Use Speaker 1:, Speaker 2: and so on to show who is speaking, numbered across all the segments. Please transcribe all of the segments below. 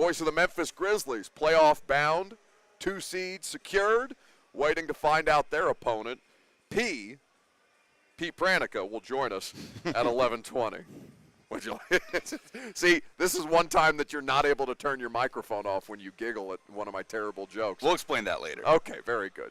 Speaker 1: Voice of the Memphis Grizzlies, playoff bound, 2 seeds secured, waiting to find out their opponent. Pete Pranica will join us at 11:20. Would you like? See, this is one time that you're not able to turn your microphone off when you giggle at one of my terrible jokes.
Speaker 2: We'll explain that later.
Speaker 1: Okay, very good.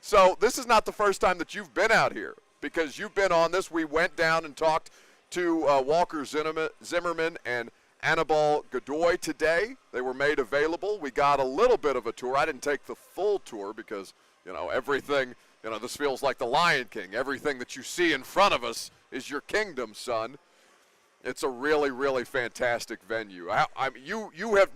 Speaker 1: So this is not the first time that you've been out here, because you've been on this. We went down and talked to Walker Zimmerman and Annabelle Godoy today. They were made available. We got a little bit of a tour. I didn't take the full tour because, everything, this feels like the Lion King. Everything that you see in front of us is your kingdom, son. It's a really, really fantastic venue. You have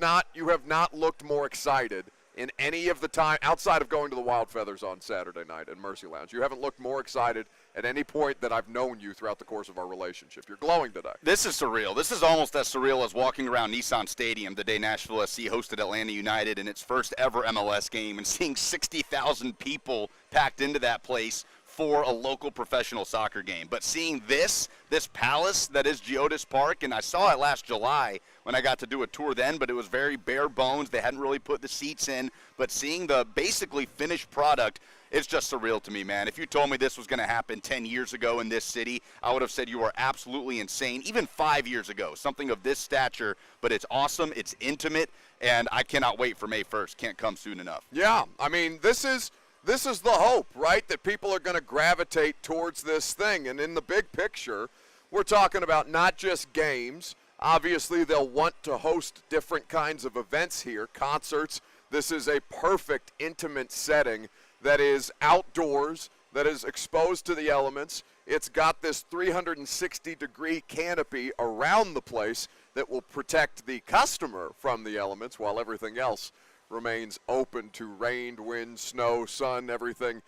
Speaker 1: not looked more excited in any of the time outside of going to the Wild Feathers on Saturday night at Mercy Lounge. You haven't looked more excited at any point that I've known you throughout the course of our relationship. You're glowing today.
Speaker 2: This is surreal. This is almost as surreal as walking around Nissan Stadium the day Nashville SC hosted Atlanta United in its first ever MLS game and seeing 60,000 people packed into that place for a local professional soccer game. But seeing this palace that is Geodis Park, and I saw it last July when I got to do a tour then, but it was very bare bones. They hadn't really put the seats in. But seeing the basically finished product, it's just surreal to me, man. If you told me this was going to happen 10 years ago in this city, I would have said you are absolutely insane. Even 5 years ago, something of this stature. But it's awesome, it's intimate, and I cannot wait for May 1st. Can't come soon enough.
Speaker 1: Yeah, I mean, this is the hope, right, that people are going to gravitate towards this thing. And in the big picture, we're talking about not just games. Obviously, they'll want to host different kinds of events here, concerts. This is a perfect, intimate setting that is outdoors, that is exposed to the elements. It's got this 360-degree canopy around the place that will protect the customer from the elements while everything else remains open to rain, wind, snow, sun, everything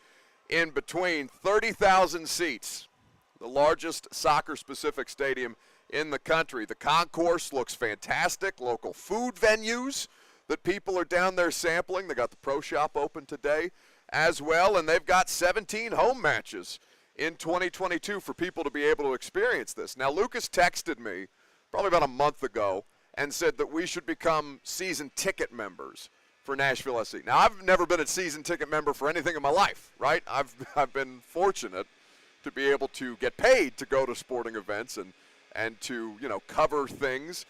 Speaker 1: in between. 30,000 seats, the largest soccer-specific stadium in the country. The concourse looks fantastic. Local food venues that people are down there sampling. They got the Pro Shop open today as well, and they've got 17 home matches in 2022 for people to be able to experience this. Now, Lucas texted me probably about a month ago and said that we should become season ticket members for Nashville SC. Now, I've never been a season ticket member for anything in my life, right? I've been fortunate to be able to get paid to go to sporting events and to, cover things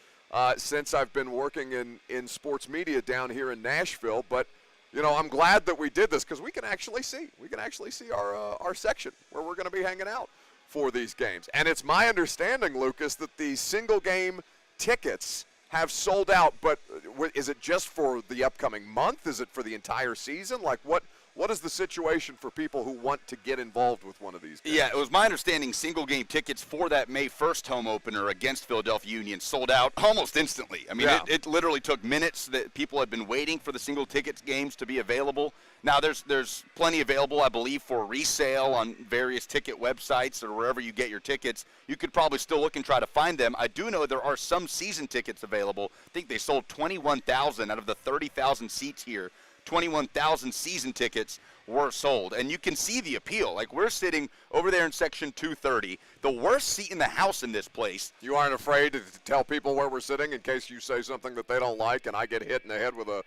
Speaker 1: since I've been working in sports media down here in Nashville. But, I'm glad that we did this because we can actually see our section where we're going to be hanging out for these games. And it's my understanding, Lucas, that the single game tickets have sold out, but is it just for the upcoming month? Is it for the entire season? Like, what is the situation for people who want to get involved with one of these games?
Speaker 2: Yeah, it was my understanding single-game tickets for that May 1st home opener against Philadelphia Union sold out almost instantly. I mean, it literally took minutes that people had been waiting for the single ticket games to be available. Now, there's plenty available, I believe, for resale on various ticket websites or wherever you get your tickets. You could probably still look and try to find them. I do know there are some season tickets available. I think they sold 21,000 out of the 30,000 seats here. 21,000 season tickets were sold, and you can see the appeal. Like, we're sitting over there in section 230, the worst seat in the house in this place.
Speaker 1: You aren't afraid to tell people where we're sitting in case you say something that they don't like and I get hit in the head with a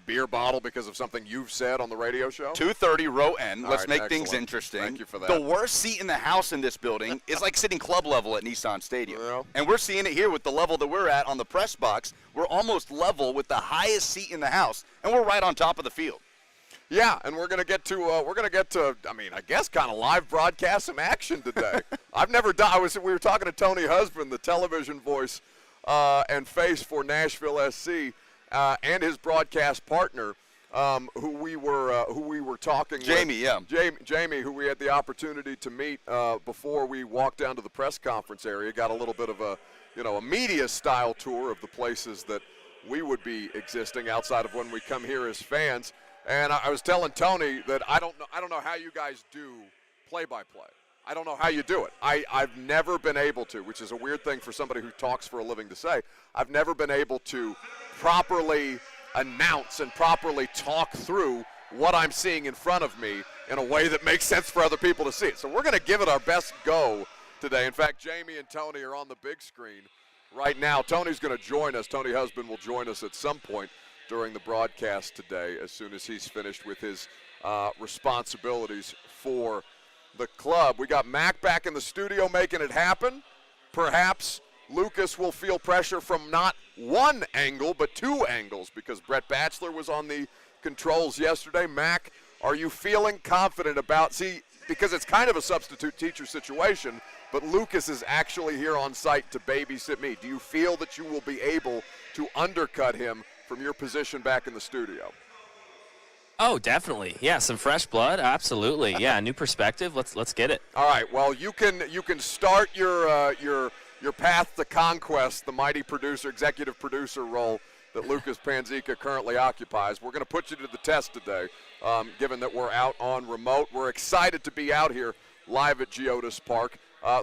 Speaker 1: beer bottle because of something you've said on the radio show?
Speaker 2: 230 row N. Let's make things
Speaker 1: Excellent.
Speaker 2: interesting.
Speaker 1: Thank you for that.
Speaker 2: The worst seat in the house in this building is like sitting club level at Nissan Stadium.
Speaker 1: Yeah.
Speaker 2: And we're seeing it here with the level that we're at on the press box. We're almost level with the highest seat in the house, and we're right on top of the field.
Speaker 1: Yeah, and we're going to get to I guess kind of live broadcast some action today. I've never done. We were talking to Tony Husband, the television voice and face for Nashville SC, and his broadcast partner, who we were talking
Speaker 2: Jamie,
Speaker 1: with. Jamie, who we had the opportunity to meet before we walked down to the press conference area. Got a little bit of a media style tour of the places that we would be existing outside of when we come here as fans. And I was telling Tony that I don't know how you guys do play-by-play. I don't know how you do it. I've never been able to, which is a weird thing for somebody who talks for a living to say. I've never been able to properly announce and properly talk through what I'm seeing in front of me in a way that makes sense for other people to see it. So we're going to give it our best go today. In fact, Jamie and Tony are on the big screen right now. Tony's going to join us. Tony Husband will join us at some point during the broadcast today as soon as he's finished with his responsibilities for the club. We got Mac back in the studio making it happen. Perhaps Lucas will feel pressure from not one angle but two angles because Brett Batchelor was on the controls yesterday. Mac, are you feeling confident about, because it's kind of a substitute teacher situation, but Lucas is actually here on site to babysit me. Do you feel that you will be able to undercut him from your position back in the studio?
Speaker 3: Oh, definitely. Yeah, some fresh blood. Absolutely. Yeah, new perspective. Let's get it.
Speaker 1: All right. Well, you can start your path to conquest, the mighty executive producer role that Lucas Panzica currently occupies. We're going to put you to the test today, given that we're out on remote. We're excited to be out here live at Geodis Park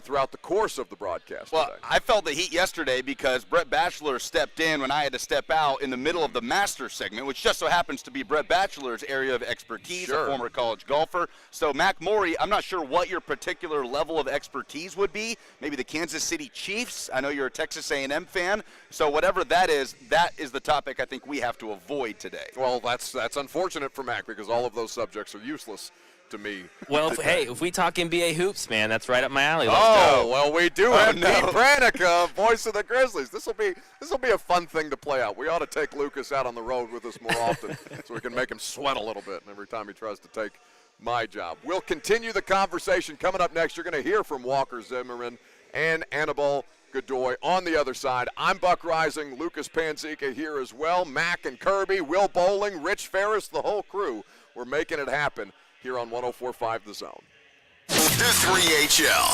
Speaker 1: throughout the course of the broadcast
Speaker 2: Well,
Speaker 1: today.
Speaker 2: I felt the heat yesterday because Brett Batchelor stepped in when I had to step out in the middle of the Masters segment, which just so happens to be Brett Batchelor's area of expertise,
Speaker 1: Sure.
Speaker 2: a former college golfer. So, Mac Morey, I'm not sure what your particular level of expertise would be. Maybe the Kansas City Chiefs. I know you're a Texas A&M fan. So whatever that is the topic I think we have to avoid today.
Speaker 1: Well, that's unfortunate for Mac because all of those subjects are useless to me.
Speaker 3: Well, if we talk NBA hoops, man, that's right up my alley. Let's
Speaker 1: Oh,
Speaker 3: go.
Speaker 1: well, we do have Pete Pranica, voice of the Grizzlies. This will be a fun thing to play out. We ought to take Lucas out on the road with us more often so we can make him sweat a little bit every time he tries to take my job. We'll continue the conversation. Coming up next, you're going to hear from Walker Zimmerman and Annabelle Godoy on the other side. I'm Buck Reising, Lucas Panzica here as well, Mac and Kirby, Will Bowling, Rich Ferris, the whole crew. We're making it happen here on 104.5 The Zone.
Speaker 4: The 3HL.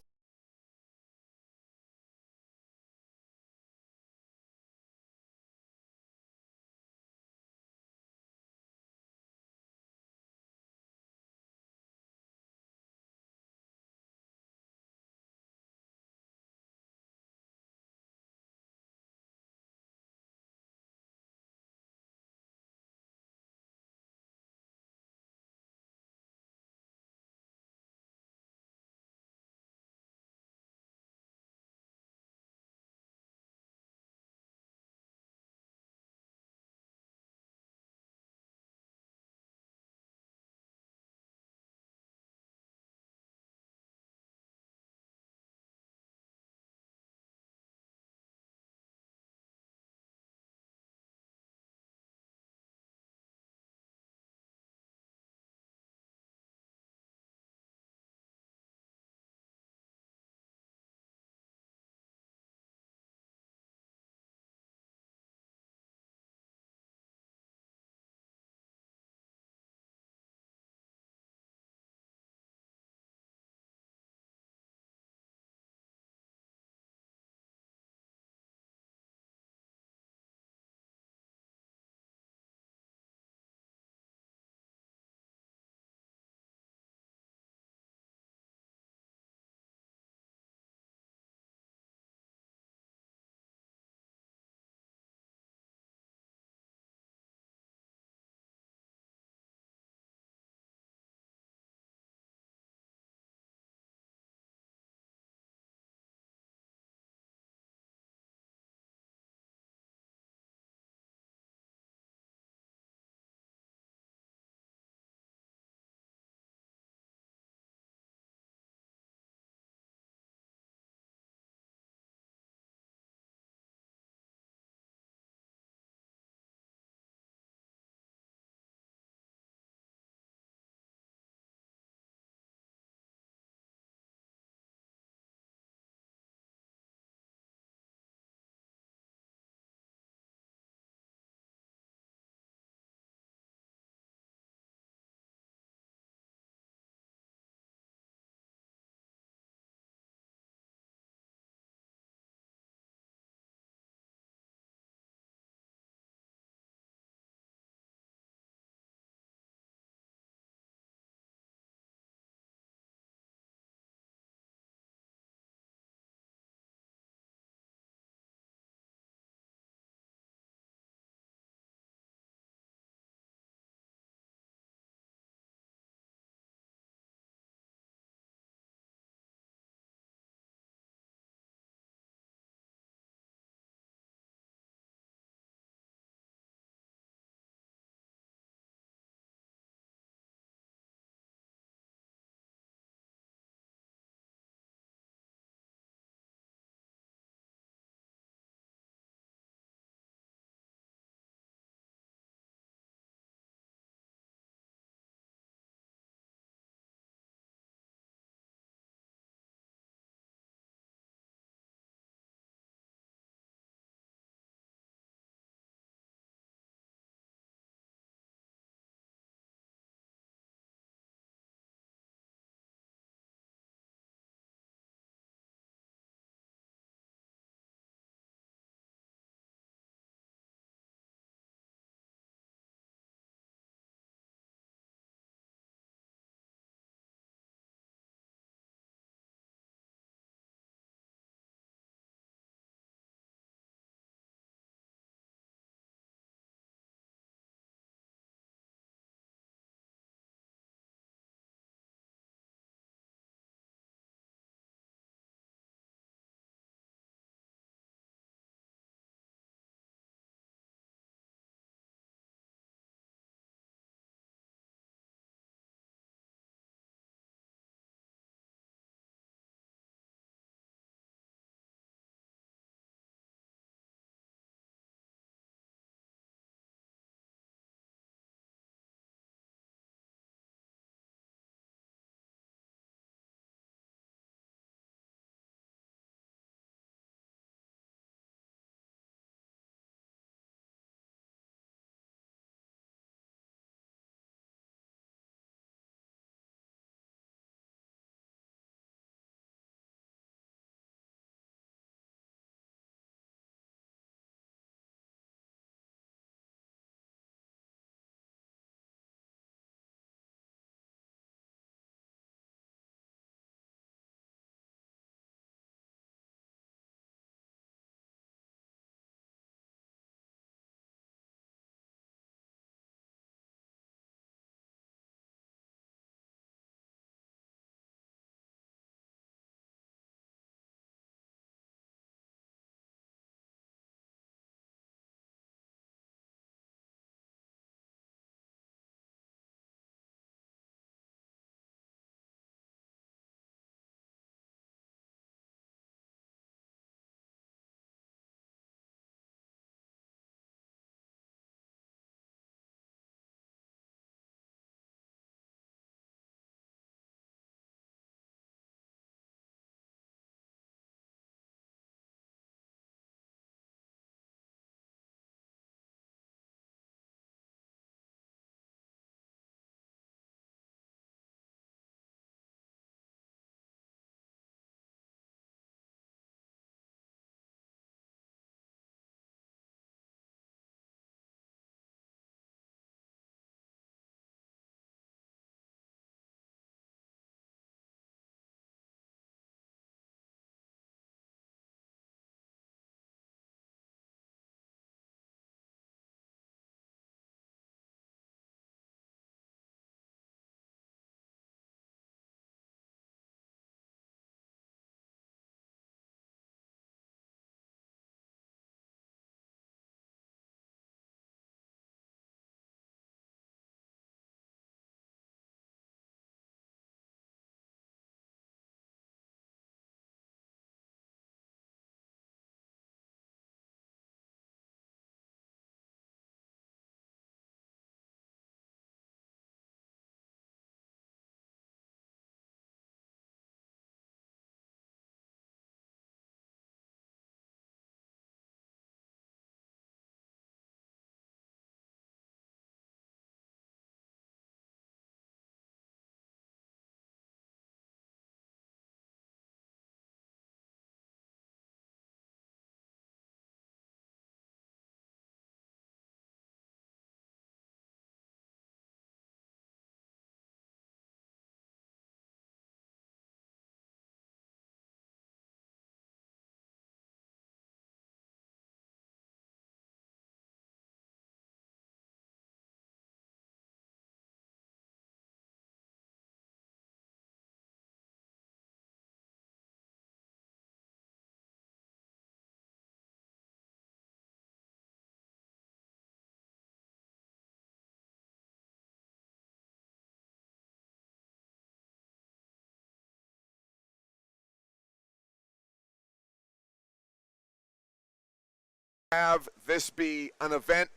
Speaker 1: have this be an event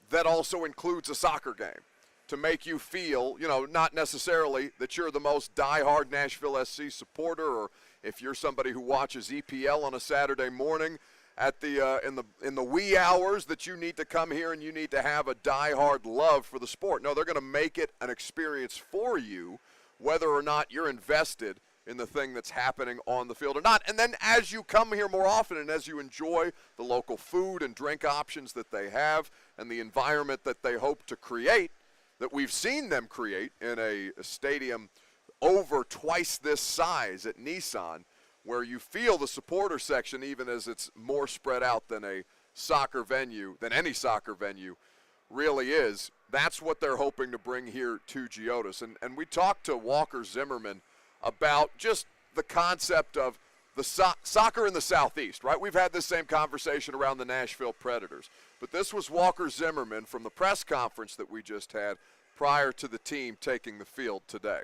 Speaker 1: that also includes a soccer game to make you feel, not necessarily that you're the most diehard Nashville SC supporter, or if you're somebody who watches EPL on a Saturday morning at the in the wee hours, that you need to come here and you need to have a diehard love for the sport. No, they're going to make it an experience for you, whether or not you're invested in the thing that's happening on the field or not. And then as you come here more often and as you enjoy the local food and drink options that they have and the environment that they hope to create, that we've seen them create in a stadium over twice this size at Nissan, where you feel the supporter section, even as it's more spread out than a soccer venue, than any soccer venue really is. That's what they're hoping to bring here to Geodis. And we talked to Walker Zimmerman about just the concept of the soccer in the Southeast, right? We've had this same conversation around the Nashville Predators. But this was Walker Zimmerman from the press conference that we just had prior to the team taking the field today.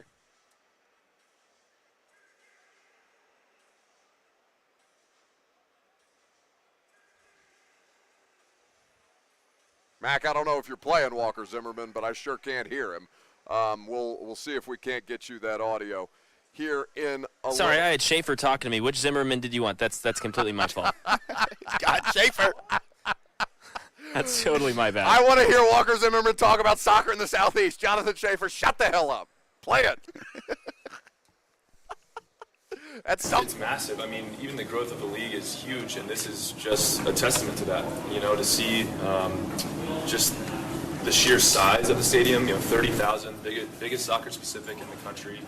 Speaker 1: Mac, I don't know if you're playing Walker Zimmerman, but I sure can't hear him. We'll see if we can't get you that audio here in a
Speaker 3: Sorry, I had Schefter talking to me. Which Zimmerman did you want? That's completely my fault.
Speaker 2: God, Schefter.
Speaker 3: That's totally my bad.
Speaker 1: I want to hear Walker Zimmerman talk about soccer in the Southeast. Jonathan Schefter, shut the hell up. Play it. That's something.
Speaker 5: It's massive. I mean, even the growth of the league is huge, and this is just a testament to that. To see just the sheer size of the stadium, 30,000, biggest soccer specific in the country,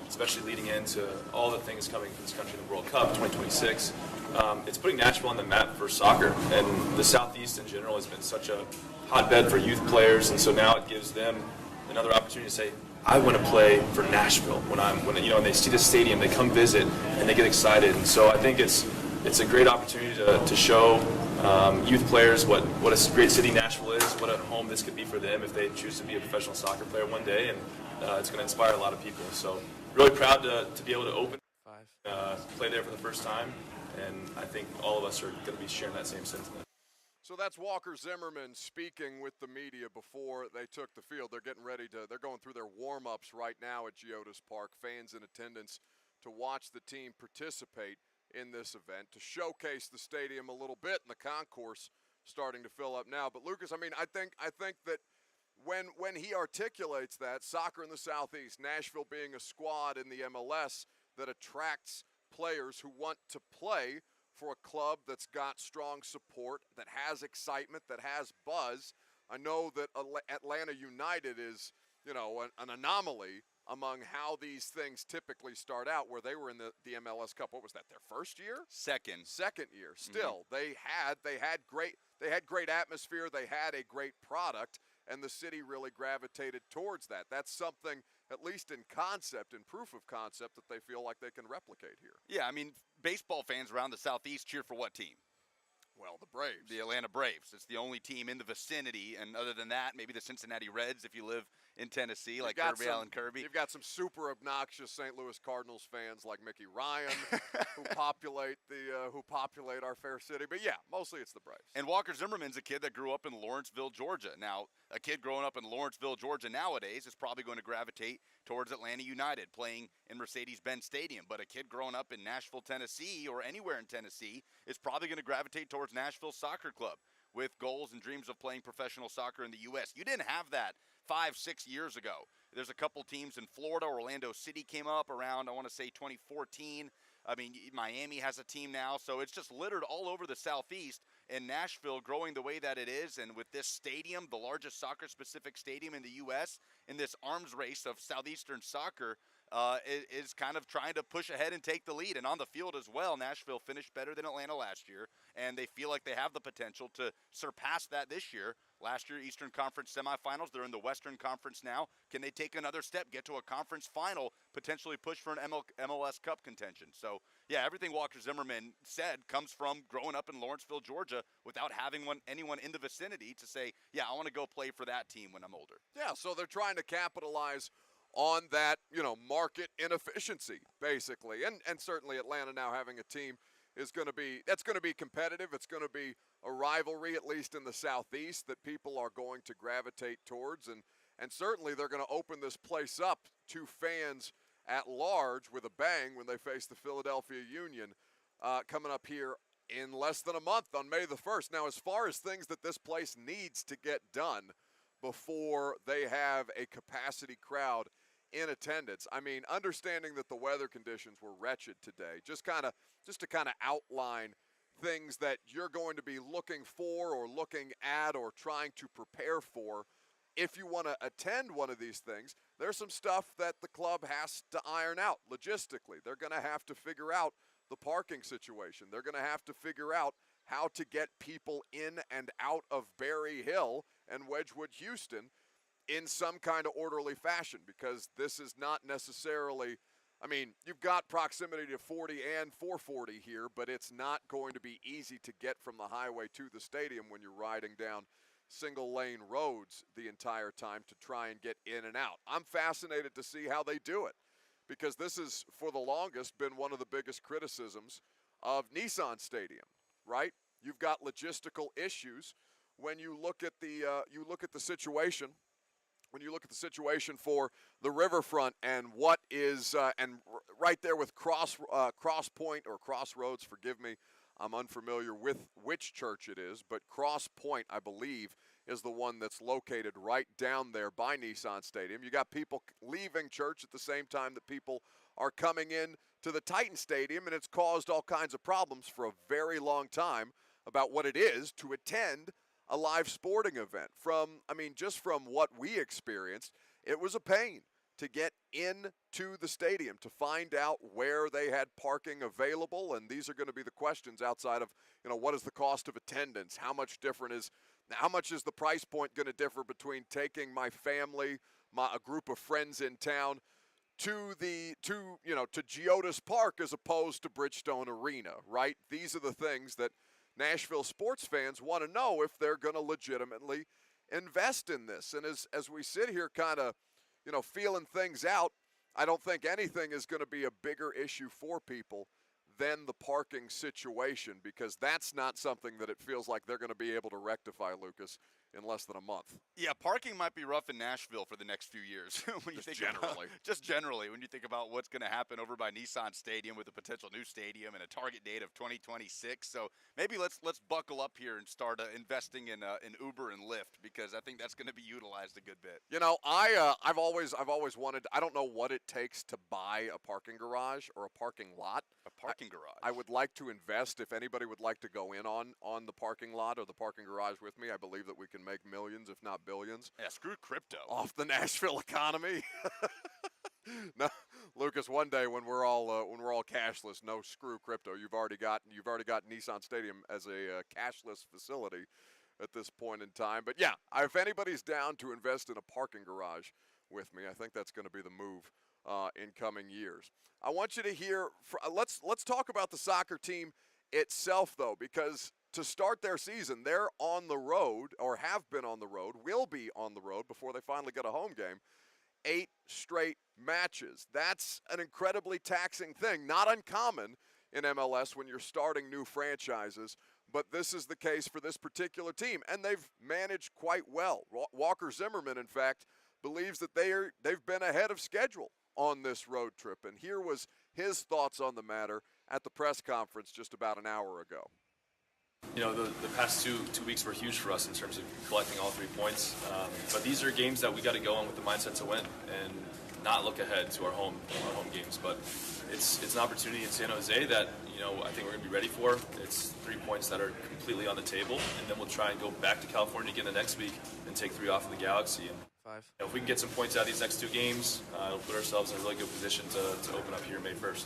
Speaker 5: especially leading into all the things coming for this country in the World Cup 2026. It's putting Nashville on the map for soccer, and the Southeast in general has been such a hotbed for youth players, and so now it gives them another opportunity to say, I want to play for Nashville. When they see the stadium, they come visit and they get excited, and so I think it's a great opportunity to show youth players what a great city Nashville is, what a home this could be for them if they choose to be a professional soccer player one day, and it's going to inspire a lot of people. So really proud to be able to open, play there for the first time, and I think all of us are going to be sharing that same sentiment.
Speaker 1: So that's Walker Zimmerman speaking with the media before they took the field. They're going through their warm-ups right now at Geodis Park. Fans in attendance to watch the team participate in this event, to showcase the stadium a little bit, and the concourse starting to fill up now. But Lucas, I think that when he articulates that, soccer in the Southeast, Nashville being a squad in the MLS that attracts players who want to play for a club that's got strong support, that has excitement, that has buzz. I know that Atlanta United is, an anomaly among how these things typically start out, where they were in the MLS Cup. What was that, their first year?
Speaker 2: Second
Speaker 1: year. Still, they had great atmosphere, they had a great product, and the city really gravitated towards that. That's something, at least in concept, in proof of concept, that they feel like they can replicate here.
Speaker 2: Yeah, baseball fans around the Southeast cheer for what team?
Speaker 1: Well, the Braves.
Speaker 2: The Atlanta Braves. It's the only team in the vicinity, and other than that, maybe the Cincinnati Reds if you live in Tennessee, like Kirby Allen Kirby.
Speaker 1: You've got some super obnoxious St. Louis Cardinals fans like Mickey Ryan who populate our fair city. But yeah, mostly it's the Braves.
Speaker 2: And Walker Zimmerman's a kid that grew up in Lawrenceville, Georgia. Now, a kid growing up in Lawrenceville, Georgia nowadays is probably going to gravitate towards Atlanta United, playing in Mercedes-Benz Stadium. But a kid growing up in Nashville, Tennessee, or anywhere in Tennessee is probably going to gravitate towards Nashville Soccer Club with goals and dreams of playing professional soccer in the U.S. You didn't have that 5-6 years ago. There's a couple teams in Florida. Orlando City came up around, I want to say, 2014. Miami has a team now. So it's just littered all over the Southeast. And Nashville growing the way that it is, and with this stadium, the largest soccer-specific stadium in the U.S., in this arms race of Southeastern soccer, is kind of trying to push ahead and take the lead. And on the field as well, Nashville finished better than Atlanta last year, and they feel like they have the potential to surpass that this year. Last year, Eastern Conference semifinals. They're in the Western Conference now. Can they take another step, get to a conference final, potentially push for an MLS Cup contention? So, yeah, everything Walker Zimmerman said comes from growing up in Lawrenceville, Georgia, without having anyone in the vicinity to say, yeah, I want to go play for that team when I'm older.
Speaker 1: Yeah, so they're trying to capitalize on that, market inefficiency, basically. And certainly Atlanta now having a team is going to be competitive. It's going to be a rivalry, at least in the Southeast, that people are going to gravitate towards, and certainly they're going to open this place up to fans at large with a bang when they face the Philadelphia Union coming up here in less than a month on May the 1st. Now, as far as things that this place needs to get done before they have a capacity crowd in attendance, I mean, understanding that the weather conditions were wretched today, just to kind of outline things that you're going to be looking for or looking at or trying to prepare for if you want to attend one of these things. There's some stuff that the club has to iron out logistically. They're going to have to figure out the parking situation. They're going to have to figure out how to get people in and out of Berry Hill and Wedgwood, Houston, in some kind of orderly fashion, because this is not necessarily, I mean, you've got proximity to 40 and 440 here, but it's not going to be easy to get from the highway to the stadium when you're riding down single-lane roads the entire time to try and get in and out. I'm fascinated to see how they do it, because this has, for the longest, been one of the biggest criticisms of Nissan Stadium, right? You've got logistical issues when you look at the situation. When you look at the situation for the riverfront and what is, right there with Cross Point or Crossroads, forgive me, I'm unfamiliar with which church it is, but Cross Point, I believe, is the one that's located right down there by Nissan Stadium. You got people leaving church at the same time that people are coming in to the Titan Stadium, and it's caused all kinds of problems for a very long time about what it is to attend a live sporting event. Just from what we experienced, it was a pain to get into the stadium, to find out where they had parking available. And these are going to be the questions outside of, what is the cost of attendance? How much is the price point going to differ between taking my family, a group of friends in town to Geodis Park as opposed to Bridgestone Arena, right? These are the things that Nashville sports fans want to know if they're going to legitimately invest in this. And as we sit here kind of, feeling things out, I don't think anything is going to be a bigger issue for people than the parking situation, because that's not something that it feels like they're going to be able to rectify, Lucas, in less than a month.
Speaker 2: Yeah, parking might be rough in Nashville for the next few years. When
Speaker 1: just generally.
Speaker 2: Just generally, when you think about what's going to happen over by Nissan Stadium with a potential new stadium and a target date of 2026. So maybe let's buckle up here and start investing in Uber and Lyft, because I think that's going to be utilized a good bit.
Speaker 1: I've always wanted. I don't know what it takes to buy a parking garage or a parking lot.
Speaker 2: A parking garage.
Speaker 1: I would like to invest. If anybody would like to go in on the parking lot or the parking garage with me, I believe that we can make millions, if not billions.
Speaker 2: Yeah, screw crypto.
Speaker 1: Off the Nashville economy. No, Lucas, one day when we're all cashless, no, screw crypto. You've already got Nissan Stadium as a cashless facility at this point in time. But yeah, if anybody's down to invest in a parking garage with me, I think that's going to be the move in coming years. I want you to hear. Let's talk about the soccer team itself, though, because to start their season, they're on the road, or have been on the road, will be on the road before they finally get a home game. 8 straight matches. That's an incredibly taxing thing. Not uncommon in MLS when you're starting new franchises, but this is the case for this particular team, and they've managed quite well. Walker Zimmerman, in fact, believes that they've been ahead of schedule on this road trip, and here was his thoughts on the matter at the press conference just about an hour ago.
Speaker 5: The past two weeks were huge for us in terms of collecting all 3 points. But these are games that we got to go on with the mindset to win and not look ahead to our home games. But it's an opportunity in San Jose that I think we're going to be ready for. It's 3 points that are completely on the table, and then we'll try and go back to California again the next week and take 3 off of the Galaxy. And
Speaker 3: 5.
Speaker 5: if we can get some points out of these next 2 games, it'll put ourselves in a really good position to open up here May 1st.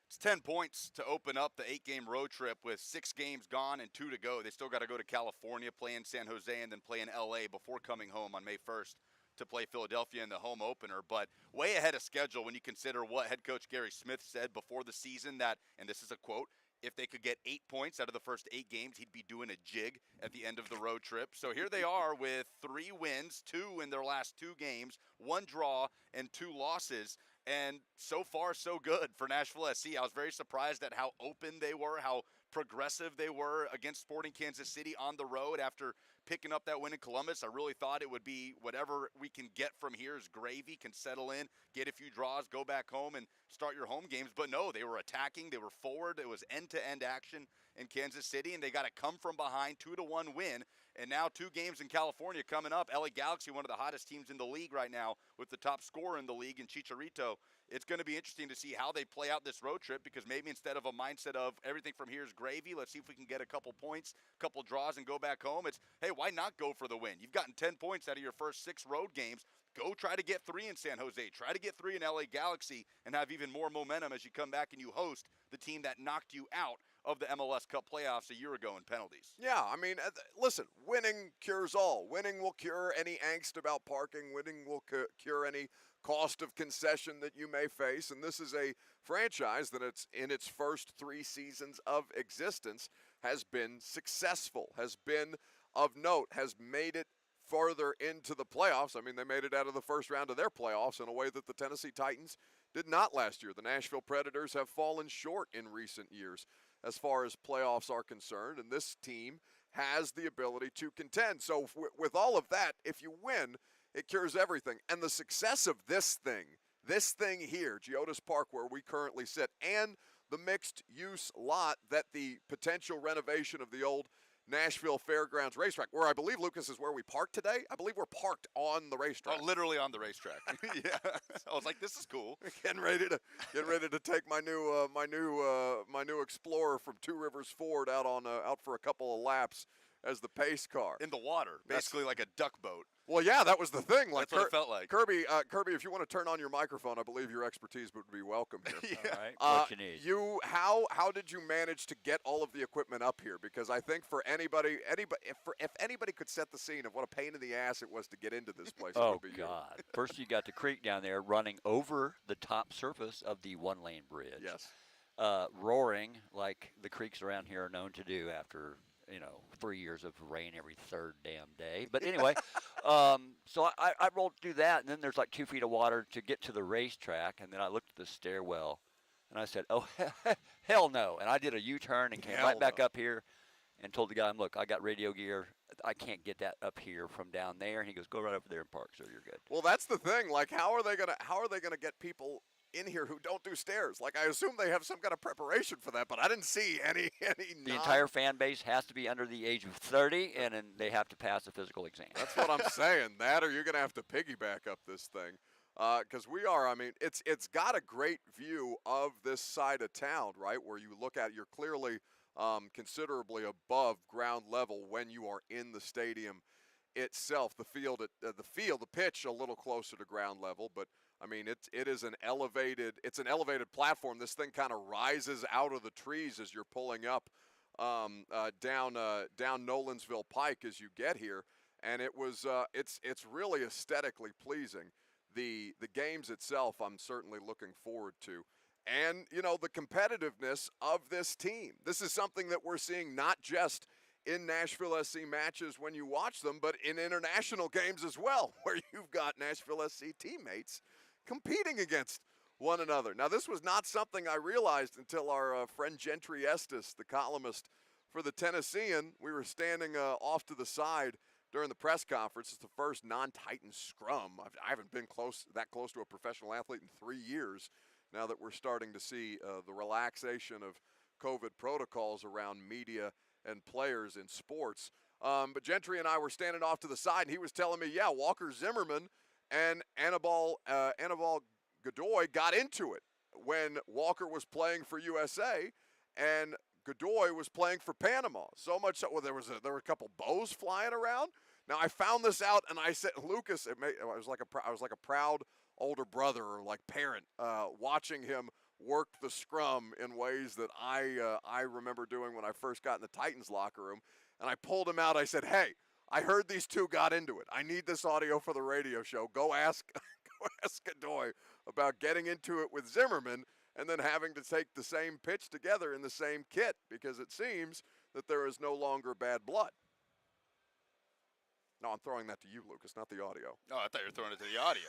Speaker 2: It's 10 points to open up the 8-game road trip with 6 games gone and 2 to go. They still got to go to California, play in San Jose, and then play in LA before coming home on May 1st to play Philadelphia in the home opener. But way ahead of schedule when you consider what head coach Gary Smith said before the season, that, and this is a quote, if they could get 8 points out of the first 8 games, he'd be doing a jig at the end of the road trip. So here they are with 3 wins, 2 in their last 2 games, 1 draw, and 2 losses. And so far, so good for Nashville SC. I was very surprised at how open they were, how progressive they were against Sporting Kansas City on the road after picking up that win in Columbus. I really thought it would be whatever we can get from here is gravy, can settle in, get a few draws, go back home, and start your home games. But no, they were attacking. They were forward. It was end-to-end action in Kansas City, and they got a come-from-behind 2-1 win. And now 2 games in California coming up. LA Galaxy, one of the hottest teams in the league right now, with the top scorer in the league in Chicharito. It's going to be interesting to see how they play out this road trip, because maybe instead of a mindset of everything from here is gravy, let's see if we can get a couple points, couple draws, and go back home. It's, hey, why not go for the win? You've gotten 10 points out of your first 6 road games. Go try to get 3 in San Jose. Try to get 3 in LA Galaxy and have even more momentum as you come back and you host the team that knocked you out of the MLS Cup playoffs a year ago in penalties.
Speaker 1: Yeah, I mean, listen, winning cures all. Winning will cure any angst about parking. Winning will cure any cost of concession that you may face. And this is a franchise that it's in its first 3 seasons of existence has been successful, has been of note, has made it further into the playoffs. I mean, they made it out of the first round of their playoffs in a way that the Tennessee Titans did not last year. The Nashville Predators have fallen short in recent years as far as playoffs are concerned, and this team has the ability to contend. So with all of that, if you win, it cures everything. And the success of this thing here, Geodis Park, where we currently sit, and the mixed-use lot that the potential renovation of the old Nashville Fairgrounds racetrack, where I believe, Lucas, is where we parked today. I believe we're parked on the racetrack.
Speaker 2: Oh, literally on the racetrack. Yeah, I was like, this is cool.
Speaker 1: Getting ready to take my new Explorer from Two Rivers Ford out for a couple of laps as the pace car
Speaker 2: In the water, basically like a duck boat.
Speaker 1: Well, yeah, that was the thing. Like,
Speaker 2: That's what it felt like.
Speaker 1: Kirby, if you want to turn on your microphone, I believe your expertise would be welcome here.
Speaker 2: Yeah.
Speaker 6: All right, what you need.
Speaker 1: How did you manage to get all of the equipment up here? Because I think for anybody, if anybody could set the scene of what a pain in the ass it was to get into this place, it
Speaker 6: Oh,
Speaker 1: would be you.
Speaker 6: God. First, you got the creek down there running over the top surface of the one-lane bridge.
Speaker 1: Yes.
Speaker 6: Roaring like the creeks around here are known to do after, 3 years of rain every third damn day. But anyway, so I rolled through that, and then there's like 2 feet of water to get to the racetrack, and then I looked at the stairwell, and I said, oh, hell no. And I did a U-turn and came right back up here and told the guy, look, I got radio gear. I can't get that up here from down there. And he goes, go right over there and park, so you're good.
Speaker 1: Well, that's the thing. Like, how are they gonna get people in here who don't do stairs? Like, I assume they have some kind of preparation for that, but I didn't see any.
Speaker 6: The entire fan base has to be under the age of 30, and then they have to pass a physical exam.
Speaker 1: That's what I'm saying. That, or you're going to have to piggyback up this thing. Because it's got a great view of this side of town, right? Where you look at, you're clearly considerably above ground level when you are in the stadium itself. The pitch a little closer to ground level, but I mean, it's an elevated platform. This thing kind of rises out of the trees as you're pulling up down Nolensville Pike as you get here, and it's really aesthetically pleasing. The games itself, I'm certainly looking forward to, and the competitiveness of this team. This is something that we're seeing not just in Nashville SC matches when you watch them, but in international games as well, where you've got Nashville SC teammates competing against one another. Now, this was not something I realized until our friend Gentry Estes, the columnist for the Tennessean, we were standing off to the side during the press conference. It's the first non-Titan scrum. I haven't been that close to a professional athlete in 3 years now that we're starting to see the relaxation of COVID protocols around media and players in sports. But Gentry and I were standing off to the side, and he was telling me, yeah, Walker Zimmerman and Anibal Godoy got into it when Walker was playing for USA and Godoy was playing for Panama. So much so, there were a couple bows flying around. Now, I found this out, and I said, Lucas, I was like a proud older brother or like parent watching him work the scrum in ways that I remember doing when I first got in the Titans locker room. And I pulled him out. I said, hey, I heard these two got into it. I need this audio for the radio show. Go ask Godoy about getting into it with Zimmerman and then having to take the same pitch together in the same kit, because it seems that there is no longer bad blood. No, I'm throwing that to you, Lucas, not the audio.
Speaker 2: Oh, I thought you were throwing it to the audio.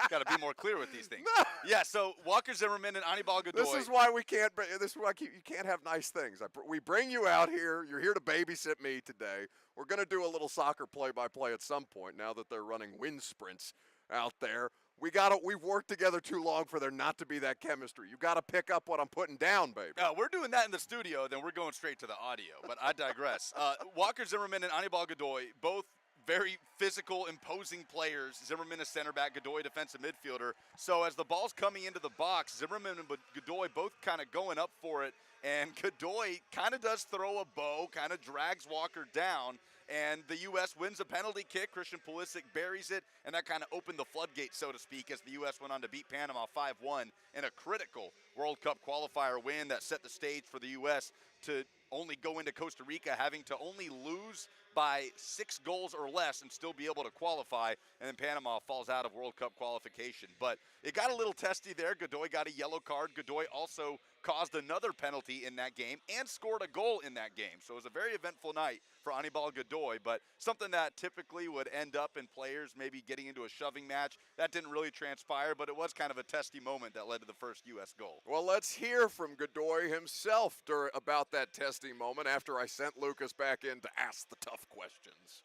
Speaker 2: Got to be more clear with these things. Yeah, so Walker Zimmerman and Anibal Godoy.
Speaker 1: This is why we can't. This is why you can't have nice things. We bring you out here. You're here to babysit me today. We're going to do a little soccer play-by-play at some point. Now that they're running wind sprints out there, we've worked together too long for there not to be that chemistry. You got to pick up what I'm putting down, baby.
Speaker 2: We're doing that in the studio. Then we're going straight to the audio. But I digress. Walker Zimmerman and Anibal Godoy, both very physical, imposing players. Zimmerman a center back, Godoy a defensive midfielder. So as the ball's coming into the box, Zimmerman and Godoy both kind of going up for it. And Godoy kind of does throw a bow, kind of drags Walker down. And the U.S. wins a penalty kick. Christian Pulisic buries it, and that kind of opened the floodgates, so to speak, as the U.S. went on to beat Panama 5-1 in a critical World Cup qualifier win that set the stage for the U.S. to only go into Costa Rica having to only lose by 6 goals or less and still be able to qualify, and then Panama falls out of World Cup qualification. But it got a little testy there. Godoy got a yellow card. Godoy also caused another penalty in that game and scored a goal in that game. So it was a very eventful night for Anibal Godoy, but something that typically would end up in players maybe getting into a shoving match. That didn't really transpire, but it was kind of a testy moment that led to the first U.S. goal.
Speaker 1: Well, let's hear from Godoy himself about that testy moment after I sent Lucas back in to ask the tough questions.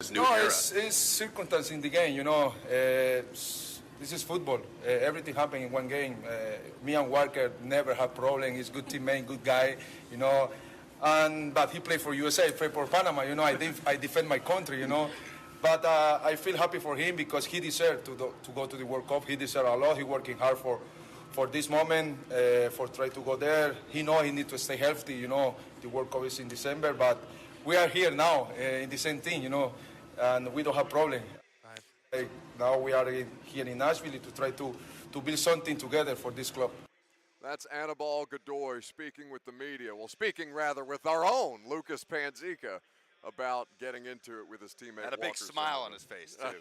Speaker 7: It's circumstance in the game, you know. This is football. Everything happened in one game. Me and Walker never had problem. He's a good teammate, good guy, you know. But he played for USA, played for Panama, you know. I defend my country, you know. But I feel happy for him because he deserved to go to the World Cup. He deserved a lot. He's working hard for this moment, for try to go there. He know he need to stay healthy, you know. The World Cup is in December, but we are here now in the same team, you know, and we don't have problem. Now we are here in Nashville to try to build something together for this club.
Speaker 1: That's Anibal Godoy speaking with the media. Well, speaking rather with our own Lucas Panzica about getting into it with his teammate.
Speaker 2: Had a big
Speaker 1: Walker
Speaker 2: smile
Speaker 1: Zimmerman.
Speaker 2: on his face, too.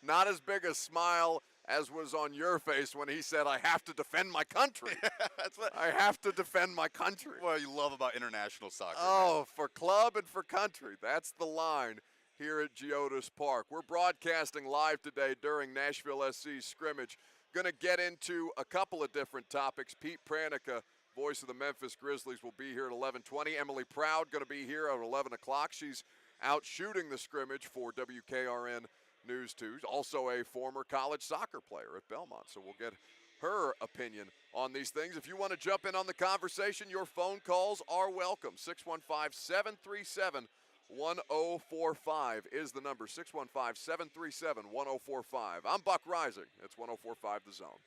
Speaker 1: Not as big a smile as was on your face when he said, "I have to defend my country."
Speaker 2: That's what
Speaker 1: I have to defend my country.
Speaker 2: What you love about international soccer.
Speaker 1: Oh, for club and for country. That's the line here at Geodis Park. We're broadcasting live today during Nashville SC's scrimmage. Going to get into a couple of different topics. Pete Pranica, voice of the Memphis Grizzlies, will be here at 11:20. Emily Proud going to be here at 11 o'clock. She's out shooting the scrimmage for WKRN News 2. Also a former college soccer player at Belmont, so we'll get her opinion on these things. If you want to jump in on the conversation, your phone calls are welcome. 615-737-1045 is the number. 615-737-1045. I'm Buck Reising. It's 1045 The Zone.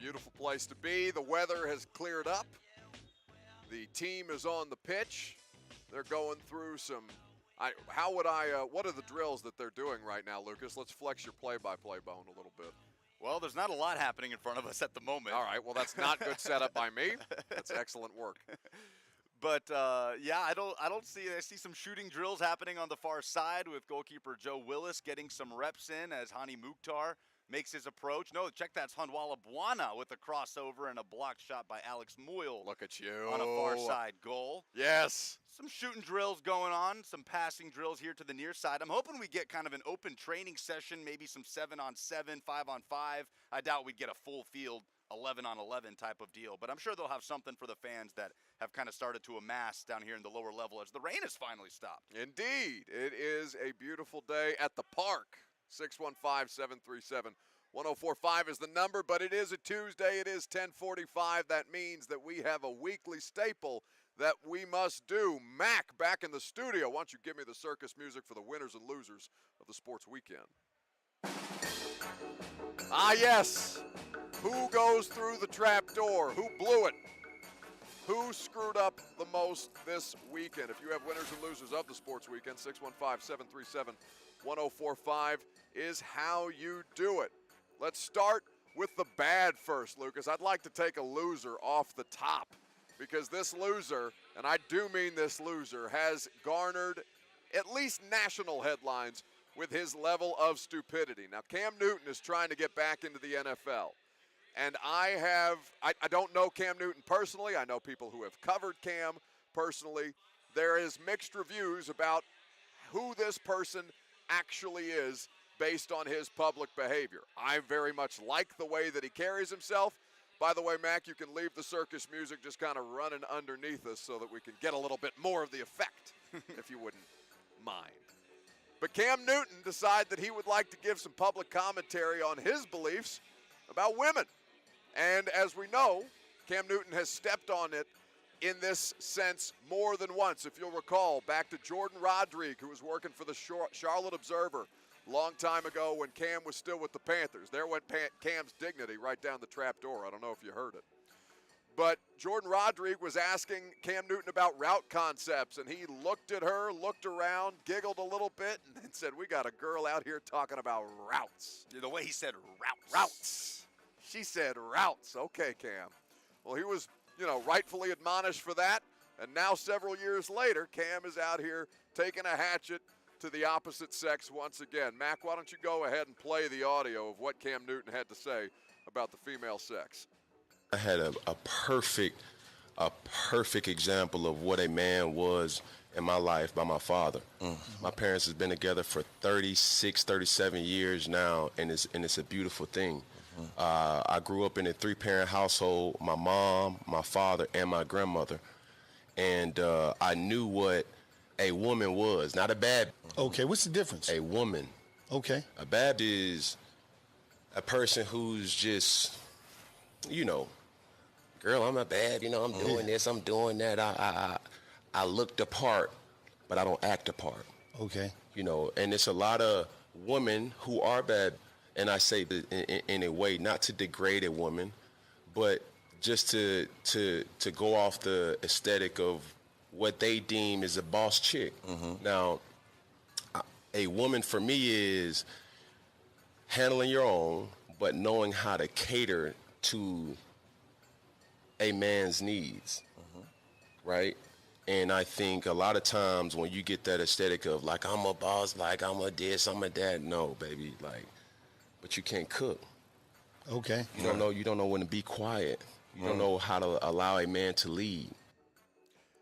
Speaker 1: Beautiful place to be. The weather has cleared up. The team is on the pitch. They're going through some. What are the drills that they're doing right now, Lucas? Let's flex your play-by-play bone a little bit.
Speaker 2: Well, there's not a lot happening in front of us at the moment.
Speaker 1: All right. Well, that's not good setup by me. That's excellent work.
Speaker 2: But I see some shooting drills happening on the far side with goalkeeper Joe Willis getting some reps in as Hani Mukhtar makes his approach. No, check that's Hanwala Bwana with a crossover and a blocked shot by Alex Moyle.
Speaker 1: Look at you.
Speaker 2: On a far side goal.
Speaker 1: Yes.
Speaker 2: Some shooting drills going on, some passing drills here to the near side. I'm hoping we get kind of an open training session, maybe some 7-on-7, 5-on-5. I doubt we'd get a full field 11-on-11 type of deal, but I'm sure they'll have something for the fans that have kind of started to amass down here in the lower level as the rain has finally stopped.
Speaker 1: Indeed. It is a beautiful day at the park. 615-737-1045 is the number, but it is a Tuesday. It is 10:45. That means that we have a weekly staple that we must do. Mac, back in the studio. Why don't you give me the circus music for the winners and losers of the sports weekend? Ah, yes. Who goes through the trap door? Who blew it? Who screwed up the most this weekend? If you have winners and losers of the sports weekend, 615-737-1045 is how you do it. Let's start with the bad first, Lucas. I'd like to take a loser off the top because this loser, and I do mean this loser, has garnered at least national headlines with his level of stupidity. Now, Cam Newton is trying to get back into the NFL. And I don't know Cam Newton personally. I know people who have covered Cam personally. There is mixed reviews about who this person actually is based on his public behavior. I very much like the way that he carries himself. By the way, Mac, you can leave the circus music just kind of running underneath us so that we can get a little bit more of the effect, if you wouldn't mind. But Cam Newton decided that he would like to give some public commentary on his beliefs about women. And as we know, Cam Newton has stepped on it in this sense more than once. If you'll recall, back to Jordan Rodrigue, who was working for the Charlotte Observer a long time ago when Cam was still with the Panthers. There went Cam's dignity right down the trap door. I don't know if you heard it. But Jordan Rodrigue was asking Cam Newton about route concepts, and he looked at her, looked around, giggled a little bit, and then said, "We got a girl out here talking about routes."
Speaker 2: The way he said routes.
Speaker 1: Routes. She said routes. Okay, Cam. Well, he was, rightfully admonished for that. And now several years later, Cam is out here taking a hatchet to the opposite sex once again. Mac, why don't you go ahead and play the audio of what Cam Newton had to say about the female sex.
Speaker 8: I had a perfect example of what a man was in my life by my father. Mm-hmm. My parents have been together for 36, 37 years now, and it's a beautiful thing. I grew up in a 3-parent household, my mom, my father, and my grandmother. And I knew what a woman was, not a bad.
Speaker 9: Okay, what's the difference?
Speaker 8: A woman.
Speaker 9: Okay.
Speaker 8: A bad is a person who's just, girl, I'm not bad, I'm doing this, I'm doing that. I look the part, but I don't act the part.
Speaker 9: Okay.
Speaker 8: And it's a lot of women who are bad. And I say in a way, not to degrade a woman, but just to go off the aesthetic of what they deem is a boss chick. Mm-hmm. Now, a woman for me is handling your own, but knowing how to cater to a man's needs, right? And I think a lot of times when you get that aesthetic of like, I'm a boss, like I'm a this, I'm a that, no, baby, like, but you can't cook.
Speaker 9: Okay.
Speaker 8: You don't know when to be quiet. You don't know how to allow a man to lead.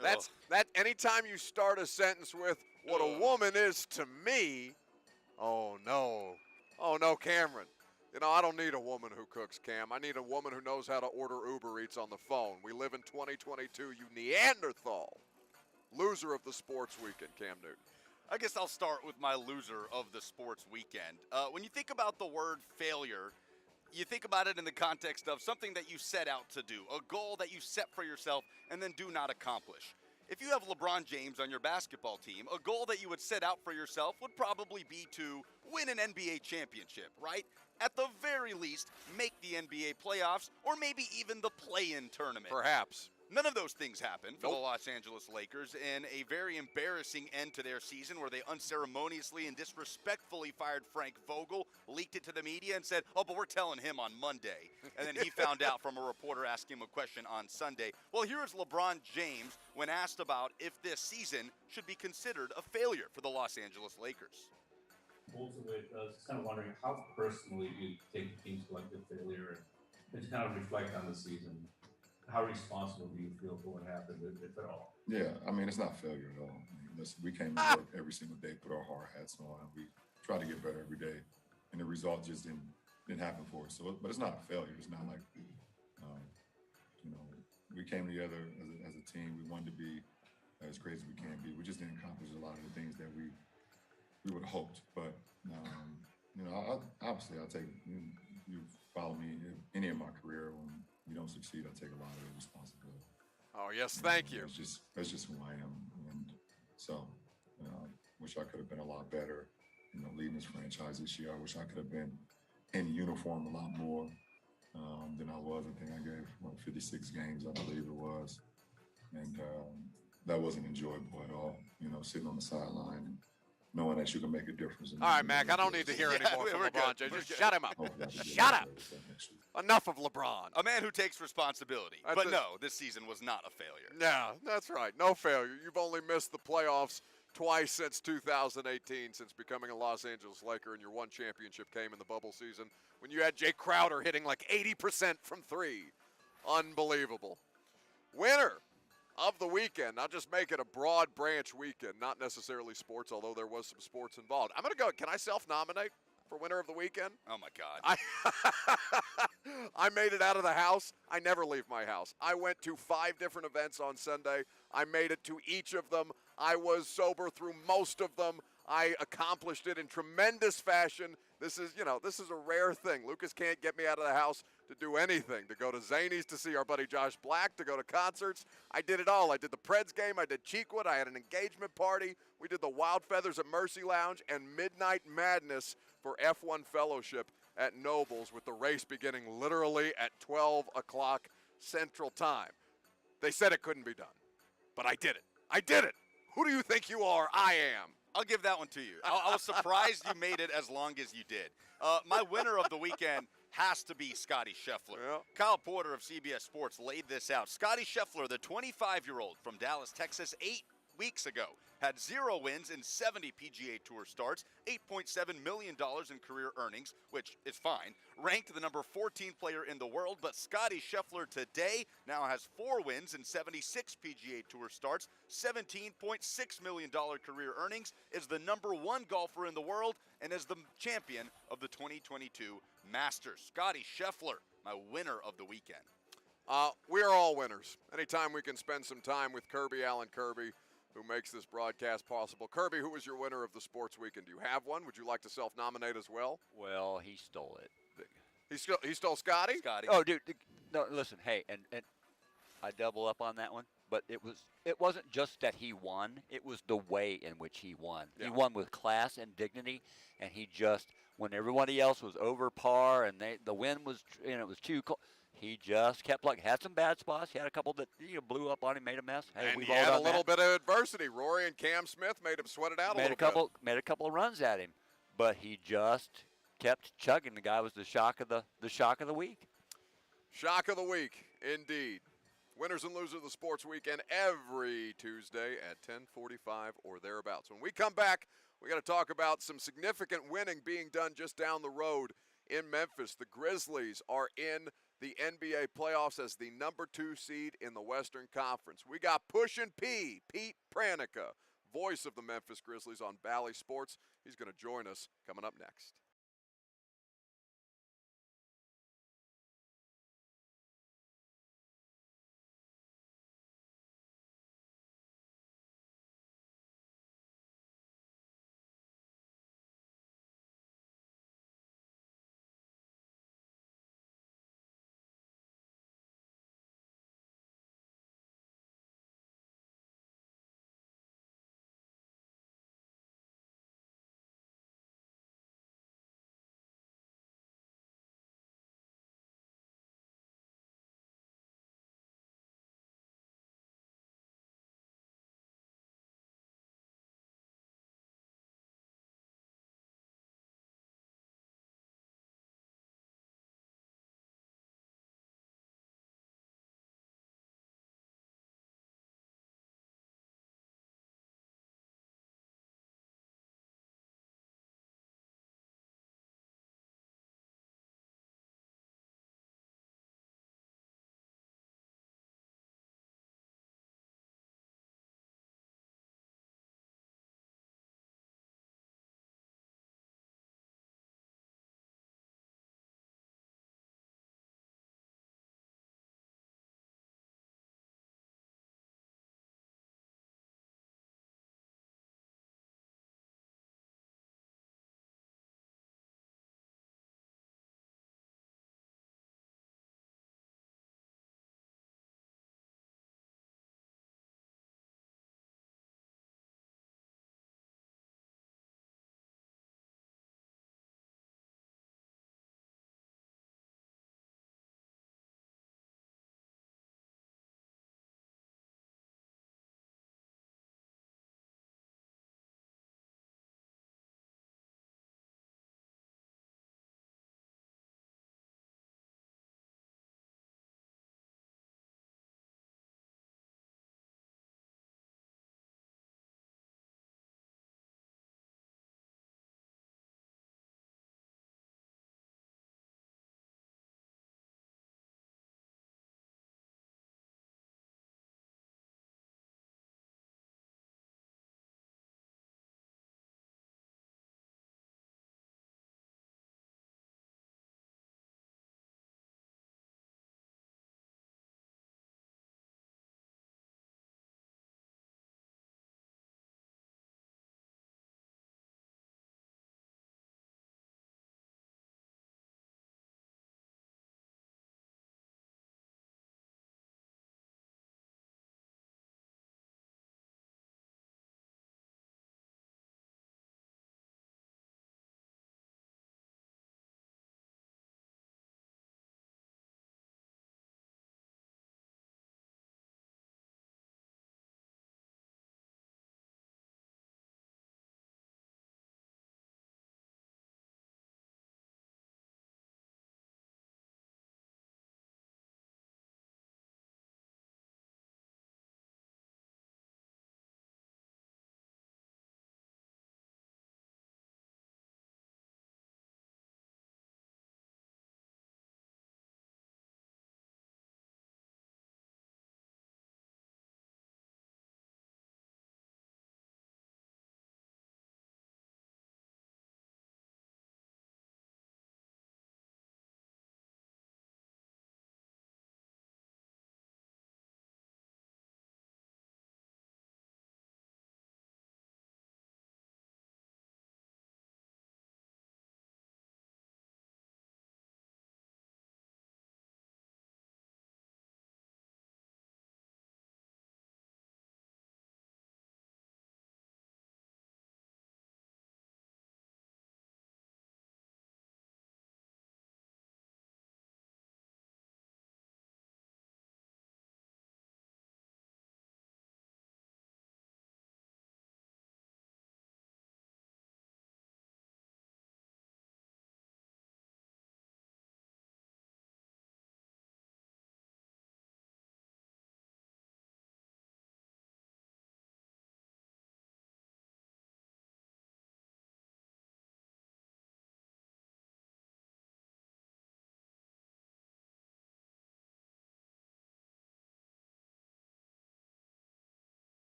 Speaker 1: That anytime you start a sentence with what a woman is to me, oh no, Cameron. I don't need a woman who cooks, Cam. I need a woman who knows how to order Uber Eats on the phone. We live in 2022, you Neanderthal. Loser of the sports weekend, Cam Newton.
Speaker 2: I guess I'll start with my loser of the sports weekend. When you think about the word failure, you think about it in the context of something that you set out to do, a goal that you set for yourself and then do not accomplish. If you have LeBron James on your basketball team, a goal that you would set out for yourself would probably be to win an NBA championship, right? At the very least, make the NBA playoffs or maybe even the play-in tournament.
Speaker 1: Perhaps.
Speaker 2: None of those things happened for
Speaker 1: Nope.
Speaker 2: the Los Angeles Lakers in a very embarrassing end to their season where they unceremoniously and disrespectfully fired Frank Vogel, leaked it to the media, and said, oh, but we're telling him on Monday. And then he found out from a reporter asking him a question on Sunday. Well, here's LeBron James when asked about if this season should be considered a failure for the Los Angeles Lakers.
Speaker 10: Ultimately, I was kind of wondering how personally you take the team's collective failure and to kind of reflect on the season. How responsible do you feel for what happened, if at all?
Speaker 11: Yeah, I mean, it's not failure at all. I mean, listen, we came to work every single day, put our hard hats on, and we try to get better every day. And the result just didn't happen for us. So, but it's not a failure. It's not like, we came together as a team. We wanted to be as great as we can be. We just didn't accomplish a lot of the things that we would have hoped. But, obviously, I'll take, you follow me in any of my career, when you don't succeed, I take a lot of the responsibility.
Speaker 1: Oh, yes, thank you.
Speaker 11: That's just who I am. And so, wish I could have been a lot better, leading this franchise this year. I wish I could have been in uniform a lot more than I was. I think I gave 56 games, I believe it was. And that wasn't enjoyable at all, sitting on the sideline and knowing that you can make a difference.
Speaker 1: All right, Mac, I don't need to hear any more from LeBron James. Just shut him up.
Speaker 11: Shut
Speaker 1: Shut up. Enough of LeBron.
Speaker 2: A man who takes responsibility. But no, this season was not a failure.
Speaker 1: No, that's right. No failure. You've only missed the playoffs twice since 2018, since becoming a Los Angeles Laker, and your one championship came in the bubble season when you had Jay Crowder hitting like 80% from three. Unbelievable. Winner of the weekend. I'll just make it a broad branch weekend, not necessarily sports, although there was some sports involved. I'm going to go. Can I self-nominate for winner of the weekend?
Speaker 2: Oh, my God.
Speaker 1: I made it out of the house. I never leave my house. I went to 5 different events on Sunday. I made it to each of them. I was sober through most of them. I accomplished it in tremendous fashion. This is a rare thing. Lucas can't get me out of the house to do anything, to go to Zany's to see our buddy Josh Black, to go to concerts. I did it all. I did the Preds game. I did Cheekwood. I had an engagement party. We did the Wild Feathers at Mercy Lounge and Midnight Madness for F1 Fellowship at Nobles, with the race beginning literally at 12 o'clock Central Time. They said it couldn't be done, but I did it. I did it. Who do you think you are? I am.
Speaker 2: I'll give that one to you. I was surprised you made it as long as you did. My winner of the weekend has to be Scottie Scheffler.
Speaker 1: Yeah.
Speaker 2: Kyle Porter of CBS Sports laid this out. Scottie Scheffler, the 25-year-old from Dallas, Texas, 8 weeks ago, had 0 wins in 70 PGA Tour starts, $8.7 million in career earnings, which is fine. Ranked the number 14 player in the world, but Scottie Scheffler today now has 4 wins in 76 PGA Tour starts, $17.6 million career earnings, is the number 1 golfer in the world, and is the champion of the 2022 Masters. Scottie Scheffler, my winner of the weekend.
Speaker 1: We are all winners. Anytime we can spend some time with Kirby Allen Kirby, who makes this broadcast possible. Kirby, who was your winner of the sports weekend? Do you have one? Would you like to self-nominate as well?
Speaker 6: Well, he stole it.
Speaker 1: He stole Scottie?
Speaker 2: Scottie.
Speaker 6: Oh, dude, no, listen, hey, and I double up on that one, but it wasn't just that he won, it was the way in which he won.
Speaker 1: Yeah.
Speaker 6: He won with class and dignity, and he just, when everybody else was over par and the wind was, it was too cold, he just kept had some bad spots. He had a couple that blew up on him, made a mess. Hey,
Speaker 1: And
Speaker 6: we've
Speaker 1: he
Speaker 6: all
Speaker 1: had a
Speaker 6: done
Speaker 1: little
Speaker 6: that.
Speaker 1: bit of adversity. Rory and Cam Smith made him sweat it out a little bit.
Speaker 6: Made a couple of runs at him, but he just kept chugging. The guy was the shock of the week.
Speaker 1: Shock of the week, indeed. Winners and losers of the sports weekend every Tuesday at 10:45 or thereabouts. When we come back, we got to talk about some significant winning being done just down the road in Memphis. The Grizzlies are in the NBA playoffs as the number 2 seed in the Western Conference. We got Pushin' P, Pete Pranica, voice of the Memphis Grizzlies on Bally Sports. He's going to join us coming up next.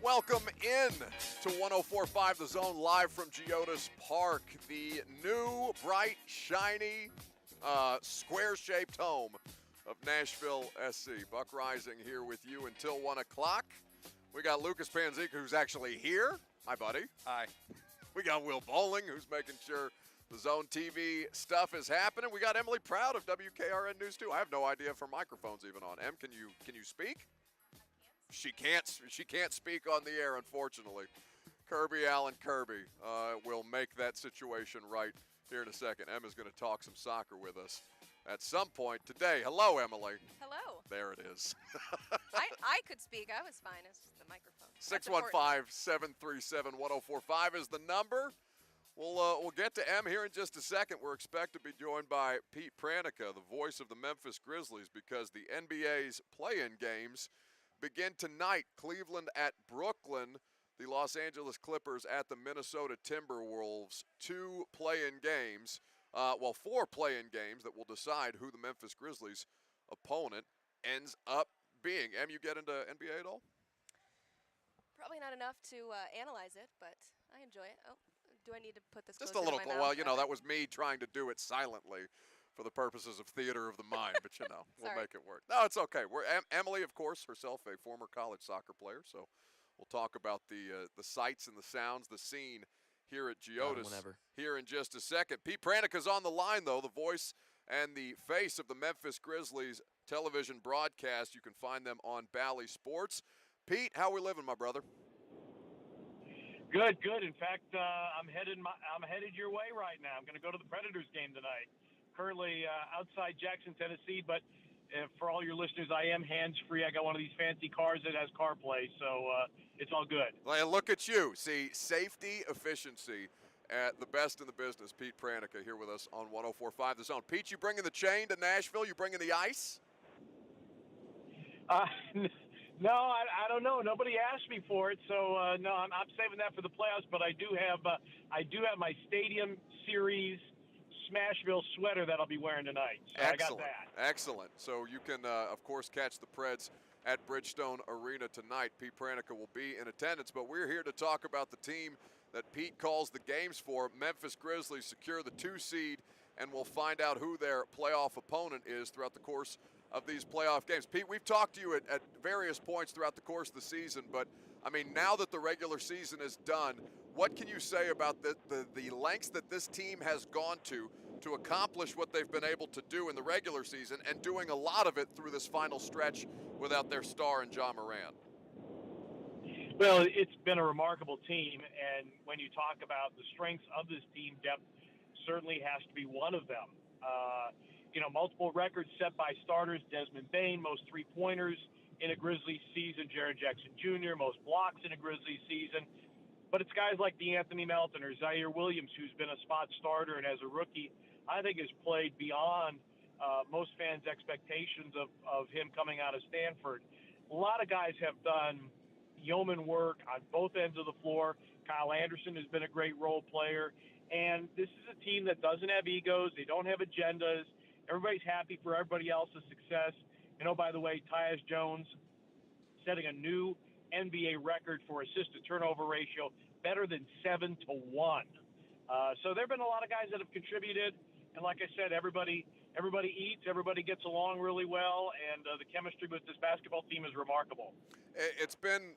Speaker 1: Welcome in to 104.5 The Zone, live from Geodis Park, the new, bright, shiny, square-shaped home of Nashville SC. Buck Reising here with you until 1 o'clock. We got Lucas Panzica, who's actually here. Hi, buddy.
Speaker 2: Hi.
Speaker 1: We got Will Bowling, who's making sure the Zone TV stuff is happening. We got Emily Proud of WKRN News 2. I have no idea if her microphone's even on. Em, can you speak? She can't speak on the air, unfortunately. Kirby Allen Kirby will make that situation right here in a second. Emma's going to talk some soccer with us at some point today. Hello, Emily.
Speaker 12: Hello.
Speaker 1: There it is.
Speaker 12: I could speak. I was fine. It's just the microphone.
Speaker 1: 615-737-1045 is the number. We'll get to Em here in just a second. We're expected to be joined by Pete Pranica, the voice of the Memphis Grizzlies, because the NBA's play-in games begin tonight. Cleveland at Brooklyn, the Los Angeles Clippers at the Minnesota Timberwolves. 2 play-in games, 4 play-in games that will decide who the Memphis Grizzlies' opponent ends up being. Em, you get into NBA at all?
Speaker 12: Probably not enough to analyze it, but I enjoy it. Oh, do I need to put this
Speaker 1: Just a
Speaker 12: closer
Speaker 1: little.
Speaker 12: to my mouth?
Speaker 1: Well, you know, that was me trying to do it silently for the purposes of theater of the mind, but you know, we'll make it work. No, it's okay. Emily, of course, herself a former college soccer player, so we'll talk about the sights and the sounds, the scene here at Geodis here in just a second. Pete Pranica's on the line, though, the voice and the face of the Memphis Grizzlies television broadcast. You can find them on Bally Sports. Pete, how we living, my brother?
Speaker 13: Good, good. In fact, I'm headed your way right now. I'm going to go to the Predators game tonight. Currently outside Jackson, Tennessee, but for all your listeners, I am hands-free. I got one of these fancy cars that has CarPlay, so it's all good.
Speaker 1: Well, look at you. See, safety, efficiency at the best in the business. Pete Pranica here with us on 104.5 The Zone. Pete, you bringing the chain to Nashville? You bringing the ice?
Speaker 13: No, I don't know. Nobody asked me for it, so no, I'm saving that for the playoffs. But I do have my Stadium Series Smashville sweater that I'll be wearing tonight. So
Speaker 1: Excellent.
Speaker 13: I got that.
Speaker 1: Excellent. So you can, of course, catch the Preds at Bridgestone Arena tonight. Pete Pranica will be in attendance, but we're here to talk about the team that Pete calls the games for. Memphis Grizzlies secure the 2 seed, and we'll find out who their playoff opponent is throughout the course of these playoff games. Pete, we've talked to you at various points throughout the course of the season, but, I mean, now that the regular season is done, what can you say about the lengths that this team has gone to accomplish what they've been able to do in the regular season and doing a lot of it through this final stretch without their star in Ja Morant?
Speaker 13: Well, it's been a remarkable team, and when you talk about the strengths of this team, depth certainly has to be one of them. Multiple records set by starters. Desmond Bane, most three-pointers in a Grizzlies season. Jaren Jackson Jr., most blocks in a Grizzlies season. But it's guys like DeAnthony Melton or Zaire Williams, who's been a spot starter and as a rookie, I think has played beyond most fans' expectations of him coming out of Stanford. A lot of guys have done yeoman work on both ends of the floor. Kyle Anderson has been a great role player. And this is a team that doesn't have egos. They don't have agendas. Everybody's happy for everybody else's success. By the way, Tyus Jones setting a new NBA record for assist-to-turnover ratio, better than 7-to-1. So there have been a lot of guys that have contributed. And like I said, everybody eats, everybody gets along really well, and the chemistry with this basketball team is remarkable.
Speaker 1: It's been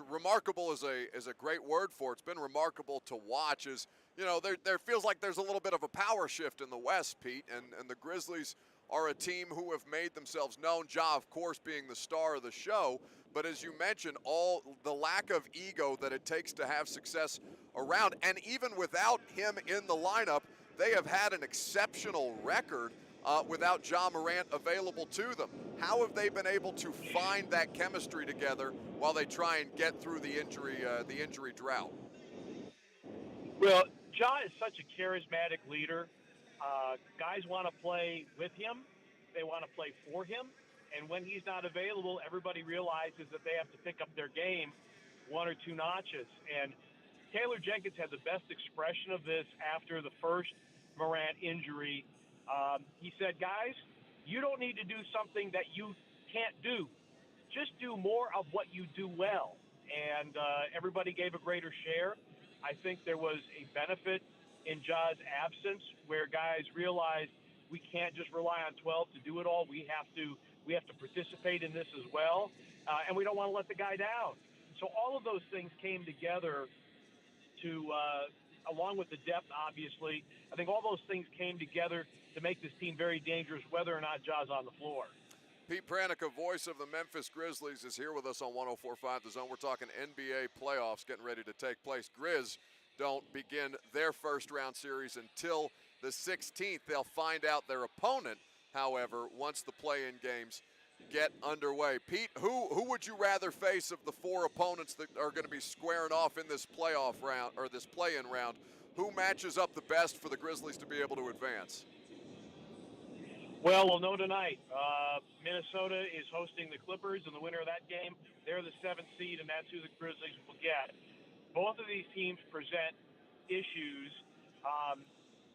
Speaker 1: remarkable is a great word for it. It's been remarkable to watch. There feels like there's a little bit of a power shift in the West, Pete, and the Grizzlies are a team who have made themselves known, Ja, of course, being the star of the show. But as you mentioned, all the lack of ego that it takes to have success around, and even without him in the lineup, they have had an exceptional record without Ja Morant available to them. How have they been able to find that chemistry together while they try and get through the injury drought?
Speaker 13: Well, Ja is such a charismatic leader. Guys want to play with him. They want to play for him. And when he's not available, everybody realizes that they have to pick up their game 1 or 2 notches. And Taylor Jenkins had the best expression of this after the first Morant injury. He said, guys, you don't need to do something that you can't do. Just do more of what you do well. and everybody gave a greater share. I think there was a benefit in Ja's absence where guys realized we can't just rely on 12 to do it all. We have to participate in this as well, and we don't want to let the guy down. So all of those things came together to, along with the depth, obviously. I think all those things came together to make this team very dangerous, whether or not Ja's on the floor.
Speaker 1: Pete Pranica, voice of the Memphis Grizzlies, is here with us on 104.5 The Zone. We're talking NBA playoffs getting ready to take place. Grizz don't begin their first-round series until the 16th. They'll find out their opponent, however, once the play-in games get underway. Pete, who would you rather face of the four opponents that are going to be squaring off in this playoff round or this play-in round? Who matches up the best for the Grizzlies to be able to advance?
Speaker 13: Well, we'll know tonight. Minnesota is hosting the Clippers, and the winner of that game, they're the 7th seed, and that's who the Grizzlies will get. Both of these teams present issues.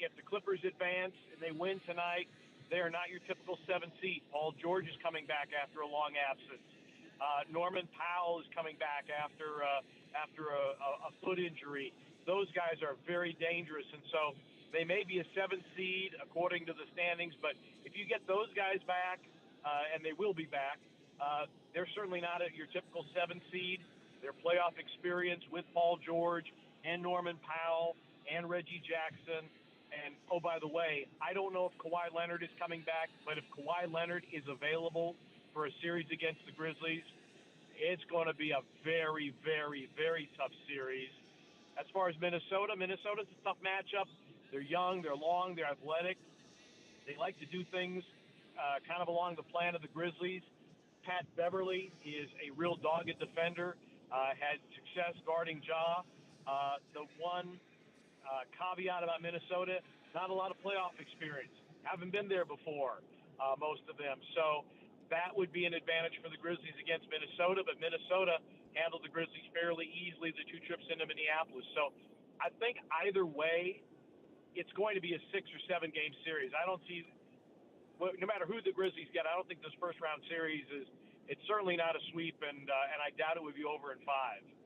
Speaker 13: If the Clippers advance and they win tonight, they are not your typical 7th seed. Paul George is coming back after a long absence. Norman Powell is coming back after a foot injury. Those guys are very dangerous, and so they may be a 7th seed according to the standings, but if you get those guys back, and they will be back, they're certainly not at your typical 7th seed. Their playoff experience with Paul George and Norman Powell and Reggie Jackson. And, oh, by the way, I don't know if Kawhi Leonard is coming back, but if Kawhi Leonard is available for a series against the Grizzlies, it's going to be a very, very, very tough series. As far as Minnesota's a tough matchup. They're young, they're long, they're athletic. They like to do things kind of along the plan of the Grizzlies. Pat Beverly is a real dogged defender, had success guarding Ja. The one caveat about Minnesota, not a lot of playoff experience. Haven't been there before, most of them. So that would be an advantage for the Grizzlies against Minnesota, but Minnesota handled the Grizzlies fairly easily the 2 trips into Minneapolis. So I think either way, it's going to be a 6 or 7 game series. I don't see, no matter who the Grizzlies get, I don't think this first round series it's certainly not a sweep, and I doubt it would be over in 5.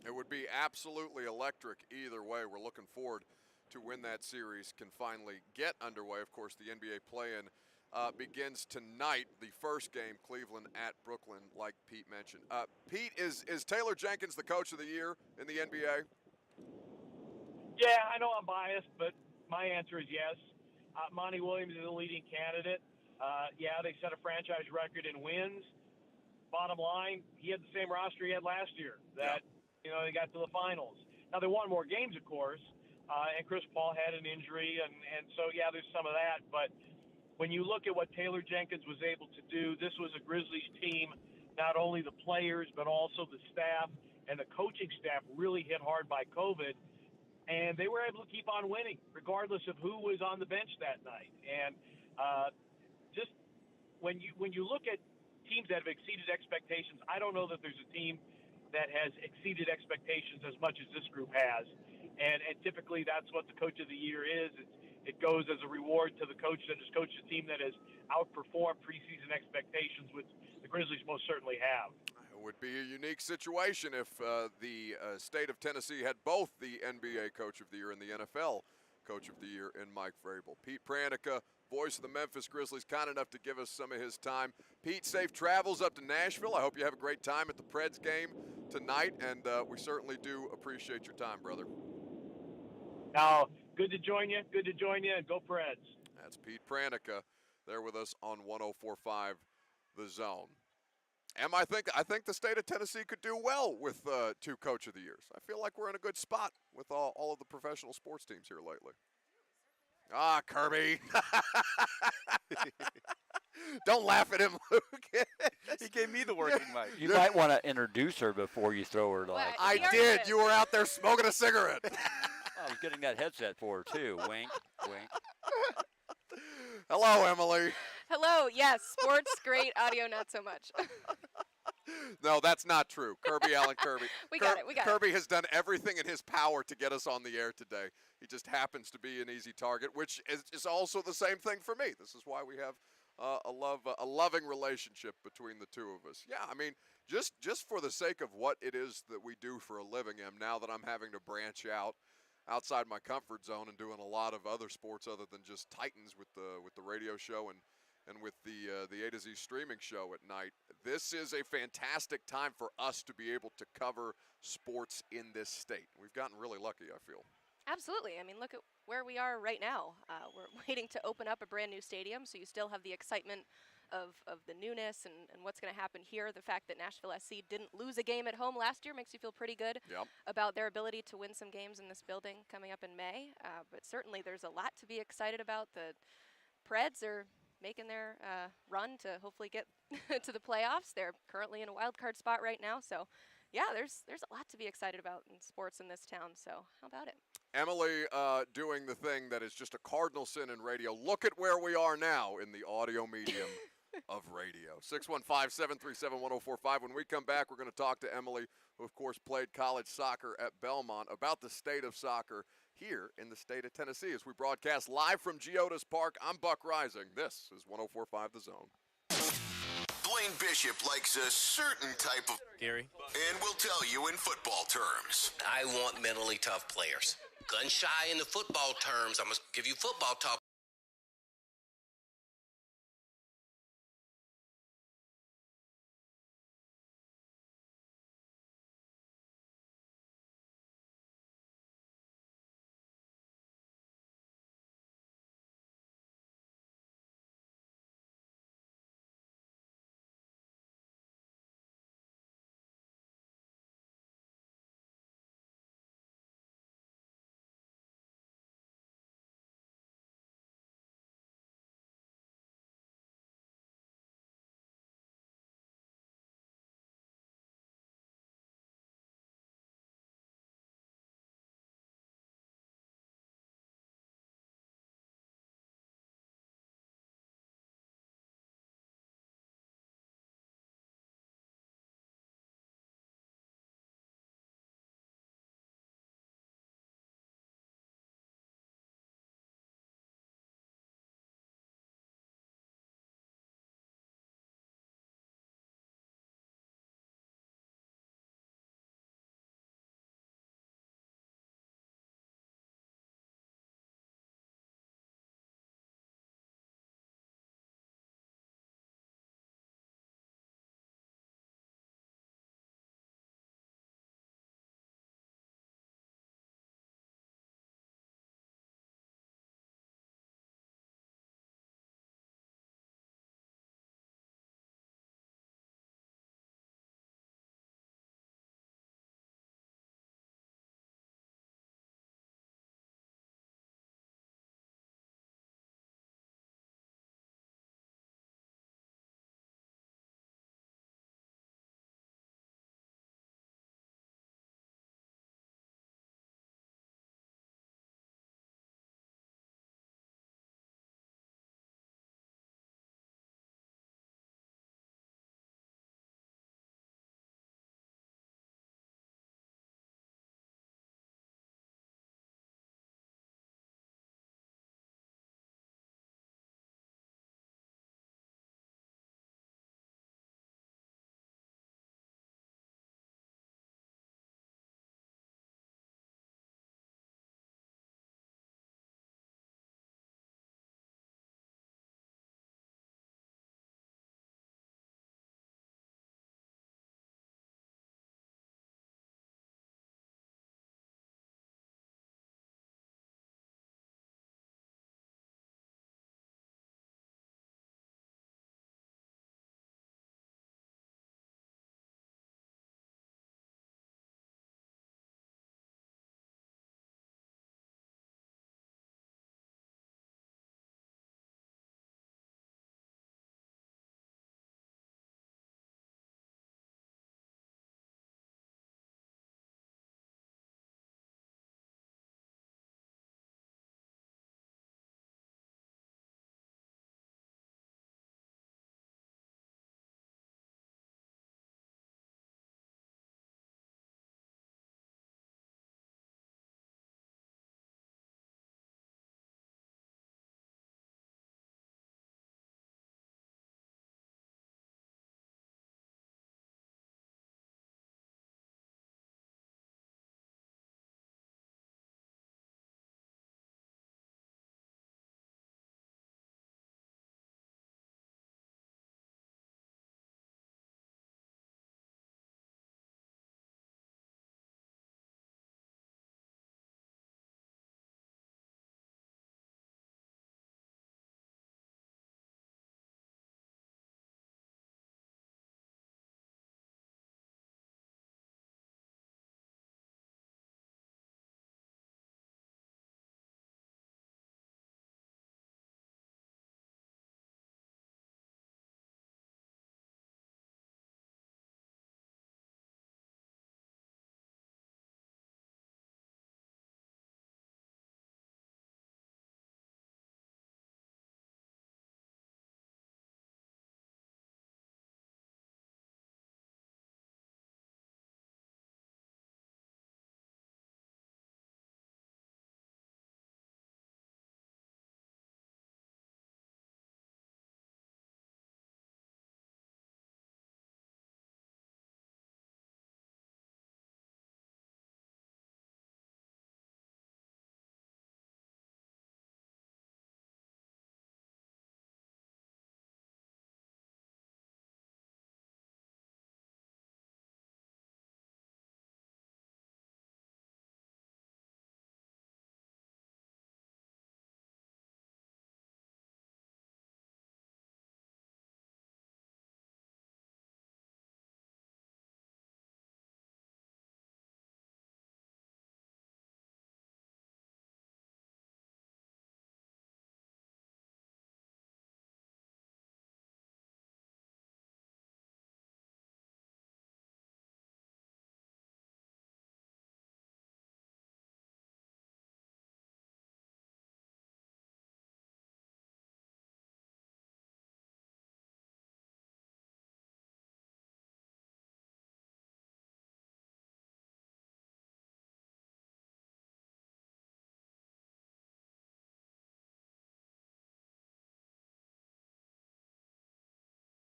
Speaker 1: It would be absolutely electric either way. We're looking forward to when that series can finally get underway. Of course, the NBA play-in begins tonight. The first game, Cleveland at Brooklyn, like Pete mentioned. Pete, is Taylor Jenkins the coach of the year in the NBA?
Speaker 13: Yeah, I know I'm biased, but my answer is yes. Monty Williams is the leading candidate. Yeah, they set a franchise record in wins. Bottom line, he had the same roster he had last year. That, they got to the finals. Now, they won more games, of course, and Chris Paul had an injury, and so, yeah, there's some of that. But when you look at what Taylor Jenkins was able to do, this was a Grizzlies team, not only the players, but also the staff and the coaching staff really hit hard by COVID. And they were able to keep on winning, regardless of who was on the bench that night. And just when you look at teams that have exceeded expectations, I don't know that there's a team that has exceeded expectations as much as this group has. And typically that's what the coach of the year is. It goes as a reward to the coach that has coached a team that has outperformed preseason expectations, which the Grizzlies most certainly have.
Speaker 1: It would be a unique situation if the state of Tennessee had both the NBA Coach of the Year and the NFL Coach of the Year in Mike Vrabel. Pete Pranica, voice of the Memphis Grizzlies, kind enough to give us some of his time. Pete, safe travels up to Nashville. I hope you have a great time at the Preds game tonight, and we certainly do appreciate your time, brother.
Speaker 13: Now, good to join you, and go Preds.
Speaker 1: That's Pete Pranica there with us on 104.5 The Zone. I think the state of Tennessee could do well with 2 Coach of the Years. I feel like we're in a good spot with all of the professional sports teams here lately. Ah, Kirby. Don't laugh at him, Luke.
Speaker 2: He gave me the working mic.
Speaker 6: You might want to introduce her before you throw her like.
Speaker 1: I did. You were out there smoking a cigarette.
Speaker 6: I was getting that headset for her, too. Wink, wink.
Speaker 1: Hello, Emily.
Speaker 12: Hello. Yes, sports, great. Audio, not so much.
Speaker 1: No, that's not true. Kirby Allen Kirby.
Speaker 12: We got it.
Speaker 1: Kirby has done everything in his power to get us on the air today. He just happens to be an easy target, which is also the same thing for me. This is why we have a loving relationship between the two of us. Yeah, I mean, just for the sake of what it is that we do for a living, now that I'm having to branch out outside my comfort zone and doing a lot of other sports other than just Titans with the radio show and with the A to Z streaming show at night. This is a fantastic time for us to be able to cover sports in this state. We've gotten really lucky, I feel.
Speaker 12: Absolutely. I mean, look at where we are right now. We're waiting to open up a brand new stadium, so you still have the excitement of the newness and what's going to happen here. The fact that Nashville SC didn't lose a game at home last year makes you feel pretty good about their ability to win some games in this building coming up in May. But certainly there's a lot to be excited about. The Preds are making their run to hopefully get to the playoffs. They're currently in a wild card spot right now. So, yeah, there's a lot to be excited about in sports in this town. So how about it?
Speaker 1: Emily doing the thing that is just a cardinal sin in radio. Look at where we are now in the audio medium of radio. 615-737-1045. When we come back, we're going to talk to Emily, who, of course, played college soccer at Belmont, about the state of soccer here in the state of Tennessee. As we broadcast live from Geodis Park, I'm Buck Reising. This is 104.5 The Zone.
Speaker 4: Dwayne Bishop likes a certain type of
Speaker 3: Gary,
Speaker 4: and will tell you in football terms.
Speaker 14: I want mentally tough players. Gun shy in the football terms. I'm going to give you football talk.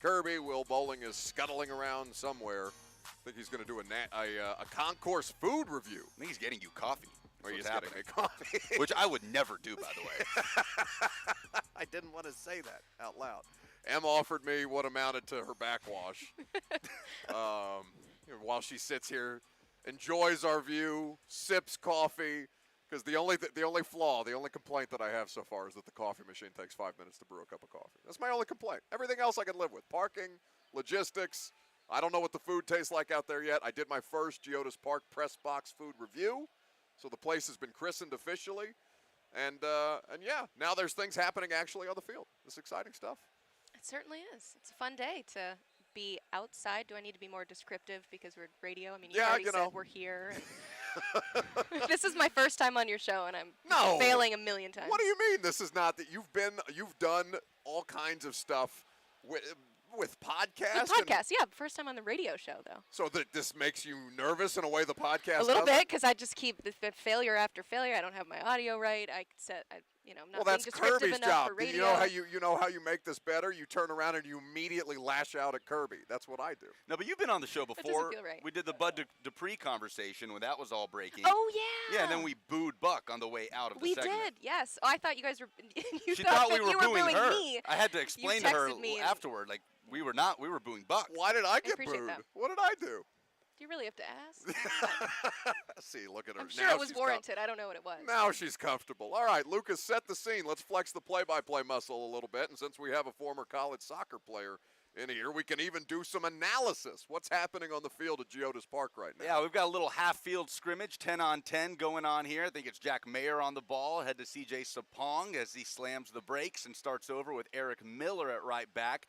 Speaker 1: Kirby. Will Bowling is scuttling around somewhere. I think he's going to do a concourse food review.
Speaker 2: I think he's getting you coffee.
Speaker 1: Or he's
Speaker 2: What's
Speaker 1: getting me coffee.
Speaker 2: Which I would never do, by the way.
Speaker 1: I didn't want to say that out loud. Em offered me what amounted to her backwash while she sits here, enjoys our view, sips coffee. Because the only complaint that I have so far is that the coffee machine takes 5 minutes to brew a cup of coffee. That's my only complaint. Everything else I can live with. Parking, logistics. I don't know what the food tastes like out there yet. I did my first Geodis Park press box food review. So the place has been christened officially. And yeah, now there's things happening actually on the field. It's exciting stuff.
Speaker 12: It certainly is. It's a fun day to be outside. Do I need to be more descriptive because we're radio? I mean, you already said we're here. This is my first time on your show, and I'm failing a million times.
Speaker 1: What do you mean this is not that you've done all kinds of stuff with podcasts?
Speaker 12: With podcasts, yeah. First time on the radio show, though.
Speaker 1: So this makes you nervous in a way the podcast
Speaker 12: A little
Speaker 1: doesn't?
Speaker 12: bit, because I just keep the failure after failure. I don't have my audio right. I'm not being descriptive
Speaker 1: Kirby's
Speaker 12: enough
Speaker 1: job.
Speaker 12: for radio.
Speaker 1: You know how you make this better? You turn around and you immediately lash out at Kirby. That's what I do.
Speaker 2: No, but you've been on the show before.
Speaker 12: That doesn't feel right.
Speaker 2: We did the Bud Dupree conversation when that was all breaking.
Speaker 12: Oh, yeah.
Speaker 2: Yeah, and then we booed Buck on the way out of the segment.
Speaker 12: We did, yes. Oh, I thought you guys were.
Speaker 2: She thought we
Speaker 12: that
Speaker 2: were
Speaker 12: you
Speaker 2: booing
Speaker 12: booing
Speaker 2: her.
Speaker 12: me.
Speaker 2: I had to explain to her
Speaker 12: texted me
Speaker 2: afterward, like we were not. We were booing Buck.
Speaker 1: Why did I get
Speaker 12: appreciate
Speaker 1: booed?
Speaker 12: that.
Speaker 1: What did I do?
Speaker 12: Do you really have to ask?
Speaker 1: See, look at her.
Speaker 12: I'm sure
Speaker 1: Now
Speaker 12: it was
Speaker 1: she's
Speaker 12: warranted. I don't know what it was.
Speaker 1: Now she's comfortable. All right, Lucas, set the scene. Let's flex the play-by-play muscle a little bit. And since we have a former college soccer player in here, we can even do some analysis. What's happening on the field at Geodis Park right now?
Speaker 2: Yeah, we've got a little half-field scrimmage, 10-on-10 going on here. I think it's Jack Mayer on the ball. Head to C.J. Sapong as he slams the brakes and starts over with Eric Miller at right back.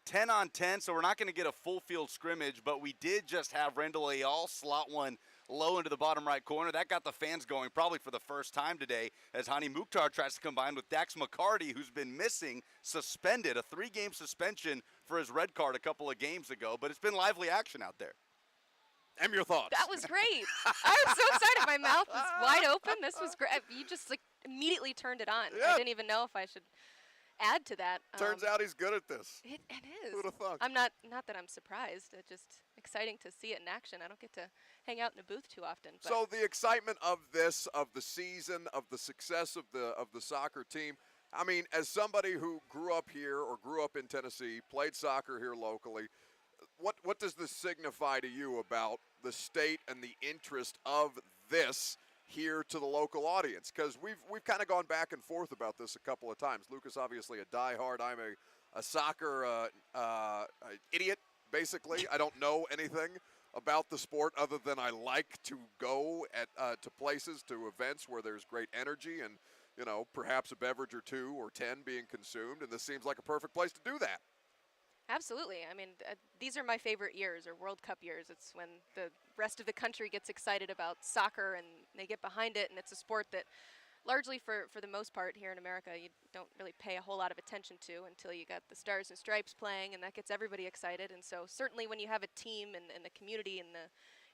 Speaker 2: 10-on-10, so we're not going to get a full field scrimmage, but we did just have Randall Ayal slot one low into the bottom right corner. That got the fans going probably for the first time today as Hani Mukhtar tries to combine with Dax McCarty, who's been missing, suspended, a 3-game suspension for his red card a couple of games ago, but it's been lively action out there.
Speaker 1: Em, your thoughts?
Speaker 12: That was great. I was so excited. My mouth was wide open. This was great. You just immediately turned it on.
Speaker 1: Yeah.
Speaker 12: I didn't even know if I should add to that.
Speaker 1: Turns out he's good at this.
Speaker 12: It is.
Speaker 1: Who'd have thought?
Speaker 12: I'm not that I'm surprised. It's just exciting to see it in action. I don't get to hang out in a booth too often. But
Speaker 1: So the excitement of this, of the season, of the success of the soccer team. I mean, as somebody who grew up here or grew up in Tennessee, played soccer here locally, what does this signify to you about the state and the interest of this here to the local audience? Because we've kind of gone back and forth about this a couple of times. Lucas, obviously a diehard. I'm a soccer idiot, basically. I don't know anything about the sport other than I like to go to places, to events where there's great energy and, perhaps a beverage or 2 or 10 being consumed, and this seems like a perfect place to do that.
Speaker 12: absolutely. I mean, these are my favorite years, or World Cup years. It's when the rest of the country gets excited about soccer and they get behind it, and it's a sport that largely for the most part here in America you don't really pay a whole lot of attention to until you got the Stars and Stripes playing, and that gets everybody excited. And so certainly when you have a team and the community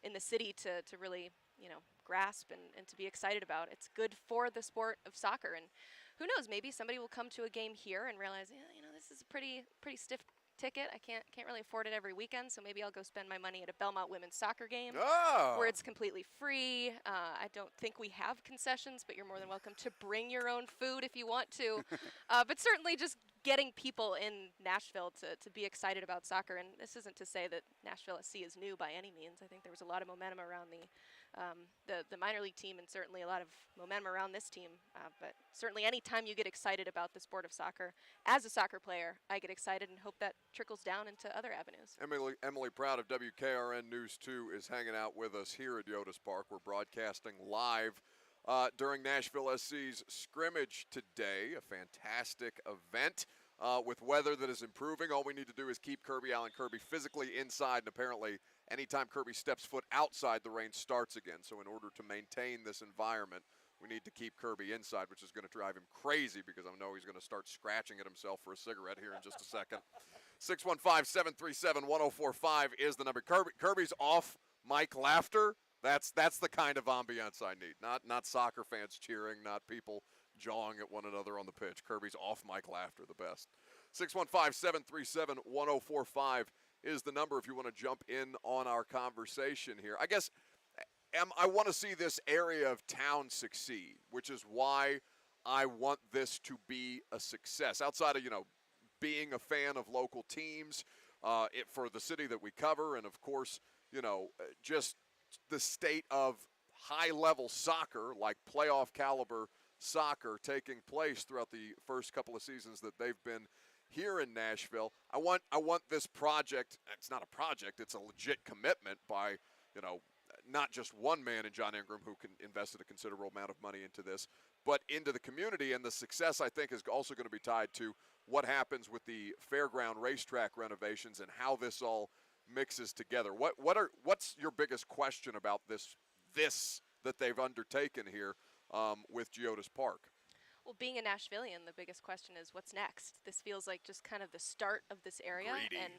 Speaker 12: in the city to really grasp and to be excited about, it's good for the sport of soccer. And who knows, maybe somebody will come to a game here and realize, this is a pretty stiff ticket. I can't really afford it every weekend, so maybe I'll go spend my money at a Belmont women's soccer game where it's completely free. I don't think we have concessions, but you're more than welcome to bring your own food if you want to. But certainly just getting people in Nashville to be excited about soccer. And this isn't to say that Nashville SC is new by any means. I think there was a lot of momentum around the minor league team, and certainly a lot of momentum around this team. But certainly any time you get excited about the sport of soccer, as a soccer player, I get excited and hope that trickles down into other avenues.
Speaker 1: Emily Proud of WKRN News 2 is hanging out with us here at Geodis Park. We're broadcasting live during Nashville SC's scrimmage today, a fantastic event with weather that is improving. All we need to do is keep Allen Kirby physically inside, and apparently anytime Kirby steps foot outside, the rain starts again. So in order to maintain this environment, we need to keep Kirby inside, which is going to drive him crazy because I know he's going to start scratching at himself for a cigarette here in just a second. 615-737-1045 is the number. Kirby's off mic laughter. That's the kind of ambiance I need. Not soccer fans cheering, not people jawing at one another on the pitch. Kirby's off mic laughter, the best. 615-737-1045 is the number if you want to jump in on our conversation here. I guess I want to see this area of town succeed, which is why I want this to be a success. Outside of, being a fan of local teams for the city that we cover, and, of course, just the state of high-level soccer, like playoff caliber soccer taking place throughout the first couple of seasons that they've been here in Nashville. I want this project. It's not a project. It's a legit commitment by, not just one man in John Ingram who invested a considerable amount of money into this, but into the community. And the success, I think, is also going to be tied to what happens with the fairground racetrack renovations and how this all mixes together. What's your biggest question about this that they've undertaken here with Geodis Park?
Speaker 12: Well, being a Nashvilleian, the biggest question is what's next? This feels like just kind of the start of this area.
Speaker 1: Greedy.
Speaker 12: And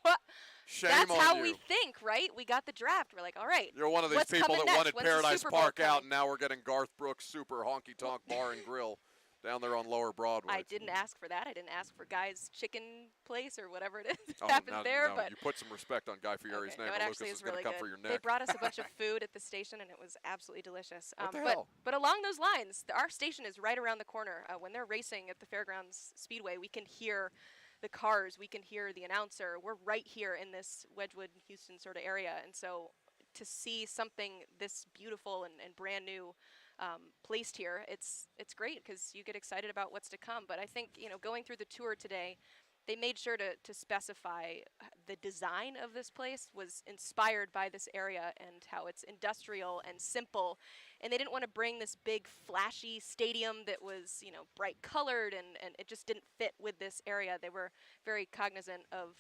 Speaker 12: what?
Speaker 1: Shame
Speaker 12: That's
Speaker 1: on
Speaker 12: how
Speaker 1: you.
Speaker 12: we think, right? We got the draft. We're like, all right.
Speaker 1: You're one of these
Speaker 12: what's
Speaker 1: people
Speaker 12: coming
Speaker 1: that
Speaker 12: next?
Speaker 1: wanted
Speaker 12: When's the
Speaker 1: Paradise
Speaker 12: Super Bowl
Speaker 1: Park out,
Speaker 12: coming?
Speaker 1: and now we're getting Garth Brooks Super Honky Tonk Bar and Grill down there on Lower Broadway.
Speaker 12: I didn't ask for that. I didn't ask for Guy's Chicken Place or whatever it is that
Speaker 1: Oh,
Speaker 12: happened
Speaker 1: no,
Speaker 12: there.
Speaker 1: no,
Speaker 12: but
Speaker 1: you put some respect on Guy Fieri's name,
Speaker 12: no,
Speaker 1: or
Speaker 12: it
Speaker 1: Lucas
Speaker 12: actually
Speaker 1: is
Speaker 12: is
Speaker 1: going
Speaker 12: really
Speaker 1: to come
Speaker 12: good.
Speaker 1: for your
Speaker 12: They
Speaker 1: neck.
Speaker 12: brought us a bunch of food at the station, and it was absolutely delicious.
Speaker 1: What the hell?
Speaker 12: But along those lines, our station is right around the corner. When they're racing at the Fairgrounds Speedway, we can hear the cars. We can hear the announcer. We're right here in this Wedgwood, Houston sort of area. And so to see something this beautiful and brand new placed here, it's great because you get excited about what's to come. But I think, going through the tour today, they made sure to specify the design of this place was inspired by this area and how it's industrial and simple. And they didn't want to bring this big flashy stadium that was, bright colored and it just didn't fit with this area. They were very cognizant of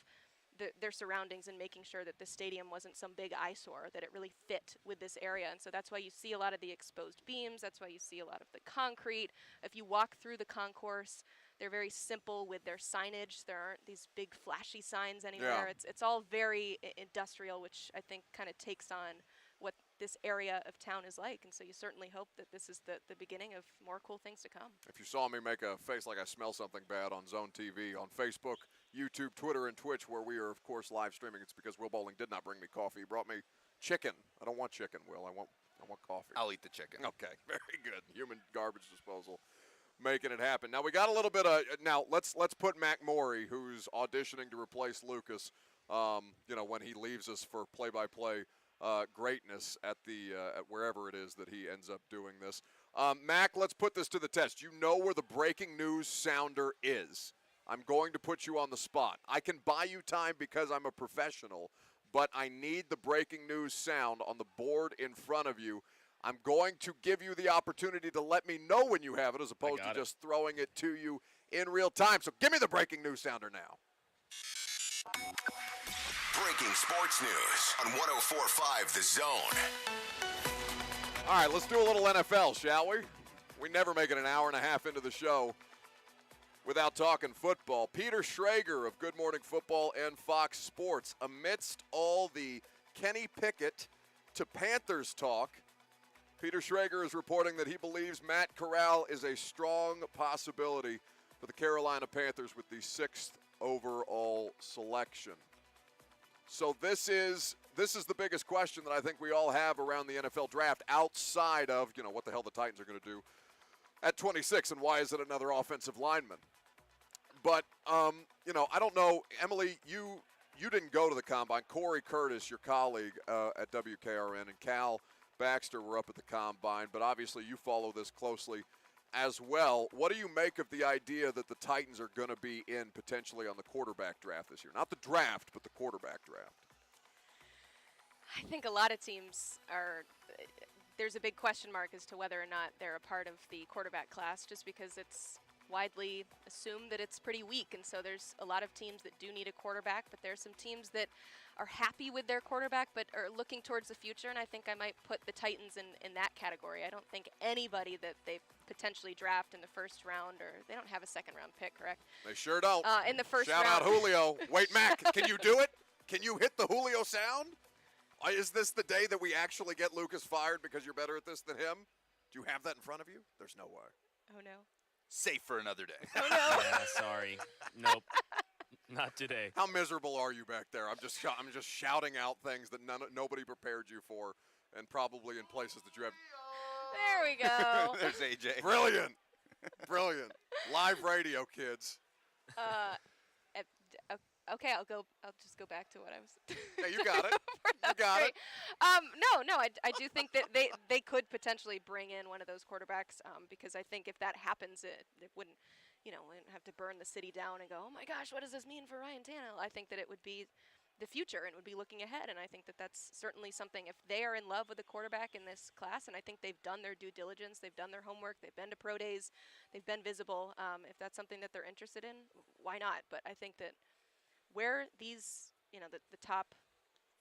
Speaker 12: their surroundings and making sure that the stadium wasn't some big eyesore, that it really fit with this area. And so that's why you see a lot of the exposed beams. That's why you see a lot of the concrete. If you walk through the concourse, they're very simple with their signage. There aren't these big flashy signs anywhere.
Speaker 1: Yeah.
Speaker 12: It's all very industrial, which I think kind of takes on what this area of town is like. And so you certainly hope that this is the beginning of more cool things to come.
Speaker 1: If you saw me make a face like I smell something bad on Zone TV, on Facebook, YouTube, Twitter, and Twitch, where we are, of course, live streaming, it's because Will Bowling did not bring me coffee. He brought me chicken. I don't want chicken, Will. I want coffee.
Speaker 2: I'll eat the chicken.
Speaker 1: Okay, very good. Human garbage disposal, making it happen. Now we got a little bit of. Now let's put Mac Morey, who's auditioning to replace Lucas. When he leaves us for play-by-play greatness at at wherever it is that he ends up doing this. Mac, let's put this to the test. You know where the breaking news sounder is. I'm going to put you on the spot. I can buy you time because I'm a professional, but I need the breaking news sound on the board in front of you. I'm going to give you the opportunity to let me know when you have it as opposed to just throwing it to you in real time. So give me the breaking news sounder now.
Speaker 4: Breaking sports news on 104.5 The Zone.
Speaker 1: All right, let's do a little NFL, shall we? We never make it an hour and a half into the show without talking football. Peter Schrager of Good Morning Football and Fox Sports. Amidst all the Kenny Pickett to Panthers talk, Peter Schrager is reporting that he believes Matt Corral is a strong possibility for the Carolina Panthers with the 6th overall selection. So this is the biggest question that I think we all have around the NFL draft outside of, what the hell the Titans are going to do at 26 and why is it another offensive lineman. But, I don't know. Emily, you didn't go to the Combine. Corey Curtis, your colleague at WKRN, and Cal Baxter were up at the Combine. But obviously you follow this closely as well. What do you make of the idea that the Titans are going to be in potentially on the quarterback draft this year? Not the draft, but the quarterback draft.
Speaker 12: I think a lot of teams there's a big question mark as to whether or not they're a part of the quarterback class just because it's widely assumed that it's pretty weak. And so there's a lot of teams that do need a quarterback, but there's some teams that are happy with their quarterback but are looking towards the future. And I think I might put the Titans in that category. I don't think anybody that they potentially draft in the first round, or they don't have a second-round pick, correct?
Speaker 1: They sure don't.
Speaker 12: In the first
Speaker 1: Shout
Speaker 12: round.
Speaker 1: out Julio. Wait, Mac, can you do it? Can you hit the Julio sound? Is this the day that we actually get Lucas fired because you're better at this than him? Do you have that in front of you? There's no way.
Speaker 12: Oh, no.
Speaker 2: safe for another day.
Speaker 12: Oh, no.
Speaker 3: Yeah, sorry. Nope. Not today.
Speaker 1: How miserable are you back there? I'm just shouting out things that nobody prepared you for, and probably in places that you have.
Speaker 12: There we go.
Speaker 2: There's AJ.
Speaker 1: Brilliant. Brilliant. Live radio, kids.
Speaker 12: Okay, I'll just go back to what I was.
Speaker 1: Yeah, you got it. You got
Speaker 12: great.
Speaker 1: it.
Speaker 12: No, I do think that they could potentially bring in one of those quarterbacks because I think if that happens, it wouldn't, wouldn't have to burn the city down and go, oh my gosh, what does this mean for Ryan Tannehill? I think that it would be the future and would be looking ahead, and I think that that's certainly something. If they are in love with a quarterback in this class, and I think they've done their due diligence, they've done their homework, they've been to pro days, they've been visible. If that's something that they're interested in, why not? But I think that where these, the top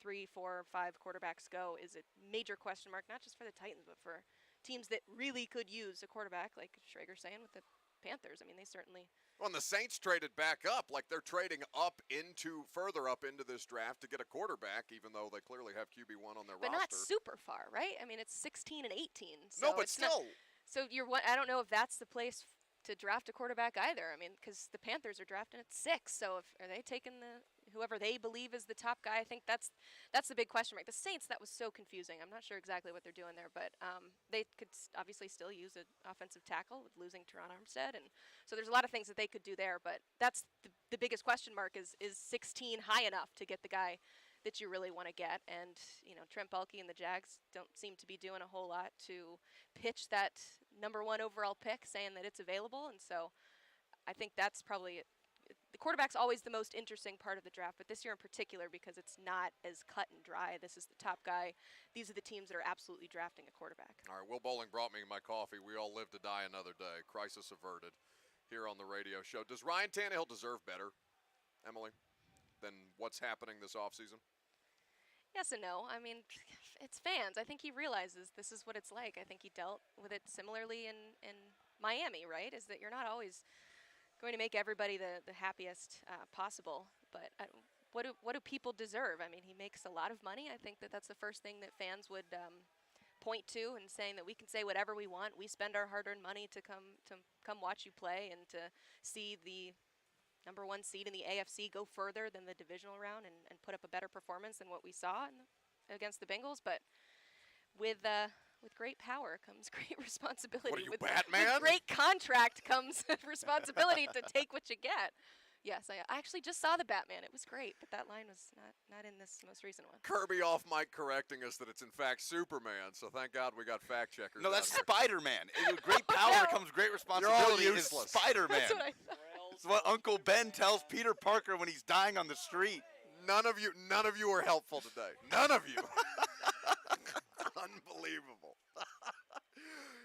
Speaker 12: 3, 4, 5 quarterbacks go is a major question mark, not just for the Titans, but for teams that really could use a quarterback, like Schrager's saying with the Panthers. I mean, they certainly.
Speaker 1: Well, and the Saints traded back up, like they're trading further up into this draft to get a quarterback, even though they clearly have QB1 on their roster.
Speaker 12: But not super far, right? I mean, it's 16 and 18. So
Speaker 1: no, but still.
Speaker 12: So I don't know if that's the place to draft a quarterback either. I mean, because the Panthers are drafting at 6. So are they taking whoever they believe is the top guy? I think that's the big question mark. The Saints, that was so confusing. I'm not sure exactly what they're doing there, but they could obviously still use an offensive tackle with losing Teron Armstead, and so there's a lot of things that they could do there. But that's the biggest question mark is 16 high enough to get the guy that you really want to get? And Trent Baalke and the Jags don't seem to be doing a whole lot to pitch that #1 overall pick, saying that it's available, and so I think that's probably it. The quarterback's always the most interesting part of the draft, but this year in particular because it's not as cut and dry. This is the top guy. These are the teams that are absolutely drafting a quarterback.
Speaker 1: All right, Will Bowling brought me my coffee. We all live to die another day. Crisis averted here on the radio show. Does Ryan Tannehill deserve better, Emily, than what's happening this offseason?
Speaker 12: Yes and no. I mean, it's fans. I think he realizes this is what it's like. I think he dealt with it similarly in Miami, right? Is that you're not always going to make everybody the happiest possible. But what do people deserve? I mean, he makes a lot of money. I think that that's the first thing that fans would point to, and saying that we can say whatever we want. We spend our hard-earned money to come watch you play and to see the #1 seed in the AFC go further than the divisional round and put up a better performance than what we saw against the Bengals. But with great power comes great responsibility.
Speaker 1: What are you,
Speaker 12: with
Speaker 1: Batman?
Speaker 12: With great contract comes responsibility to take what you get. Yes, I actually just saw the Batman. It was great, but that line was not in this most recent one.
Speaker 1: Kirby off mic correcting us that it's in fact Superman, so thank God we got fact checkers.
Speaker 2: No, that's
Speaker 1: out here.
Speaker 2: Spider-Man. With great power comes great responsibility.
Speaker 1: You're all useless.
Speaker 2: Is Spider-Man.
Speaker 12: That's what I thought.
Speaker 2: It's what Uncle Ben tells Peter Parker when he's dying on the street.
Speaker 1: None of you are helpful today. None of you. Unbelievable.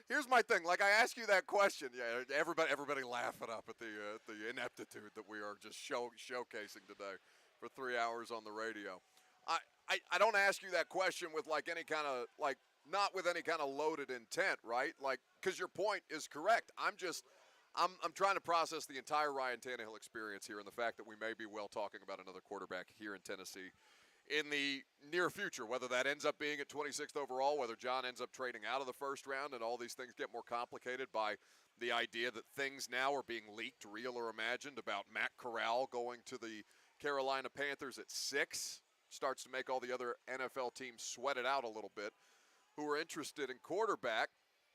Speaker 1: Here's my thing. Like, I ask you that question. Yeah, everybody laughing up at the ineptitude that we are just showcasing today for 3 hours on the radio. I don't ask you that question with like any kind of like not with any kind of loaded intent, right? Like, because your point is correct. I'm trying to process the entire Ryan Tannehill experience here and the fact that we may be talking about another quarterback here in Tennessee in the near future, whether that ends up being at 26th overall, whether John ends up trading out of the first round, and all these things get more complicated by the idea that things now are being leaked, real or imagined, about Matt Corral going to the Carolina Panthers at 6. Starts to make all the other NFL teams sweat it out a little bit who are interested in quarterback.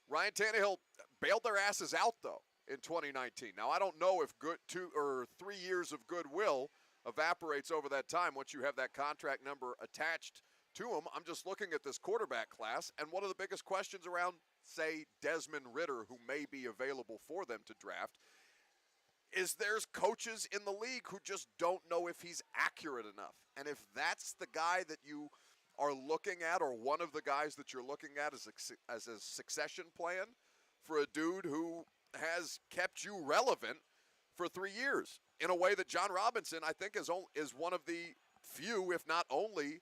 Speaker 1: Ryan Tannehill bailed their asses out, though, in 2019. Now, I don't know if 2 or 3 years of goodwill evaporates over that time once you have that contract number attached to him. I'm just looking at this quarterback class, and one of the biggest questions around, say, Desmond Ridder, who may be available for them to draft, is there's coaches in the league who just don't know if he's accurate enough. And if that's the guy that you are looking at, or one of the guys that you're looking at as a succession plan for a dude who has kept you relevant for 3 years in a way that John Robinson, I think, is one of the few, if not only,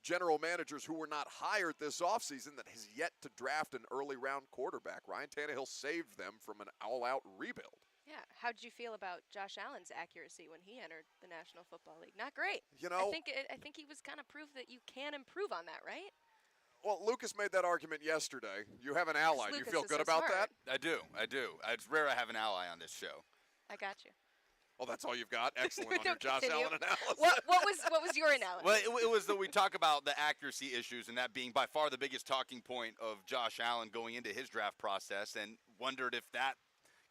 Speaker 1: general managers who were not hired this offseason that has yet to draft an early round quarterback. Ryan Tannehill saved them from an all-out rebuild.
Speaker 12: Yeah, how did you feel about Josh Allen's accuracy when he entered the National Football League? Not great.
Speaker 1: You know,
Speaker 12: I think he was kind of proof that you can improve on that, right?
Speaker 1: Well, Lucas made that argument yesterday. You have an ally. Do you
Speaker 12: Lucas
Speaker 1: feel
Speaker 12: is
Speaker 1: good
Speaker 12: so
Speaker 1: about
Speaker 12: smart.
Speaker 1: that?
Speaker 2: I do. It's rare I have an ally on this show.
Speaker 12: I got you.
Speaker 1: Well, that's all you've got. Excellent on
Speaker 12: No,
Speaker 1: your Josh
Speaker 12: continue.
Speaker 1: Allen analysis.
Speaker 12: What was your analysis?
Speaker 2: Well, it was that we talk about the accuracy issues and that being by far the biggest talking point of Josh Allen going into his draft process, and wondered if that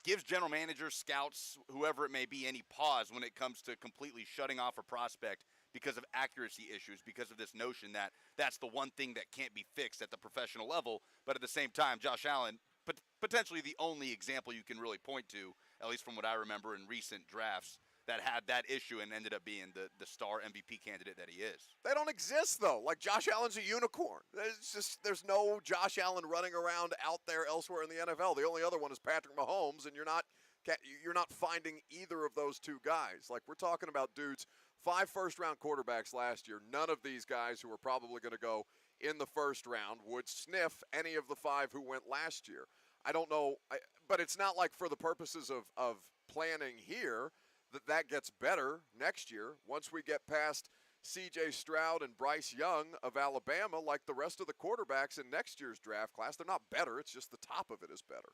Speaker 2: gives general managers, scouts, whoever it may be, any pause when it comes to completely shutting off a prospect because of accuracy issues, because of this notion that that's the one thing that can't be fixed at the professional level. But at the same time, Josh Allen, potentially the only example you can really point to, at least from what I remember in recent drafts, that had that issue and ended up being the star MVP candidate that he is.
Speaker 1: They don't exist, though. Like, Josh Allen's a unicorn. There's no Josh Allen running around out there elsewhere in the NFL. The only other one is Patrick Mahomes, and you're not finding either of those two guys. Like, we're talking about dudes, 5 first-round quarterbacks last year. None of these guys who were probably going to go in the first round would sniff any of the 5 who went last year. I don't know, but it's not like for the purposes of planning here that gets better next year once we get past C.J. Stroud and Bryce Young of Alabama. Like the rest of the quarterbacks in next year's draft class, they're not better. It's just the top of it is better.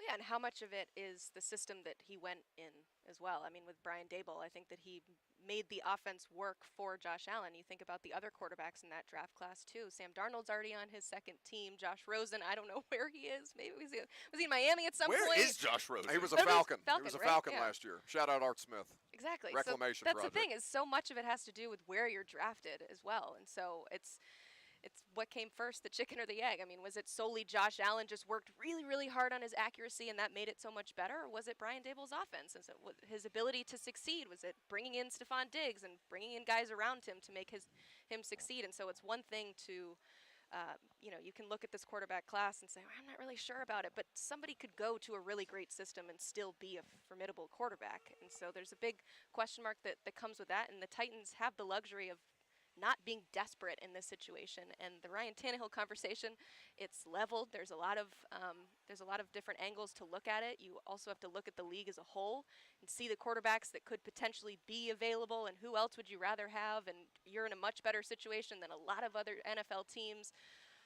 Speaker 12: Yeah, and how much of it is the system that he went in as well? I mean, with Brian Daboll, I think that he made the offense work for Josh Allen. You think about the other quarterbacks in that draft class, too. Sam Darnold's already on his second team. Josh Rosen, I don't know where he is. Maybe was he in Miami at some point?
Speaker 2: Where is Josh Rosen?
Speaker 1: He was a Falcon. He was a
Speaker 12: right?
Speaker 1: Falcon
Speaker 12: Yeah.
Speaker 1: last year. Shout out Art Smith.
Speaker 12: Exactly.
Speaker 1: Reclamation
Speaker 12: so that's
Speaker 1: project.
Speaker 12: the thing, is so much of it has to do with where you're drafted as well. And so it's what came first, the chicken or the egg? I mean, was it solely Josh Allen just worked really, really hard on his accuracy and that made it so much better? Or was it Brian Daboll's offense? Is it his ability to succeed? Was it bringing in Stephon Diggs and bringing in guys around him to make him succeed? And so it's one thing to, you can look at this quarterback class and say, I'm not really sure about it, but somebody could go to a really great system and still be a formidable quarterback. And so there's a big question mark that comes with that, and the Titans have the luxury of not being desperate in this situation. And the Ryan Tannehill conversation, it's leveled. There's a lot of different angles to look at it. You also have to look at the league as a whole and see the quarterbacks that could potentially be available and who else would you rather have. And you're in a much better situation than a lot of other NFL teams.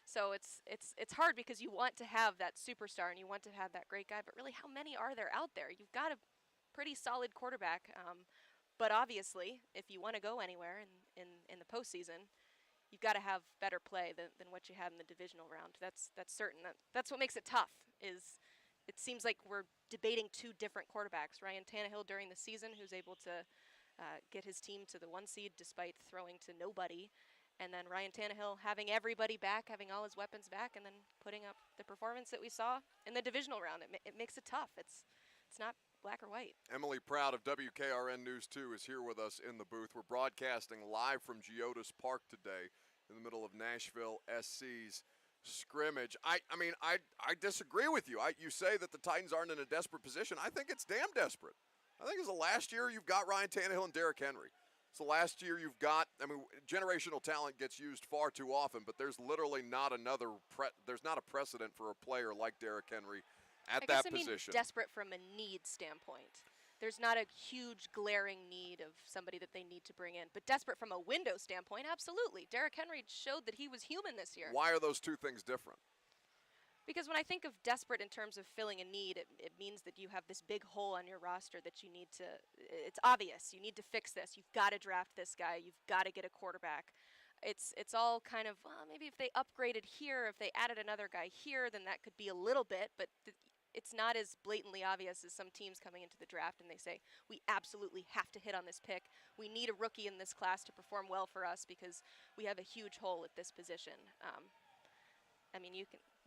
Speaker 12: So it's hard because you want to have that superstar and you want to have that great guy, but really how many are there out there? You've got a pretty solid quarterback. But obviously, if you want to go anywhere in the postseason, you've got to have better play than what you had in the divisional round. That's certain. That's what makes it tough. Is it seems like we're debating 2 different quarterbacks. Ryan Tannehill during the season, who's able to get his team to the 1 seed despite throwing to nobody, and then Ryan Tannehill having everybody back, having all his weapons back, and then putting up the performance that we saw in the divisional round. It makes it tough. It's not black or white.
Speaker 1: Emily Proud of WKRN News 2 is here with us in the booth. We're broadcasting live from Geodis Park today in the middle of Nashville SC's scrimmage. I disagree with you. You say that the Titans aren't in a desperate position. I think it's damn desperate. I think it's the last year you've got Ryan Tannehill and Derrick Henry. It's the last year you've got, generational talent gets used far too often, but there's literally not there's not a precedent for a player like Derrick Henry at that position.
Speaker 12: Desperate from a need standpoint. There's not a huge glaring need of somebody that they need to bring in. But desperate from a window standpoint, absolutely. Derrick Henry showed that he was human this year.
Speaker 1: Why are those two things different?
Speaker 12: Because when I think of desperate in terms of filling a need, it means that you have this big hole on your roster that you need to, it's obvious, you need to fix this. You've got to draft this guy. You've got to get a quarterback. It's all kind of, well, maybe if they upgraded here, if they added another guy here, then that could be a little bit, but it's not as blatantly obvious as some teams coming into the draft and they say, we absolutely have to hit on this pick. We need a rookie in this class to perform well for us because we have a huge hole at this position.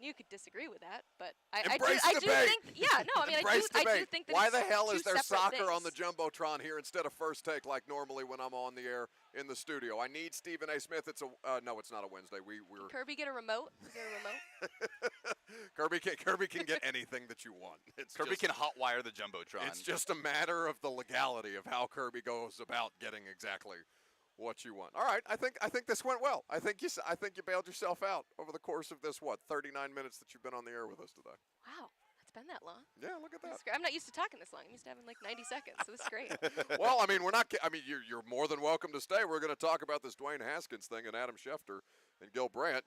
Speaker 12: You could disagree with that, but I do think, yeah, no, I do think that
Speaker 1: why the hell is there soccer
Speaker 12: things
Speaker 1: on the Jumbotron here instead of First Take like normally when I'm on the air in the studio? I need Stephen A. Smith. It's no, it's not a Wednesday. We're
Speaker 12: Kirby get a remote?
Speaker 1: Kirby can get anything that you want.
Speaker 2: Kirby can hotwire the Jumbotron.
Speaker 1: It's just a matter of the legality of how Kirby goes about getting exactly what you want. All right, I think this went well. I think you bailed yourself out over the course of this 39 minutes that you've been on the air with us today.
Speaker 12: Wow, it's been that long.
Speaker 1: Yeah, look at that.
Speaker 12: I'm not used to talking this long. I'm used to having like 90 seconds, so this is great.
Speaker 1: Well, we're not. You're more than welcome to stay. We're going to talk about this Dwayne Haskins thing and Adam Schefter And Gil Brandt,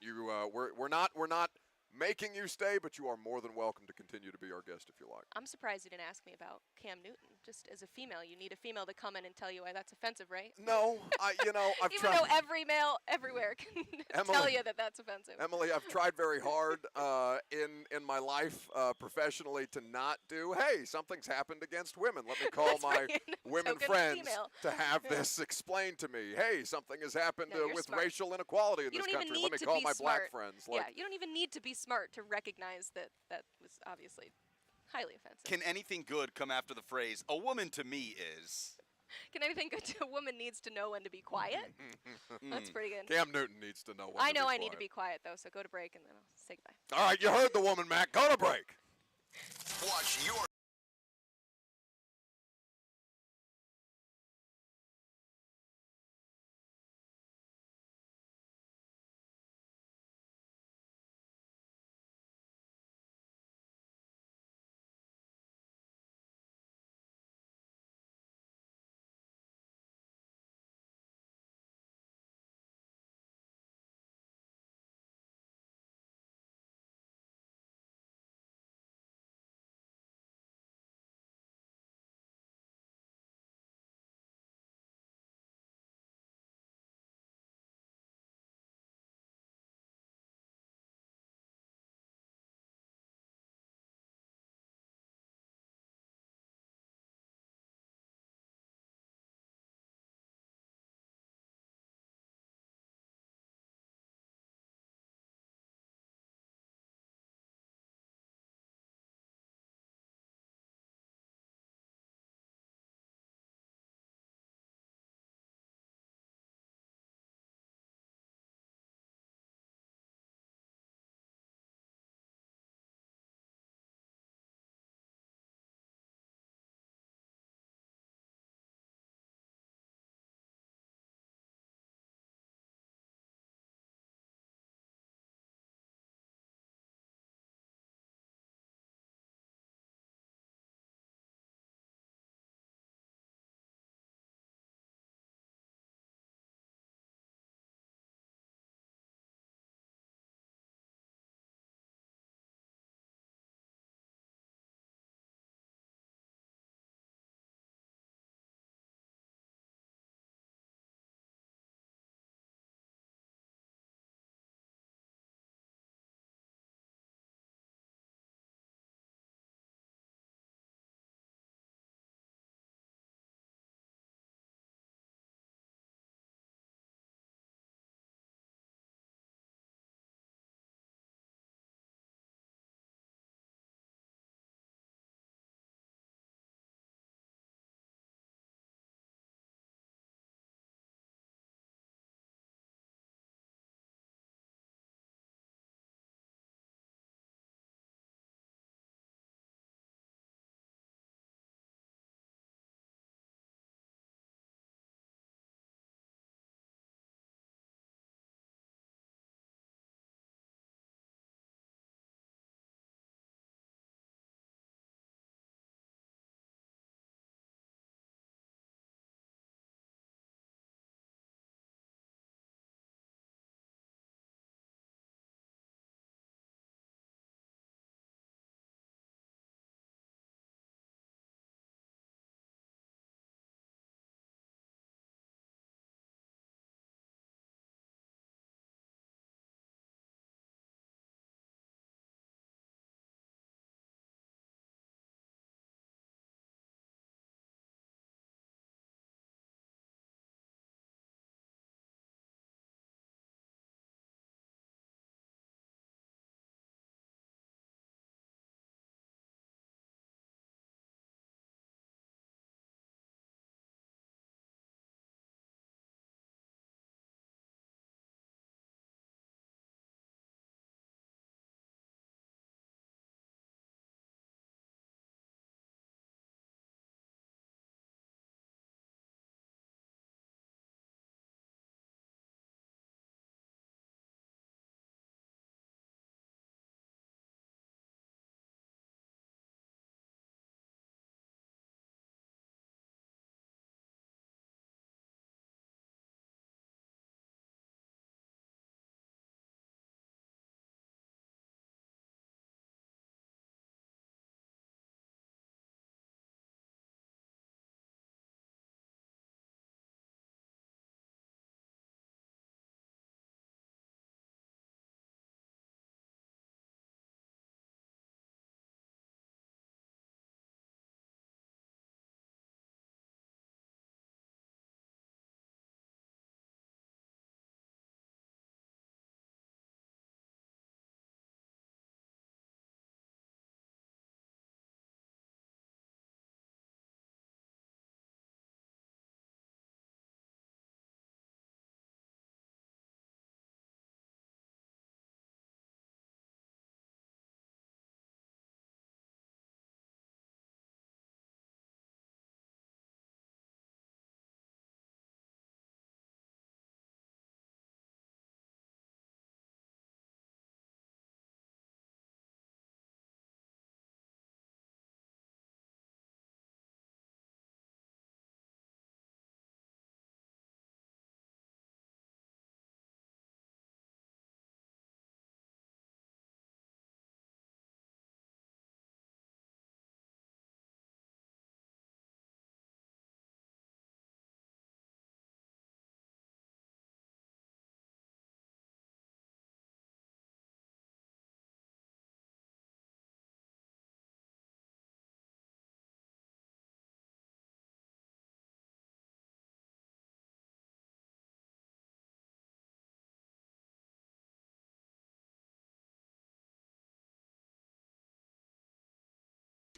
Speaker 1: we're not making you stay, but you are more than welcome to continue to be our guest if you like.
Speaker 12: I'm surprised you didn't ask me about Cam Newton. Just as a female, you need a female to come in and tell you why that's offensive, right?
Speaker 1: No, I've
Speaker 12: Even
Speaker 1: tried.
Speaker 12: though every male everywhere can tell you that that's offensive.
Speaker 1: Emily, I've tried very hard in my life professionally to not do, hey, something's happened against women. Let me call
Speaker 12: That's
Speaker 1: my
Speaker 12: right.
Speaker 1: women
Speaker 12: Token
Speaker 1: friends
Speaker 12: female.
Speaker 1: to have
Speaker 12: Yeah.
Speaker 1: this explained to me. Hey, something has happened
Speaker 12: No, you're
Speaker 1: with
Speaker 12: smart.
Speaker 1: racial inequality in
Speaker 12: You
Speaker 1: this
Speaker 12: don't even
Speaker 1: country.
Speaker 12: need
Speaker 1: Let me
Speaker 12: to
Speaker 1: call
Speaker 12: be
Speaker 1: my
Speaker 12: smart.
Speaker 1: black friends.
Speaker 12: Yeah, you don't even need to be smart to recognize that that was obviously highly offensive.
Speaker 2: Can anything good come after the phrase, a woman to me is?
Speaker 12: Can anything good to a woman needs to know when to be quiet? That's pretty good.
Speaker 1: Cam Newton needs to know when
Speaker 12: I
Speaker 1: to
Speaker 12: know
Speaker 1: be
Speaker 12: I need to
Speaker 1: quiet.
Speaker 12: be quiet, though, so go to break and then I'll say goodbye.
Speaker 1: All right, you heard the woman, Matt. Go to break.
Speaker 4: Watch your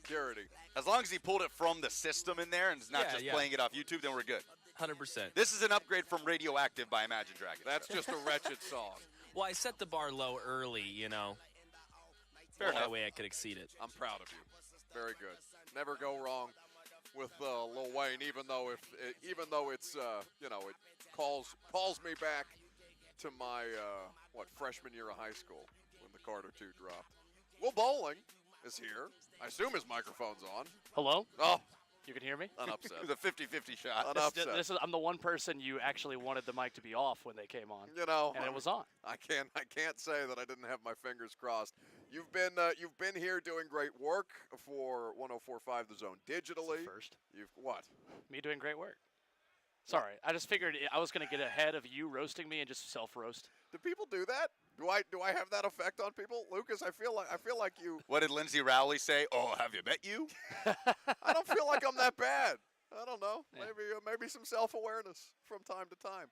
Speaker 1: security.
Speaker 2: As long as he pulled it from the system in there and is not
Speaker 3: Yeah,
Speaker 2: just
Speaker 3: yeah.
Speaker 2: playing it off YouTube, then we're good.
Speaker 3: 100%.
Speaker 2: This is an upgrade from Radioactive by Imagine Dragons.
Speaker 1: That's just a wretched song.
Speaker 3: Well, I set the bar low early, you know.
Speaker 2: Fair
Speaker 3: That
Speaker 2: enough.
Speaker 3: way I could exceed it.
Speaker 1: I'm proud of you. Very good. Never go wrong with Lil Wayne, even though it's it calls me back to my freshman year of high school when the Carter 2 dropped. Will Bowling is here. I assume his microphone's on.
Speaker 15: Hello?
Speaker 1: Oh,
Speaker 15: You can hear me?
Speaker 1: unupset.
Speaker 2: It was a 50-50 shot.
Speaker 1: Unupset.
Speaker 15: I'm the one person you actually wanted the mic to be off when they came on.
Speaker 1: You know,
Speaker 15: and it was on.
Speaker 1: I can't say that I didn't have my fingers crossed. You've been here doing great work for 104.5 The Zone digitally.
Speaker 15: First.
Speaker 1: You've what?
Speaker 15: Me doing great work. Sorry, I just figured I was going to get ahead of you roasting me and just self-roast.
Speaker 1: Do people do that? Do I have that effect on people, Lucas? I feel like you.
Speaker 2: What did Lindsay Rowley say? Oh, have you met you?
Speaker 1: I don't feel like I'm that bad. I don't know. Maybe some self-awareness from time to time.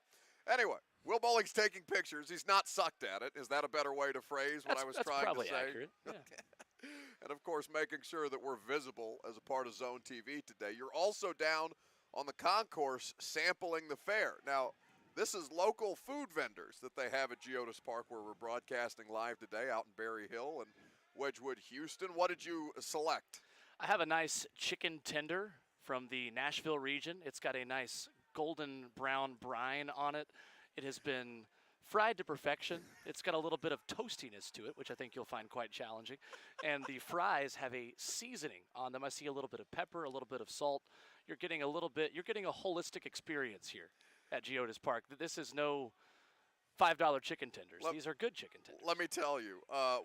Speaker 1: Anyway, Will Bowling's taking pictures. He's not sucked at it. Is that a better way to phrase what I was trying
Speaker 15: probably
Speaker 1: to say?
Speaker 15: accurate. Yeah.
Speaker 1: And of course, making sure that we're visible as a part of Zone TV today. You're also down on the concourse sampling the fair. Now, this is local food vendors that they have at Geodis Park, where we're broadcasting live today out in Berry Hill and Wedgwood, Houston. What did you select?
Speaker 15: I have a nice chicken tender from the Nashville region. It's got a nice golden brown brine on it. It has been fried to perfection. It's got a little bit of toastiness to it, which I think you'll find quite challenging. And the fries have a seasoning on them. I see a little bit of pepper, a little bit of salt. You're getting a holistic experience here at Geodis Park. This is no $5 chicken tenders. These are good chicken tenders.
Speaker 1: Let me tell you.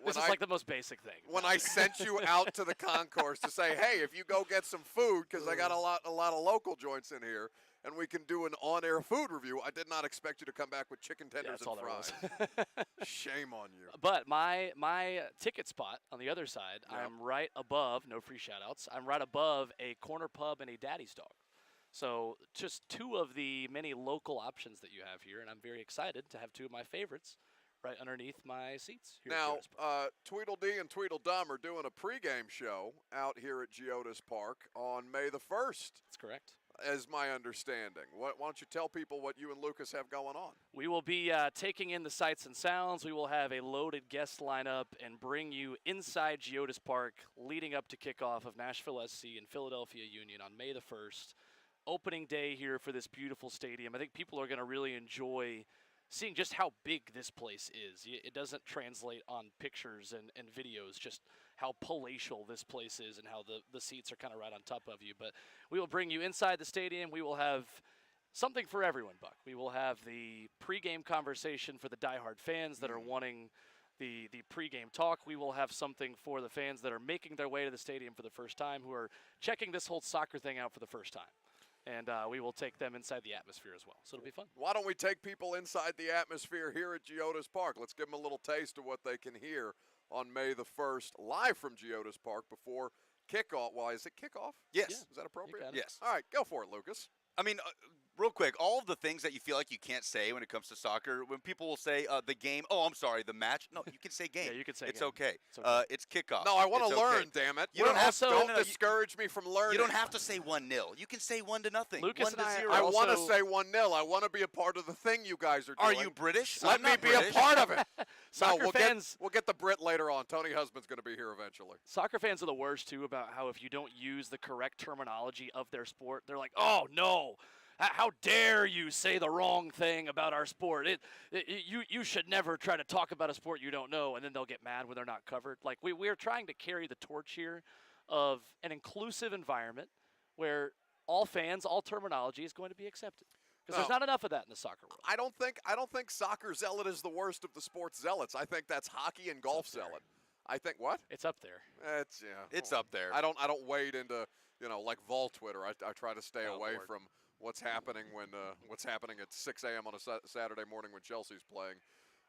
Speaker 15: This is like the most basic thing.
Speaker 1: When I sent you out to the concourse to say, hey, if you go get some food, because I got a lot of local joints in here, and we can do an on-air food review, I did not expect you to come back with chicken tenders and fries. Shame on you.
Speaker 15: But my ticket spot on the other side, I'm right above, no free shout-outs, I'm right above a corner pub and a Daddy's Dog. So just two of the many local options that you have here, and I'm very excited to have two of my favorites right underneath my seats here
Speaker 1: Now,
Speaker 15: at Geodis Park.
Speaker 1: Tweedledee and Tweedledum are doing a pregame show out here at Geodis Park on May the 1st.
Speaker 15: That's correct.
Speaker 1: As my understanding. Why don't you tell people what you and Lucas have going on?
Speaker 15: We will be taking in the sights and sounds. We will have a loaded guest lineup and bring you inside Geodis Park leading up to kickoff of Nashville SC and Philadelphia Union on May the 1st. Opening day here for this beautiful stadium. I think people are going to really enjoy seeing just how big this place is. It doesn't translate on pictures and videos, just how palatial this place is and how the seats are kind of right on top of you. But we will bring you inside the stadium. We will have something for everyone, Buck. We will have the pregame conversation for the diehard fans that are wanting the pregame talk. We will have something for the fans that are making their way to the stadium for the first time, who are checking this whole soccer thing out for the first time. And we will take them inside the atmosphere as well. So it'll be fun.
Speaker 1: Why don't we take people inside the atmosphere here at Geodis Park? Let's give them a little taste of what they can hear on May the 1st, live from Geodis Park before kickoff. Well, is it kickoff?
Speaker 2: Yes.
Speaker 1: Yeah. Is that appropriate?
Speaker 2: Yes.
Speaker 1: All right, go for it, Lucas.
Speaker 2: I mean, real quick, all of the things that you feel like you can't say when it comes to soccer, when people will say the game, the match. No, you can say game.
Speaker 15: Yeah, you can say
Speaker 2: it's
Speaker 15: game.
Speaker 2: okay.
Speaker 15: It's okay.
Speaker 2: It's kickoff.
Speaker 1: No, I want to
Speaker 2: It's
Speaker 1: learn,
Speaker 2: okay.
Speaker 1: damn it.
Speaker 2: You don't have
Speaker 1: Don't discourage me from learning.
Speaker 2: You don't have to say 1-0. You can say 1-0.
Speaker 15: Lucas
Speaker 2: 1-0.
Speaker 1: I want to say 1-0. I want to be a part of the thing you guys are doing.
Speaker 2: Are you British?
Speaker 1: Let
Speaker 2: I'm
Speaker 1: me
Speaker 2: not
Speaker 1: be
Speaker 2: British.
Speaker 1: a part of it.
Speaker 15: Soccer
Speaker 1: we'll get the Brit later on. Tony Husband's going to be here eventually.
Speaker 15: Soccer fans are the worst, too, about how if you don't use the correct terminology of their sport, they're like, oh, no. How dare you say the wrong thing about our sport? You should never try to talk about a sport you don't know, and then they'll get mad when they're not covered. Like, we're trying to carry the torch here of an inclusive environment where all fans, all terminology is going to be accepted. Because there's not enough of that in the soccer world.
Speaker 1: I don't think soccer zealot is the worst of the sports zealots. I think that's hockey and golf zealot. I think what?
Speaker 15: It's up there.
Speaker 2: It's up there.
Speaker 1: I don't wade into like Vol Twitter. I try to stay away from what's happening at 6 a.m. on a Saturday morning when Chelsea's playing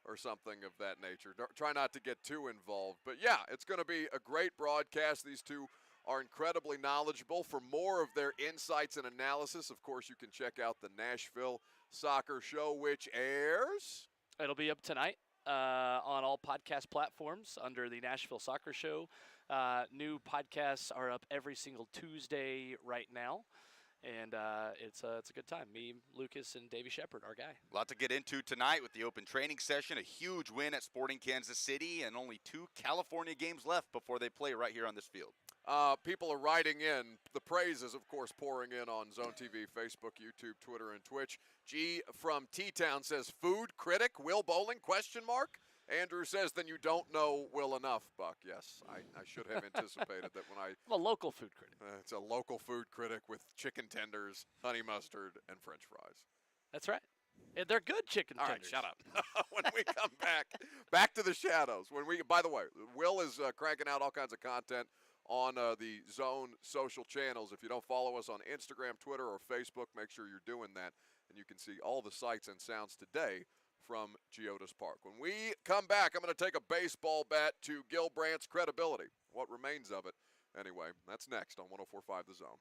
Speaker 1: or something of that nature. Try not to get too involved. But, yeah, it's going to be a great broadcast. These two are incredibly knowledgeable. For more of their insights and analysis, of course, you can check out the Nashville Soccer Show, which airs.
Speaker 15: It'll be up tonight on all podcast platforms under the Nashville Soccer Show. New podcasts are up every single Tuesday right now. And it's a good time. Me, Lucas, and Davey Shepard, our guy.
Speaker 2: A lot to get into tonight with the open training session. A huge win at Sporting Kansas City, and only 2 California games left before they play right here on this field.
Speaker 1: People are writing in. The praise is, of course, pouring in on Zone TV, Facebook, YouTube, Twitter, and Twitch. G from T-Town says, food critic Will Bowling, question mark? Andrew says, then you don't know Will enough, Buck. Yes, I should have anticipated that when I...
Speaker 15: I'm a local food critic.
Speaker 1: It's a local food critic with chicken tenders, honey mustard, and French fries.
Speaker 15: That's right. And they're good chicken
Speaker 1: All right,
Speaker 15: tenders.
Speaker 1: shut up. When we come back to the shadows. By the way, Will is cranking out all kinds of content on the Zone social channels. If you don't follow us on Instagram, Twitter, or Facebook, make sure you're doing that, and you can see all the sights and sounds today from Geodis Park. When we come back, I'm going to take a baseball bat to Gilbrandt's credibility. What remains of it? Anyway, that's next on 104.5 The Zone.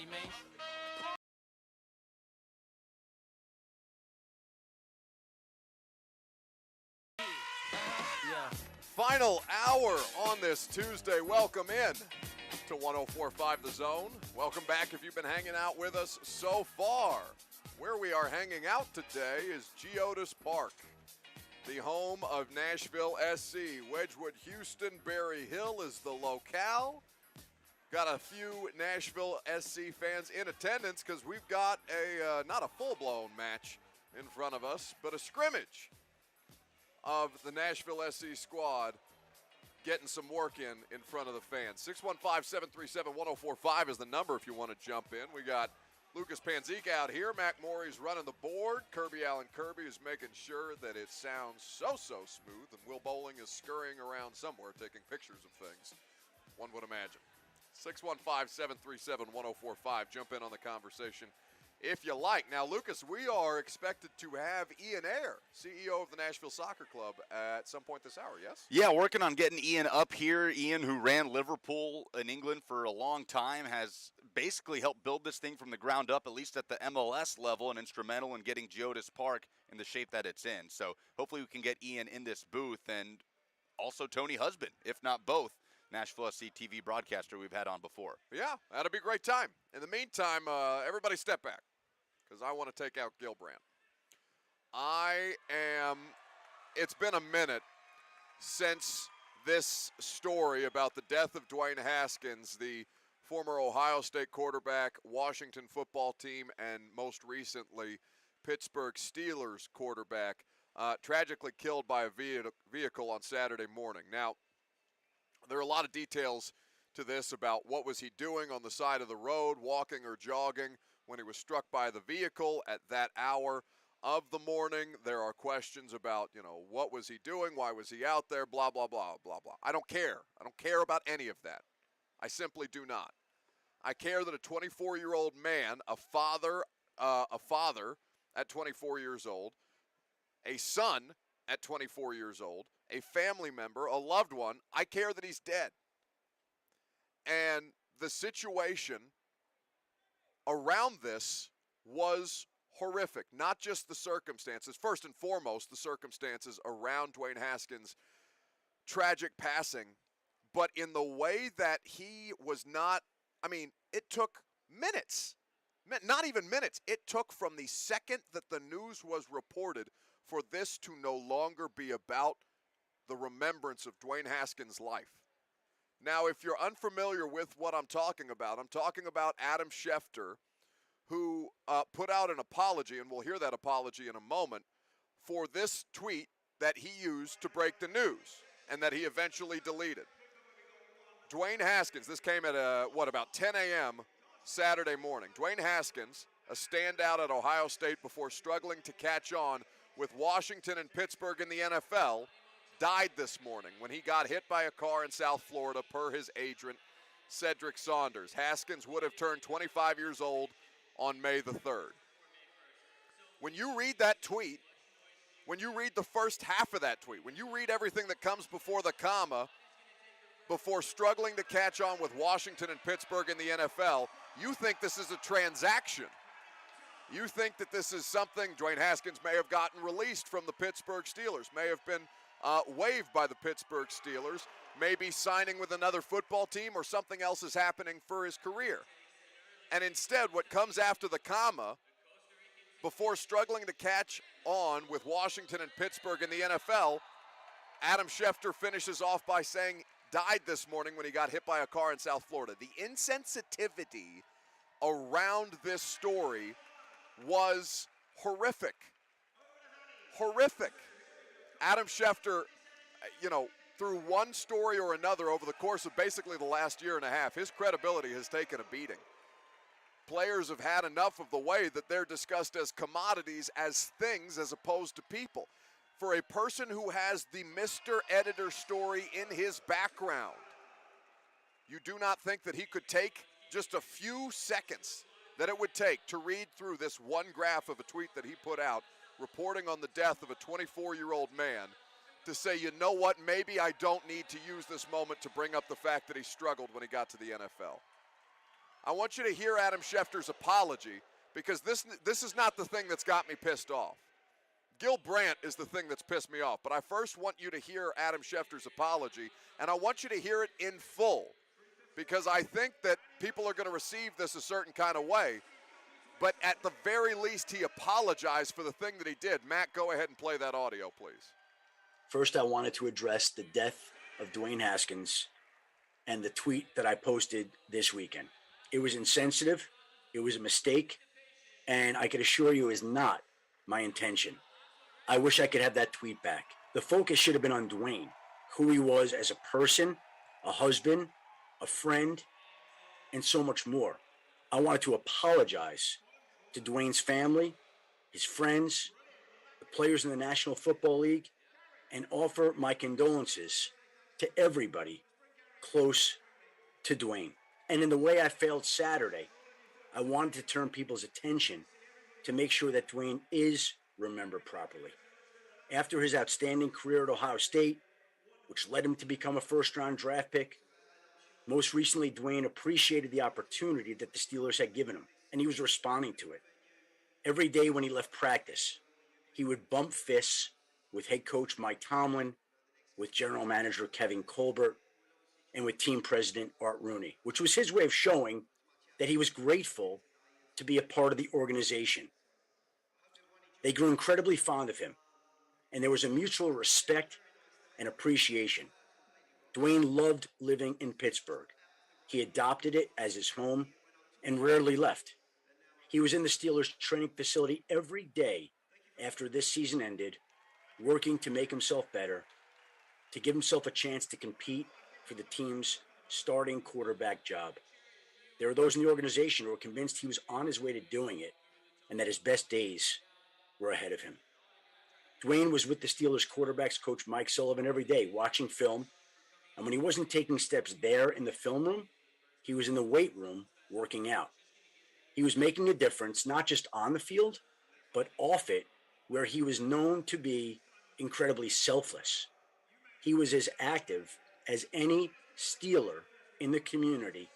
Speaker 3: teammate.
Speaker 1: Yeah. Final hour on this Tuesday. Welcome in to 104.5 The Zone. Welcome back if you've been hanging out with us so far. Where we are hanging out today is Geodis Park, the home of Nashville SC. Wedgwood, Houston, Berry Hill is the locale. Got a few Nashville SC fans in attendance because we've got a not a full-blown match in front of us, but a scrimmage of the Nashville SC squad getting some work in front of the fans. 615-737-1045 is the number if you want to jump in. We got Lucas Panzik out here. Mac Morey's running the board. Kirby Allen Kirby is making sure that it sounds so smooth. And Will Bowling is scurrying around somewhere taking pictures of things, one would imagine. 615-737-1045. Jump in on the conversation if you like. Now, Lucas, we are expected to have Ian Ayre, CEO of the Nashville Soccer Club, at some point this hour, yes?
Speaker 2: Yeah, working on getting Ian up here. Ian, who ran Liverpool in England for a long time, has basically helped build this thing from the ground up, at least at the MLS level, and instrumental in getting Geodis Park in the shape that it's in. So hopefully we can get Ian in this booth, and also Tony Husband, if not both, Nashville SC TV broadcaster we've had on before.
Speaker 1: Yeah, that'll be a great time. In the meantime, everybody step back, because I want to take out Gilbrand. It's been a minute since this story about the death of Dwayne Haskins, the former Ohio State quarterback, Washington football team, and most recently Pittsburgh Steelers quarterback, tragically killed by a vehicle on Saturday morning. Now, there are a lot of details to this about what was he doing on the side of the road, walking or jogging, when he was struck by the vehicle at that hour of the morning. There are questions about, what was he doing? Why was he out there? Blah, blah, blah, blah, blah. I don't care. I don't care about any of that. I simply do not. I care that a 24-year-old man, a father at 24 years old, a son at 24 years old, a family member, a loved one, I care that he's dead. And the situation around this was horrific. Not just the circumstances. First and foremost, the circumstances around Dwayne Haskins' tragic passing, but in the way that he was not, it took minutes. Not even minutes. It took from the second that the news was reported for this to no longer be about the remembrance of Dwayne Haskins' life. Now, if you're unfamiliar with what I'm talking about Adam Schefter, who put out an apology, and we'll hear that apology in a moment, for this tweet that he used to break the news and that he eventually deleted. Dwayne Haskins, this came at about 10 a.m. Saturday morning. Dwayne Haskins, a standout at Ohio State before struggling to catch on with Washington and Pittsburgh in the NFL, died this morning when he got hit by a car in South Florida, per his agent, Cedric Saunders. Haskins would have turned 25 years old on May the 3rd. When you read that tweet, when you read the first half of that tweet, when you read everything that comes before the comma, before struggling to catch on with Washington and Pittsburgh in the NFL, you think this is a transaction. You think that this is something Dwayne Haskins may have gotten released from the Pittsburgh Steelers, may have been waived by the Pittsburgh Steelers, maybe signing with another football team, or something else is happening for his career. And instead, what comes after the comma, before struggling to catch on with Washington and Pittsburgh in the NFL, Adam Schefter finishes off by saying, died this morning when he got hit by a car in South Florida. The insensitivity around this story was horrific. Horrific. Adam Schefter, through one story or another over the course of basically the last year and a half, his credibility has taken a beating. Players have had enough of the way that they're discussed as commodities, as things, as opposed to people. For a person who has the Mr. Editor story in his background, you do not think that he could take just a few seconds that it would take to read through this one graph of a tweet that he put out reporting on the death of a 24-year-old man to say, you know what, maybe I don't need to use this moment to bring up the fact that he struggled when he got to the NFL. I want you to hear Adam Schefter's apology, because this is not the thing that's got me pissed off. Gil Brandt is the thing that's pissed me off, but I first want you to hear Adam Schefter's apology, and I want you to hear it in full, because I think that people are going to receive this a certain kind of way, but at the very least, he apologized for the thing that he did. Matt, go ahead and play that audio, please.
Speaker 16: First, I wanted to address the death of Dwayne Haskins and the tweet that I posted this weekend. It was insensitive, it was a mistake, and I can assure you it is not my intention. I wish I could have that tweet back. The focus should have been on Dwayne, who he was as a person, a husband, a friend, and so much more. I wanted to apologize to Dwayne's family, his friends, the players in the National Football League, and offer my condolences to everybody close to Dwayne. And in the way I failed Saturday, I wanted to turn people's attention to make sure that Dwayne is remembered properly. After his outstanding career at Ohio State, which led him to become a first-round draft pick, most recently Dwayne appreciated the opportunity that the Steelers had given him, and he was responding to it. Every day when he left practice, he would bump fists with head coach Mike Tomlin, with general manager Kevin Colbert, and with team president Art Rooney, which was his way of showing that he was grateful to be a part of the organization. They grew incredibly fond of him, and there was a mutual respect and appreciation. Dwayne loved living in Pittsburgh. He adopted it as his home and rarely left. He was in the Steelers training facility every day after this season ended, working to make himself better, to give himself a chance to compete for the team's starting quarterback job. There are those in the organization who were convinced he was on his way to doing it and that his best days were ahead of him. Dwayne was with the Steelers quarterbacks coach Mike Sullivan every day, watching film, and when he wasn't taking steps there in the film room, he was in the weight room working out. He was making a difference, not just on the field, but off it, where he was known to be incredibly selfless. He was as active as any Steeler in the community,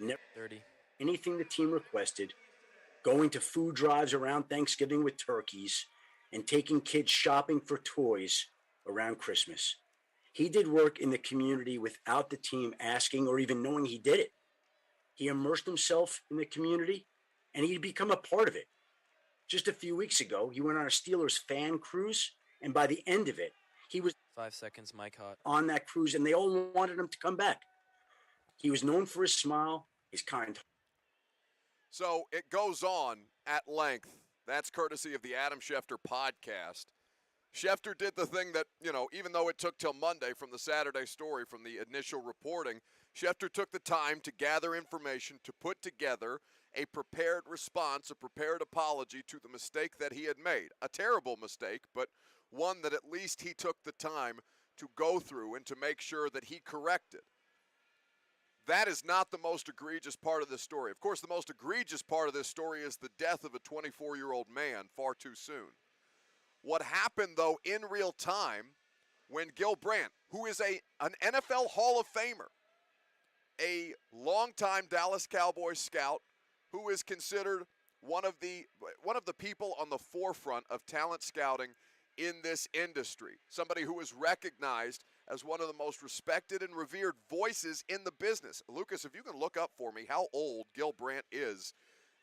Speaker 16: never 30. Anything the team requested, going to food drives around Thanksgiving with turkeys, and taking kids shopping for toys around Christmas. He did work in the community without the team asking or even knowing he did it. He immersed himself in the community, and he'd become a part of it. Just a few weeks ago, he went on a Steelers fan cruise, and by the end of it, he was
Speaker 3: 5 seconds, mic hot.
Speaker 16: on that cruise, and they all wanted him to come back. He was known for his smile, his kind.
Speaker 1: So it goes on at length. That's courtesy of the Adam Schefter podcast. Schefter did the thing that, even though it took till Monday from the Saturday story, from the initial reporting, Schefter took the time to gather information, to put together a prepared response, a prepared apology to the mistake that he had made. A terrible mistake, but one that at least he took the time to go through and to make sure that he corrected. That is not the most egregious part of this story. Of course, the most egregious part of this story is the death of a 24-year-old man far too soon. What happened, though, in real time, when Gil Brandt, who is an NFL Hall of Famer, a longtime Dallas Cowboys scout, who is considered one of the people on the forefront of talent scouting in this industry, somebody who is recognized as one of the most respected and revered voices in the business. Lucas, if you can look up for me how old Gil Brandt is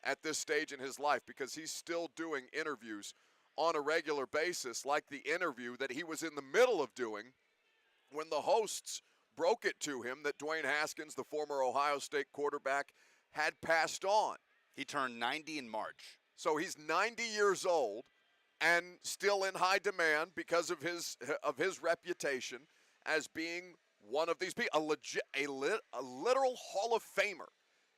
Speaker 1: at this stage in his life, because he's still doing interviews on a regular basis, like the interview that he was in the middle of doing when the hosts broke it to him that Dwayne Haskins, the former Ohio State quarterback, had passed on.
Speaker 2: He turned 90 in March.
Speaker 1: So he's 90 years old and still in high demand because of his reputation as being one of these people, a literal Hall of Famer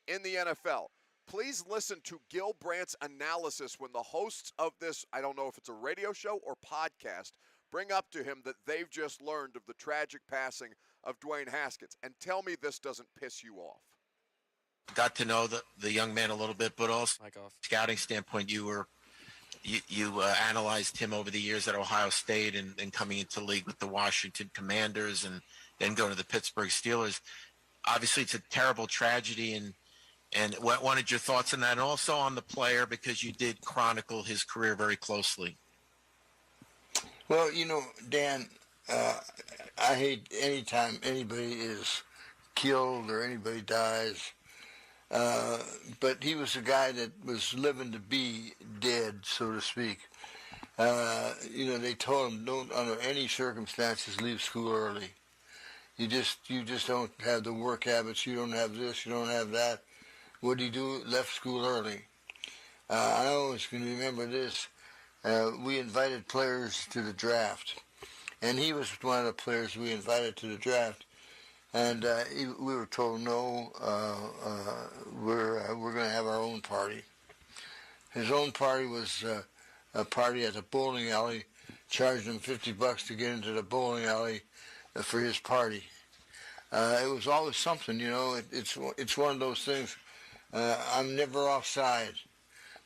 Speaker 1: in the NFL. Please listen to Gil Brandt's analysis when the hosts of this, I don't know if it's a radio show or podcast, bring up to him that they've just learned of the tragic passing of Dwayne Haskins. And tell me this doesn't piss you off.
Speaker 17: Got to know the young man a little bit, but also scouting standpoint, you analyzed him over the years at Ohio State and coming into the league with the Washington Commanders and then going to the Pittsburgh Steelers. Obviously, it's a terrible tragedy, and And what wanted your thoughts on that, and also on the player, because you did chronicle his career very closely.
Speaker 9: Well, Dan, I hate anytime anybody is killed or anybody dies. But he was a guy that was living to be dead, so to speak. They told him don't, under any circumstances, leave school early. You just don't have the work habits. You don't have this. You don't have that. What did he do? Left school early. I always can remember this. We invited players to the draft, and he was one of the players we invited to the draft. And we were told, no, we're going to have our own party. His own party was a party at the bowling alley, charged him $50 to get into the bowling alley for his party. It was always something, It's one of those things. I'm never offside,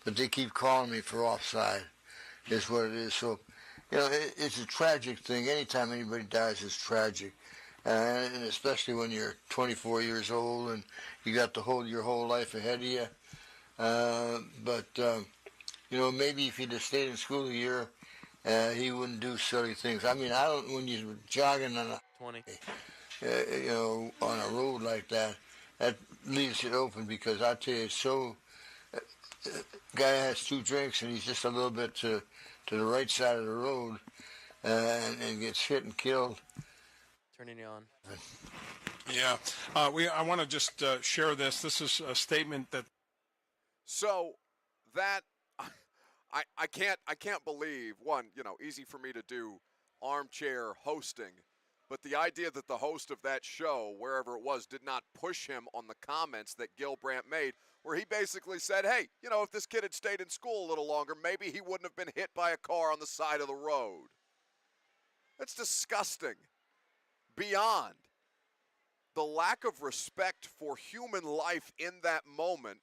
Speaker 9: but they keep calling me for offside. Is what it is. So, it's a tragic thing. Anytime anybody dies, it's tragic. And especially when you're 24 years old and you got your whole life ahead of you. But maybe if he'd have stayed in school a year, he wouldn't do silly things. I mean, when you're jogging on
Speaker 3: 20.
Speaker 9: On a road like that leaves it open, because I tell you, guy has 2 drinks and he's just a little bit to the right side of the road, and gets hit and killed.
Speaker 3: Turning you on.
Speaker 18: Yeah. I want to just share this. This is a statement that.
Speaker 1: So that I can't believe, one, easy for me to do armchair hosting, but the idea that the host of that show, wherever it was, did not push him on the comments that Gil Brandt made, where he basically said, hey, if this kid had stayed in school a little longer, maybe he wouldn't have been hit by a car on the side of the road. That's disgusting. Beyond the lack of respect for human life in that moment,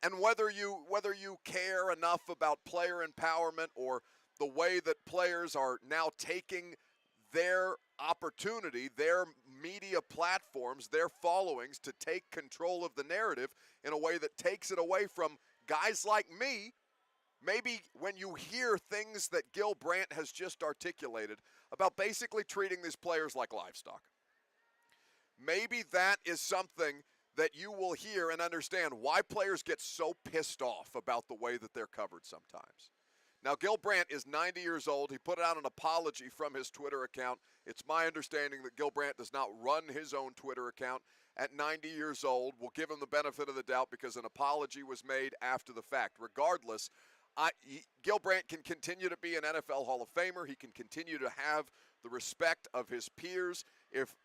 Speaker 1: and whether you care enough about player empowerment or the way that players are now taking their opportunity, their media platforms, their followings to take control of the narrative in a way that takes it away from guys like me. Maybe when you hear things that Gil Brandt has just articulated about basically treating these players like livestock, maybe that is something that you will hear and understand why players get so pissed off about the way that they're covered sometimes. Now, Gil Brandt is 90 years old. He put out an apology from his Twitter account. It's my understanding that Gil Brandt does not run his own Twitter account at 90 years old. We'll give him the benefit of the doubt because an apology was made after the fact. Regardless, Gil Brandt can continue to be an NFL Hall of Famer. He can continue to have the respect of his peers if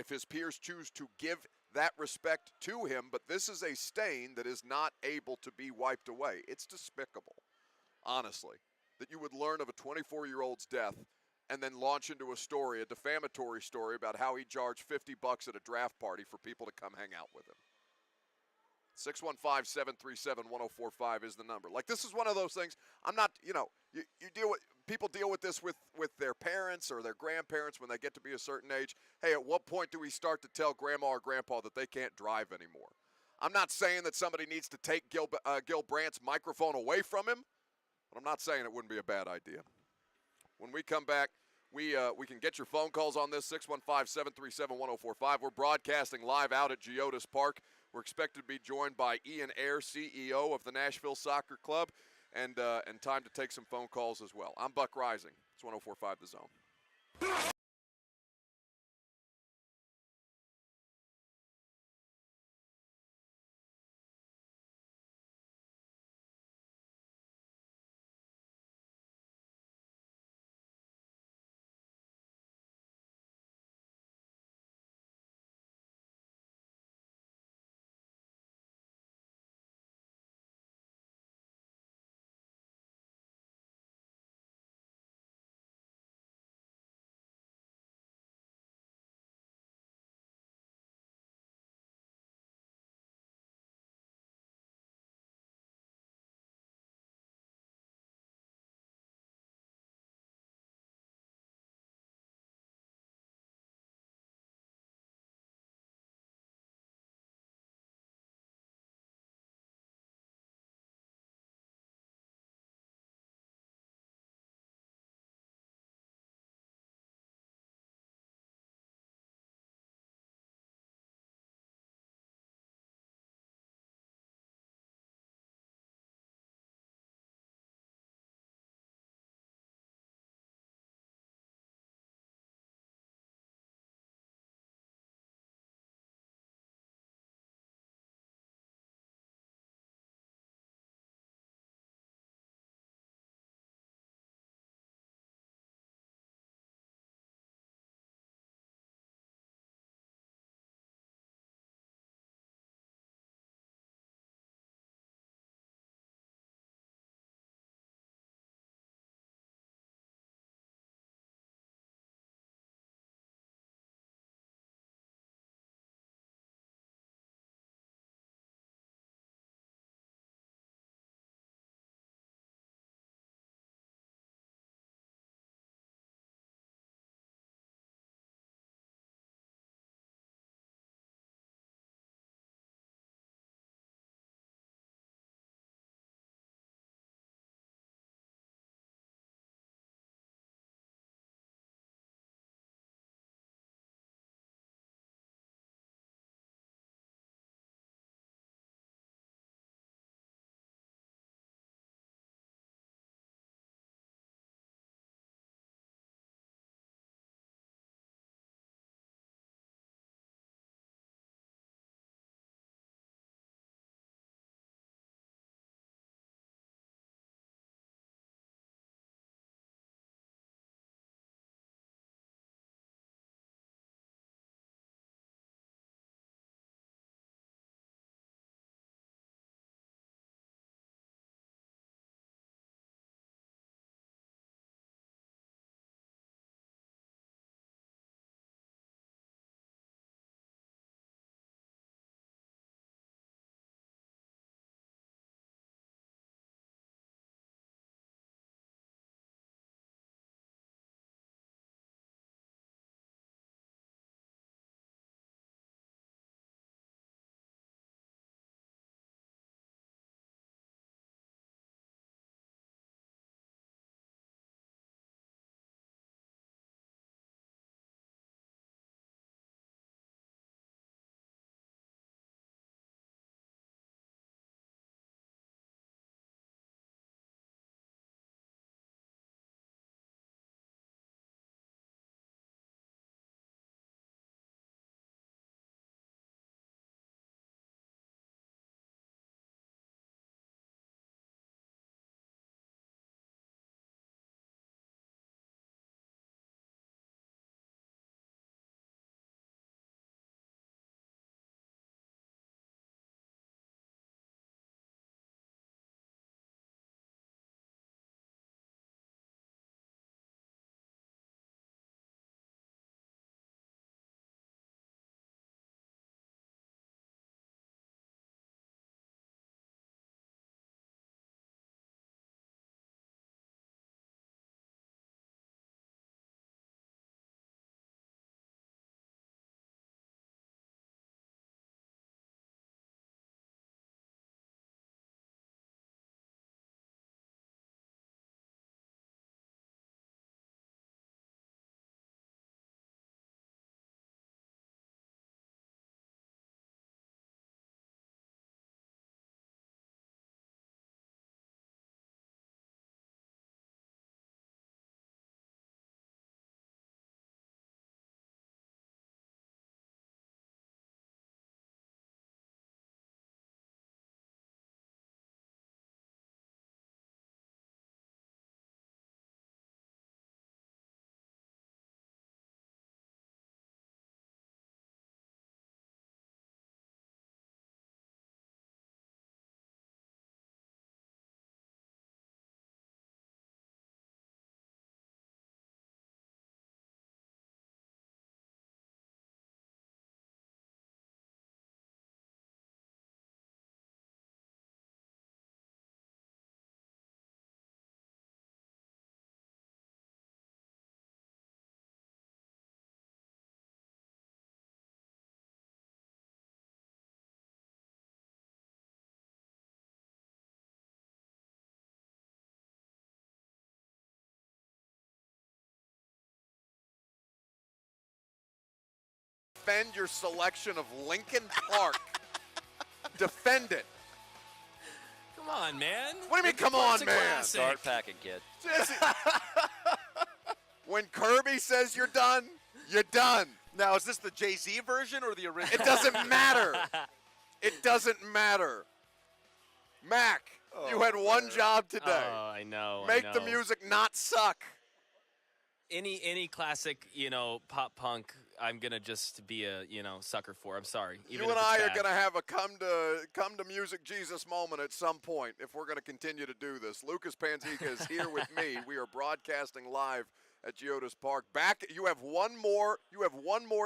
Speaker 1: his peers choose to give that respect to him. But this is a stain that is not able to be wiped away. It's despicable, honestly, that you would learn of a 24-year-old's death and then launch into a story, a defamatory story about how he charged $50 at a draft party for people to come hang out with him. 615-737-1045 is the number. Like, this is one of those things. I'm not, you people deal with this with their parents or their grandparents when they get to be a certain age. Hey, at what point do we start to tell grandma or grandpa that they can't drive anymore? I'm not saying that somebody needs to take Gil Brandt's microphone away from him, but I'm not saying it wouldn't be a bad idea. When we come back, we can get your phone calls on this, 615-737-1045. We're broadcasting live out at Geodis Park. We're expected to be joined by Ian Ayre, CEO of the Nashville Soccer Club, and time to take some phone calls as well. I'm Buck Reising. It's 104.5 The Zone. defend your selection of Lincoln Park. Defend it.
Speaker 3: Come on, man.
Speaker 1: What do you mean, come on, man?
Speaker 6: Start packing, kid.
Speaker 1: When Kirby says you're done, you're done.
Speaker 2: Now, is this the Jay-Z version or the original?
Speaker 1: It doesn't matter. It doesn't matter. Mac, you had one job today.
Speaker 3: Oh, I know.
Speaker 1: Make the music not suck.
Speaker 3: Any classic, pop punk, I'm gonna just be a, sucker for. I'm sorry. Even
Speaker 1: You
Speaker 3: if
Speaker 1: and
Speaker 3: it's
Speaker 1: I
Speaker 3: bad.
Speaker 1: are going to have a come to music Jesus moment at some point if we're going to continue to do this. Lucas Panzica is here with me. We are broadcasting live at Geodis Park. Back, you have one more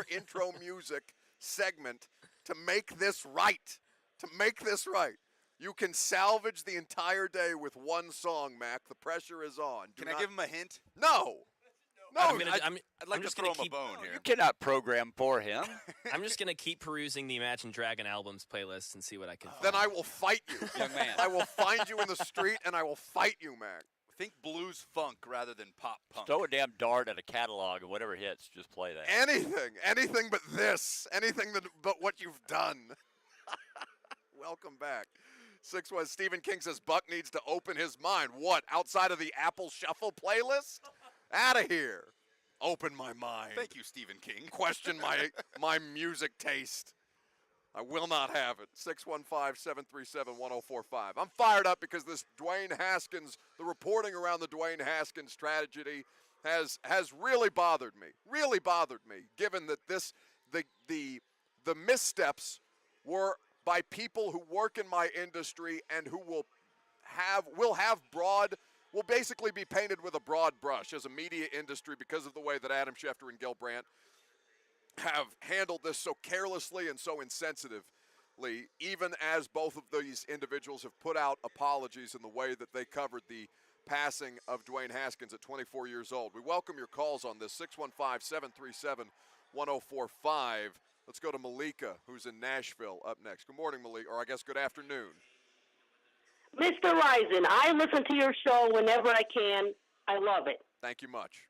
Speaker 1: intro music segment to make this right. To make this right. You can salvage the entire day with one song, Mac. The pressure is on.
Speaker 2: Can I give him a hint?
Speaker 1: No. No,
Speaker 3: I'm
Speaker 2: I'd like
Speaker 3: just
Speaker 2: to throw
Speaker 3: gonna
Speaker 2: him a bone here.
Speaker 6: You cannot program for him.
Speaker 3: I'm just gonna keep perusing the Imagine Dragon albums playlist and see what I can find.
Speaker 1: Then I will fight you.
Speaker 6: Young man.
Speaker 1: I will find you in the street and I will fight you, Mac.
Speaker 2: Think blues funk rather than pop punk.
Speaker 6: Throw a damn dart at a catalog and whatever hits, just play that.
Speaker 1: Anything but this. Anything but what you've done. Welcome back. 6-1, Stephen King says Buck needs to open his mind. What, outside of the Apple Shuffle playlist? Out of here. Open my mind.
Speaker 2: Thank you, Stephen King.
Speaker 1: Question my music taste. I will not have it. 615-737-1045. I'm fired up because this Dwayne Haskins, the reporting around the Dwayne Haskins tragedy has really bothered me. Really bothered me, given that the missteps were by people who work in my industry and who will basically be painted with a broad brush as a media industry because of the way that Adam Schefter and Gil Brandt have handled this so carelessly and so insensitively, even as both of these individuals have put out apologies in the way that they covered the passing of Dwayne Haskins at 24 years old. We welcome your calls on this, 615-737-1045. Let's go to Malika, who's in Nashville, up next. Good morning, Malika, or I guess good afternoon.
Speaker 19: Mr. Reising, I listen to your show whenever I can. I love it.
Speaker 1: Thank you much.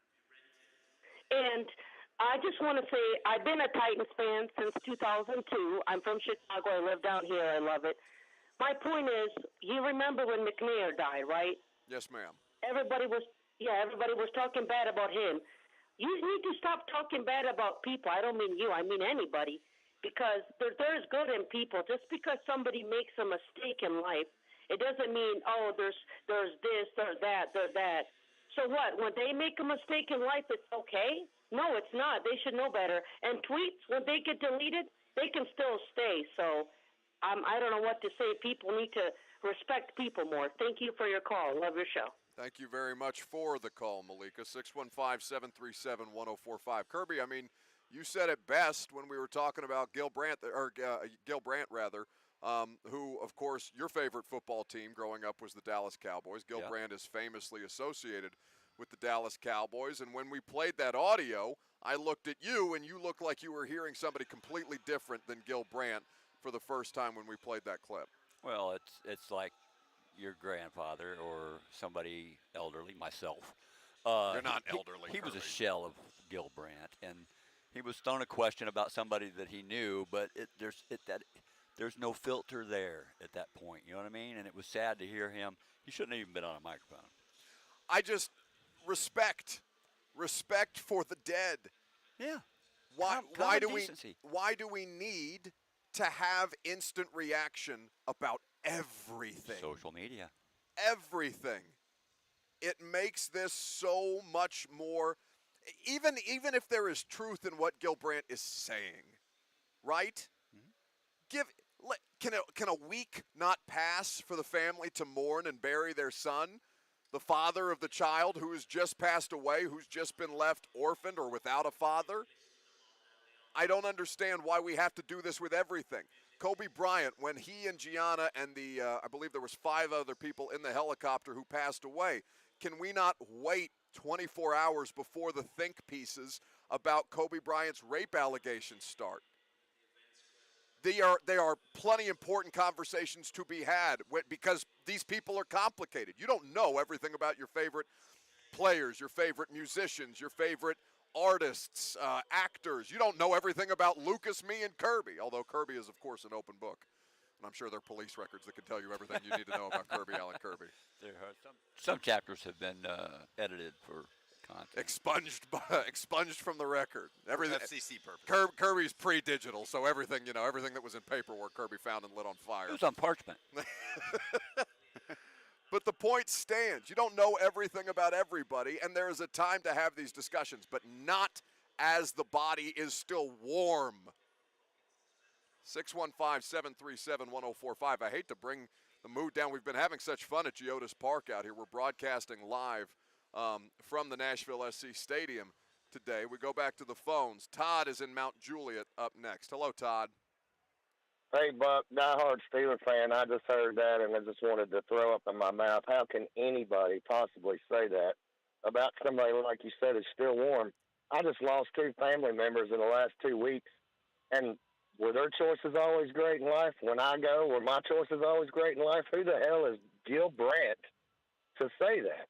Speaker 19: And I just want to say I've been a Titans fan since 2002. I'm from Chicago. I live down here. I love it. My point is, you remember when McNair died, right?
Speaker 1: Yes, ma'am.
Speaker 19: Everybody was talking bad about him. You need to stop talking bad about people. I don't mean you. I mean anybody. Because there's good in people. Just because somebody makes a mistake in life, it doesn't mean, oh, there's this, there's that. So what? When they make a mistake in life, it's okay? No, it's not. They should know better. And tweets, when they get deleted, they can still stay. So I don't know what to say. People need to respect people more. Thank you for your call. Love your show.
Speaker 1: Thank you very much for the call, Malika. 615-737-1045. Kirby, I mean, you said it best when we were talking about Gil Brandt, who, of course, your favorite football team growing up was the Dallas Cowboys. Gil Brandt is famously associated with the Dallas Cowboys. And when we played that audio, I looked at you, and you looked like you were hearing somebody completely different than Gil Brandt for the first time when we played that clip.
Speaker 6: Well, it's like your grandfather or somebody elderly, myself.
Speaker 1: You're not elderly.
Speaker 6: He was a shell of Gil Brandt, and he was thrown a question about somebody that he knew, but there's no filter there at that point. You know what I mean? And it was sad to hear him. He shouldn't have even been on a microphone.
Speaker 1: I just respect for the dead.
Speaker 6: Yeah.
Speaker 1: Why do
Speaker 6: decency.
Speaker 1: we need to have instant reaction about everything?
Speaker 6: Social media.
Speaker 1: Everything. It makes this so much more, even if there is truth in what Gil Brandt is saying, right? Can a week not pass for the family to mourn and bury their son, the father of the child who has just passed away, who's just been left orphaned or without a father? I don't understand why we have to do this with everything. Kobe Bryant, when he and Gianna and I believe there was 5 other people in the helicopter who passed away, can we not wait 24 hours before the think pieces about Kobe Bryant's rape allegations start? They are plenty important conversations to be had because these people are complicated. You don't know everything about your favorite players, your favorite musicians, your favorite artists, actors. You don't know everything about Lucas, me, and Kirby, although Kirby is, of course, an open book. And I'm sure there are police records that can tell you everything you need to know about Kirby Allen Kirby.
Speaker 6: There are some chapters have been edited for content.
Speaker 1: Expunged from the record. Everything
Speaker 2: FCC purpose.
Speaker 1: Kirby's pre-digital, so everything that was in paperwork, Kirby found and lit on fire.
Speaker 6: It was on parchment.
Speaker 1: But the point stands. You don't know everything about everybody, and there is a time to have these discussions, but not as the body is still warm. 615-737-1045. I hate to bring the mood down. We've been having such fun at Geodis Park out here. We're broadcasting live from the Nashville SC Stadium today. We go back to the phones. Todd is in Mount Juliet up next. Hello, Todd.
Speaker 20: Hey, Buck, diehard Steeler fan. I just heard that, and I just wanted to throw up in my mouth. How can anybody possibly say that about somebody, like you said, is still warm? I just lost 2 family members in the last 2 weeks, and were their choices always great in life? When I go, were my choices always great in life? Who the hell is Gil Brandt to say that?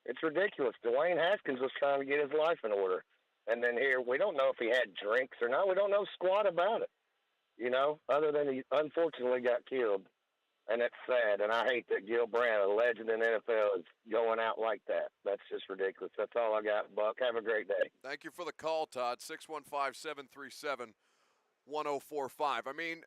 Speaker 20: It's ridiculous. Dwayne Haskins was trying to get his life in order. And then here, we don't know if he had drinks or not. We don't know squat about it, other than he unfortunately got killed. And it's sad. And I hate that Gil Brandt, a legend in the NFL, is going out like that. That's just ridiculous. That's all I got, Buck. Have a great day.
Speaker 1: Thank you for the call, Todd. 615-737-1045. I mean,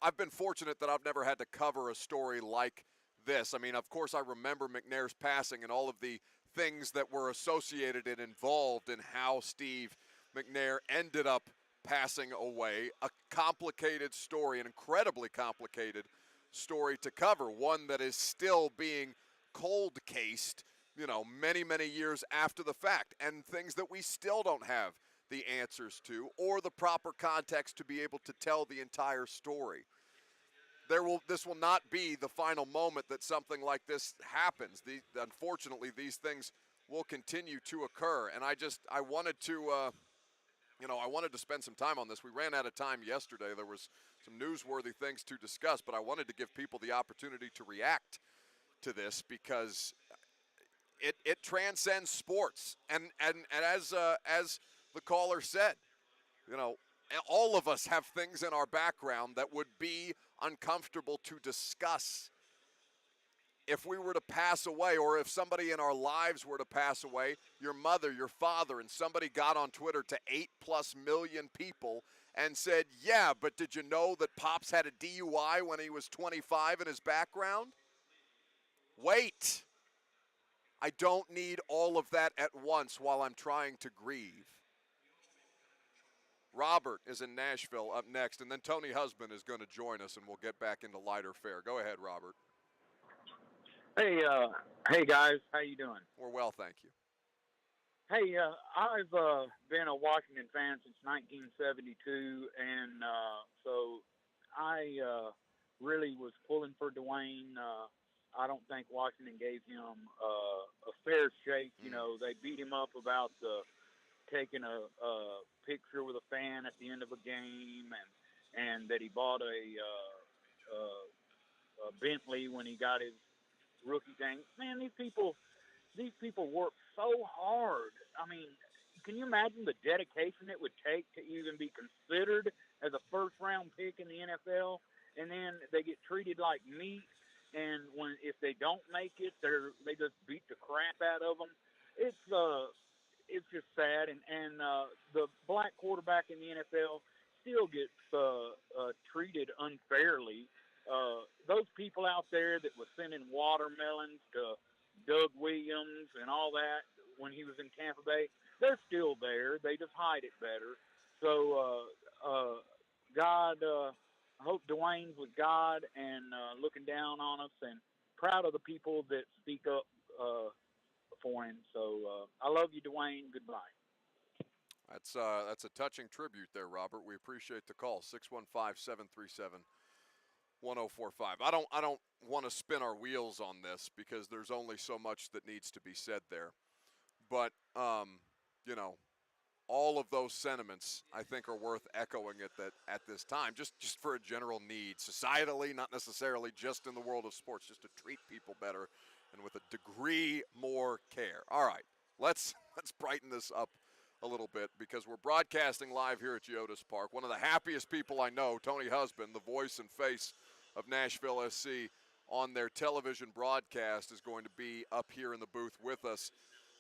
Speaker 1: I've been fortunate that I've never had to cover a story like this. I mean, of course, I remember McNair's passing and all of the things that were associated and involved in how Steve McNair ended up passing away. A complicated story, an incredibly complicated story to cover, one that is still being cold-cased, many, many years after the fact, and things that we still don't have the answers to or the proper context to be able to tell the entire story. This will not be the final moment that something like this happens. Unfortunately, these things will continue to occur, and I wanted to spend some time on this. We ran out of time yesterday. There was some newsworthy things to discuss, but I wanted to give people the opportunity to react to this because it transcends sports, and as the caller said, all of us have things in our background that would be uncomfortable to discuss if we were to pass away, or if somebody in our lives were to pass away, your mother, your father, and somebody got on Twitter to 8+ million people and said, yeah, but did you know that Pops had a DUI when he was 25 in his background? Wait. I don't need all of that at once while I'm trying to grieve. Robert is in Nashville up next, and then Tony Husband is going to join us, and we'll get back into lighter fare. Go ahead, Robert.
Speaker 21: Hey guys, how you doing?
Speaker 1: We're well, thank you.
Speaker 21: Hey, I've been a Washington fan since 1972, and so I really was pulling for Dwayne. I don't think Washington gave him a fair shake. They beat him up about taking a picture with a fan at the end of a game, and that he bought a Bentley when he got his rookie thing. Man, these people work so hard. I mean, can you imagine the dedication it would take to even be considered as a first-round pick in the NFL? And then they get treated like meat, and if they don't make it, they just beat the crap out of them. It's just sad, and the black quarterback in the NFL still gets treated unfairly. Those people out there that were sending watermelons to Doug Williams and all that when he was in Tampa Bay, they're still there. They just hide it better. So, God, I hope Dwayne's with God and looking down on us, and proud of the people that speak up for him. So I love you, Dwayne. Goodbye.
Speaker 1: That's a touching tribute there, Robert. We appreciate the call. 615-737-1045. I don't want to spin our wheels on this because there's only so much that needs to be said there. But all of those sentiments I think are worth echoing at this time, just for a general need, societally, not necessarily just in the world of sports, just to treat people better and with a degree more care. All right, let's let's brighten this up a little bit because we're broadcasting live here at Geodis Park. One of the happiest people I know, Tony Husband, the voice and face of Nashville SC on their television broadcast, is going to be up here in the booth with us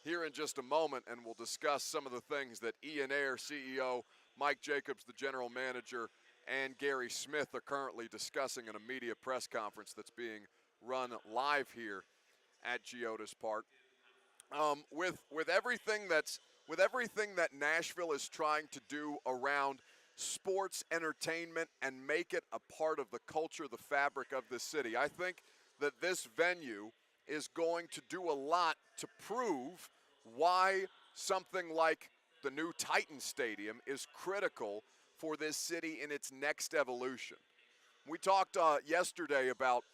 Speaker 1: here in just a moment, and we'll discuss some of the things that Ian Ayer, CEO, Mike Jacobs, the general manager, and Gary Smith are currently discussing in a media press conference that's being run live here at Geodis Park. With everything that Nashville is trying to do around sports, entertainment, and make it a part of the culture, the fabric of this city, I think that this venue is going to do a lot to prove why something like the new Titan Stadium is critical for this city in its next evolution. We talked yesterday about,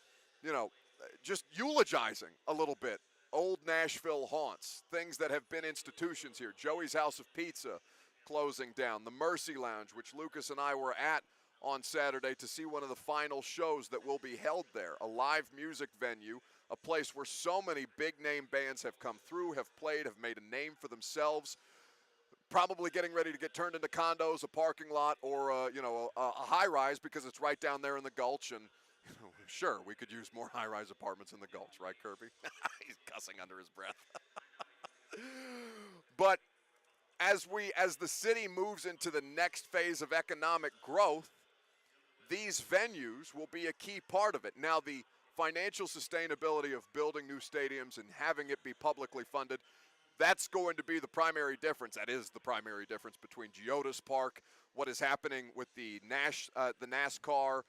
Speaker 1: just eulogizing a little bit old Nashville haunts, things that have been institutions here. Joey's House of Pizza closing down, the Mercy Lounge, which Lucas and I were at on Saturday to see one of the final shows that will be held there, a live music venue, a place where so many big-name bands have come through, have played, have made a name for themselves, probably getting ready to get turned into condos, a parking lot, or a high-rise because it's right down there in the Gulch. And sure, we could use more high-rise apartments in the Gulch, right, Kirby? He's cussing under his breath. But as the city moves into the next phase of economic growth, these venues will be a key part of it. Now, the financial sustainability of building new stadiums and having it be publicly funded, that's going to be the primary difference. That is the primary difference between Geodis Park, what is happening with the NASCAR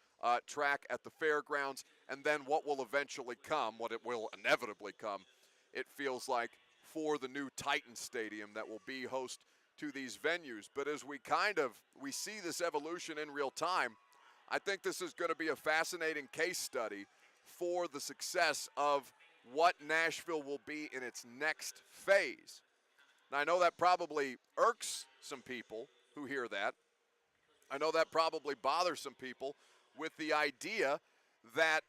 Speaker 1: track at the fairgrounds, and then what will eventually come, what it will inevitably come, it feels like, for the new Titan Stadium that will be host to these venues. But as we see this evolution in real time, I think this is going to be a fascinating case study for the success of what Nashville will be in its next phase. Now, I know that probably irks some people who hear that. I know that probably bothers some people with the idea that,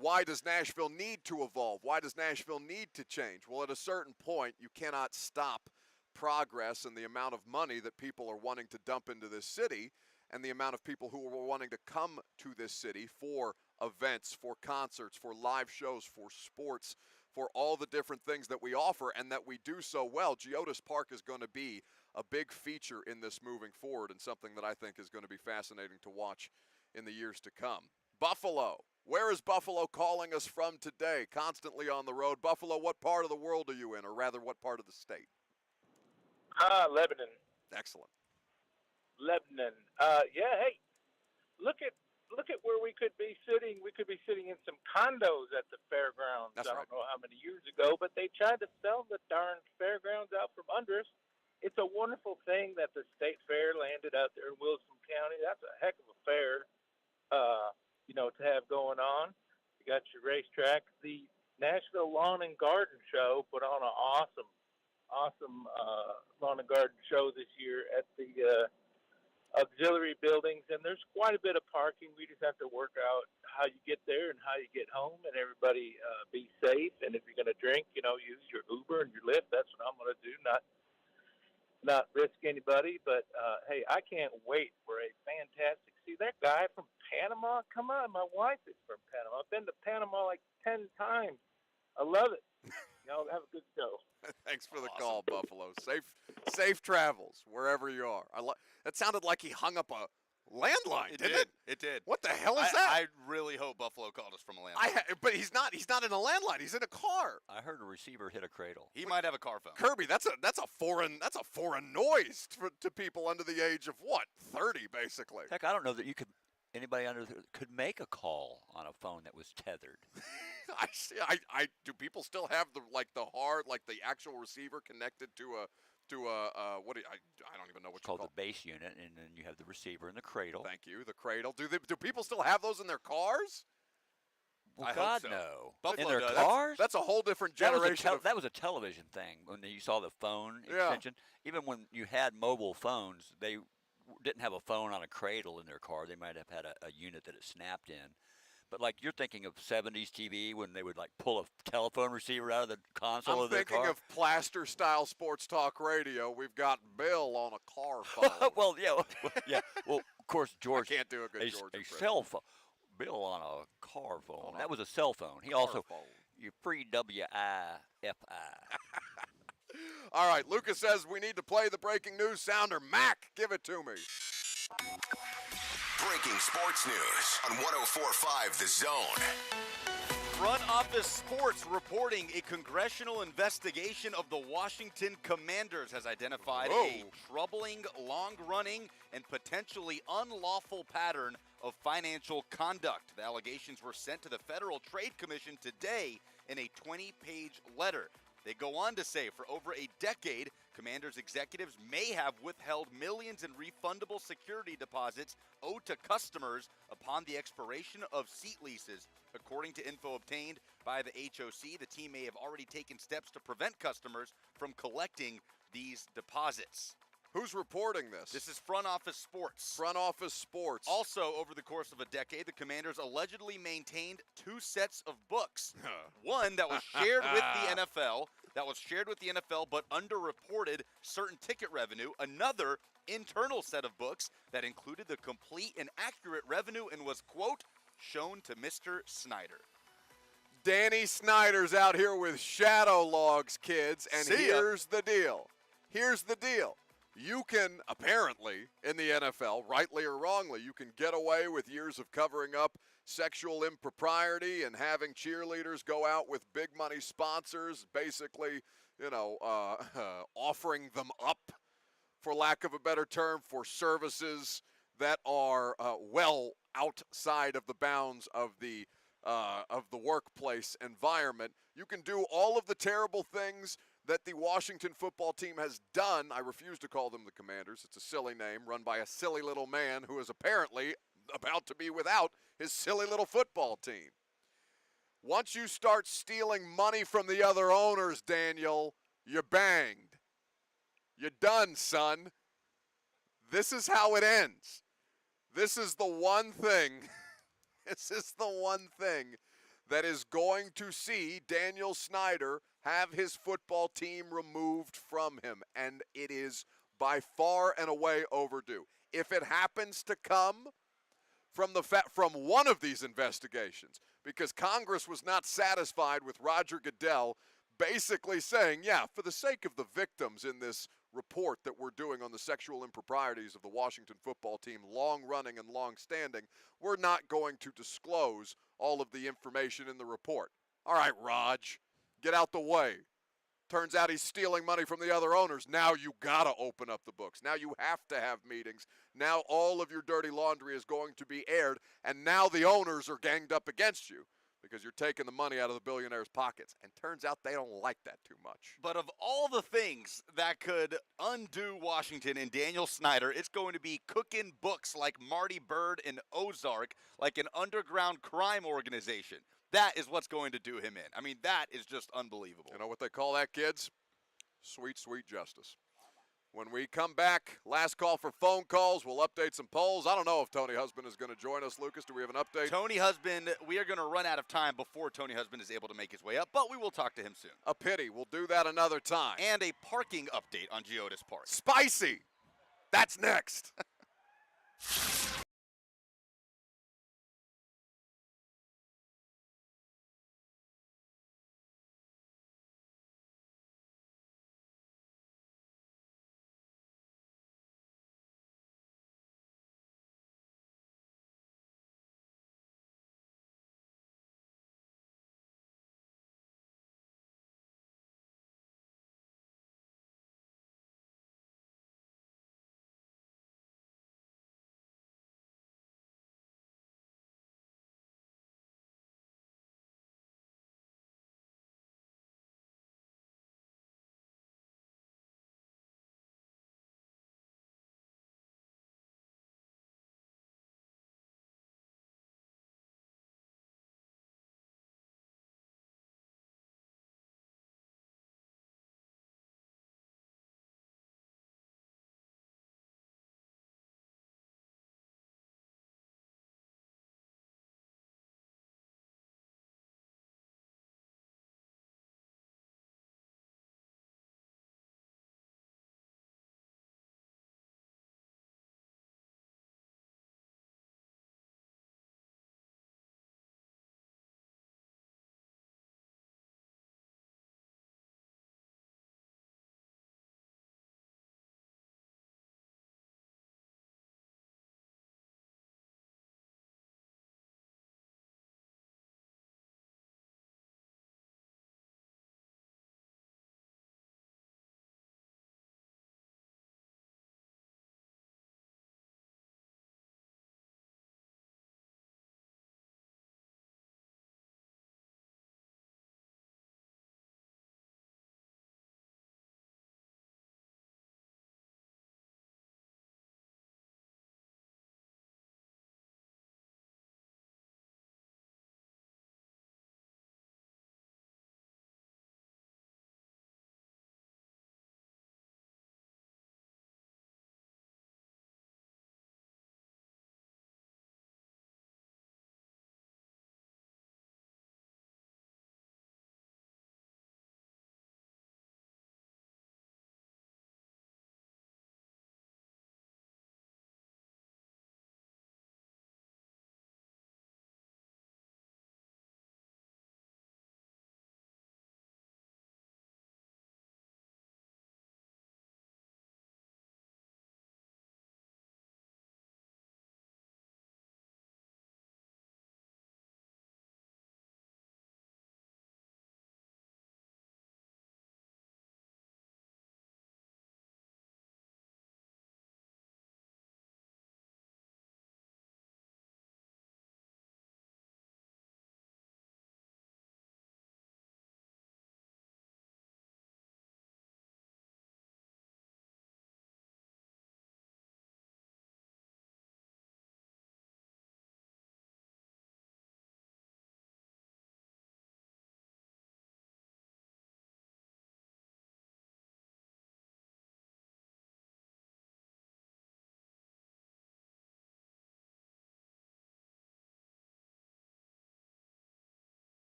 Speaker 1: why does Nashville need to evolve? Why does Nashville need to change? Well, at a certain point, you cannot stop progress and the amount of money that people are wanting to dump into this city and the amount of people who are wanting to come to this city for events, for concerts, for live shows, for sports, for all the different things that we offer and that we do so well. Geodis Park is going to be a big feature in this moving forward and something that I think is going to be fascinating to watch in the years to come. Buffalo. Where is Buffalo calling us from today? Constantly on the road. Buffalo, what part of the world are you in, or rather, what part of the state?
Speaker 5: Lebanon.
Speaker 1: Excellent.
Speaker 5: Lebanon. Hey, look at where we could be sitting. We could be sitting in some condos at the fairgrounds.
Speaker 1: That's
Speaker 5: I
Speaker 1: right.
Speaker 5: don't know how many years ago, but they tried to sell the darn fairgrounds out from under us. It's a wonderful thing that the state fair landed out there in Wilson County. That's a heck of a fair, to have going on. You got your racetrack. The Nashville Lawn and Garden Show put on an awesome lawn and garden show this year at the auxiliary buildings, and there's quite a bit of parking. We just have to work out how you get there and how you get home, and everybody be safe. And if you're going to drink, use your Uber and your Lyft. That's what I'm going to do, not risk anybody. But hey, I can't wait for a fantastic. See that guy from Panama? Come on, my wife is from Panama. I've been to Panama like 10 times. I love it. Y'all have a good show.
Speaker 1: Thanks for the call, Buffalo. Safe travels wherever you are. That sounded like he hung up a landline, didn't it?
Speaker 2: It did.
Speaker 1: What the hell is that?
Speaker 2: I really hope Buffalo called us from a landline.
Speaker 1: But he's not in a landline. He's in a car.
Speaker 6: I heard a receiver hit a cradle.
Speaker 2: He might have a car phone.
Speaker 1: Kirby, that's a foreign noise to people under the age of what? 30, basically.
Speaker 6: Heck, I don't know that anybody could make a call on a phone that was tethered.
Speaker 1: Do people still have the actual receiver connected to a I don't even know what
Speaker 6: it's called the base unit, and then you have the receiver and the cradle.
Speaker 1: Thank you, the cradle. Do people still have those in their cars?
Speaker 6: Well,
Speaker 1: I
Speaker 6: God,
Speaker 1: hope so.
Speaker 6: no.
Speaker 1: Buffalo
Speaker 6: in their
Speaker 1: does.
Speaker 6: cars?
Speaker 1: That's a whole different generation.
Speaker 6: That was a television thing when you saw the phone extension. Even when you had mobile phones, they didn't have a phone on a cradle in their car. They might have had a unit that it snapped in. But like you're thinking of 70s TV when they would like pull a telephone receiver out of the console
Speaker 1: I'm
Speaker 6: of their
Speaker 1: thinking
Speaker 6: car.
Speaker 1: of plaster-style sports talk radio. We've got Bill on a car phone.
Speaker 6: Well, yeah. Well, of course, George.
Speaker 1: I can't do a good George
Speaker 6: A
Speaker 1: impression.
Speaker 6: cell phone. Bill on a car phone. That was a cell phone. He also
Speaker 1: phone.
Speaker 6: you pre-WIFI.
Speaker 1: All right, Lucas says we need to play the breaking news sounder. Mac, give it to me.
Speaker 4: Breaking sports news on 104.5 The Zone.
Speaker 2: Front Office Sports reporting a congressional investigation of the Washington Commanders has identified a troubling, long-running, and potentially unlawful pattern of financial conduct. The allegations were sent to the Federal Trade Commission today in a 20-page letter. They go on to say for over a decade, Commanders executives may have withheld millions in refundable security deposits owed to customers upon the expiration of seat leases. According to info obtained by the HOC, the team may have already taken steps to prevent customers from collecting these deposits.
Speaker 1: Who's reporting this?
Speaker 2: This is Front Office Sports.
Speaker 1: Front Office Sports.
Speaker 2: Also, over the course of a decade, the Commanders allegedly maintained 2 sets of books. One that was shared with the NFL, but underreported certain ticket revenue. Another internal set of books that included the complete and accurate revenue and was, quote, shown to Mr. Snyder.
Speaker 1: Danny Snyder's out here with shadow logs, kids, and
Speaker 2: See ya.
Speaker 1: here's the deal. Here's the deal. You can, apparently, in the NFL, rightly or wrongly, you can get away with years of covering up sexual impropriety and having cheerleaders go out with big money sponsors, basically, offering them up, for lack of a better term, for services that are well outside of the bounds of the workplace environment. You can do all of the terrible things that the Washington football team has done. I refuse to call them the Commanders. It's a silly name run by a silly little man who is apparently about to be without his silly little football team. Once you start stealing money from the other owners, Daniel, you're banged. You're done, son. This is how it ends. This is the one thing. This is the one thing that is going to see Daniel Snyder have his football team removed from him, and it is by far and away overdue. If it happens to come from one of these investigations, because Congress was not satisfied with Roger Goodell basically saying, yeah, for the sake of the victims in this report that we're doing on the sexual improprieties of the Washington football team, long-running and long-standing, we're not going to disclose all of the information in the report. All right, Raj, get out the way. Turns out he's stealing money from the other owners. Now you got to open up the books. Now you have to have meetings. Now all of your dirty laundry is going to be aired, and now the owners are ganged up against you because you're taking the money out of the billionaires' pockets. And turns out they don't like that too much.
Speaker 2: But of all the things that could undo Washington and Daniel Snyder, it's going to be cooking books like Marty Byrde and Ozark, like an underground crime organization. That is what's going to do him in. I mean, that is just unbelievable.
Speaker 1: You know what they call that, kids? Sweet, sweet justice. When we come back, last call for phone calls. We'll update some polls. I don't know if Tony Husband is going to join us. Lucas, do we have an update?
Speaker 2: Tony Husband, we are going to run out of time before Tony Husband is able to make his way up, but we will talk to him soon.
Speaker 1: A pity. We'll do that another time.
Speaker 2: And a parking update on Geodis Park.
Speaker 1: Spicy. That's next.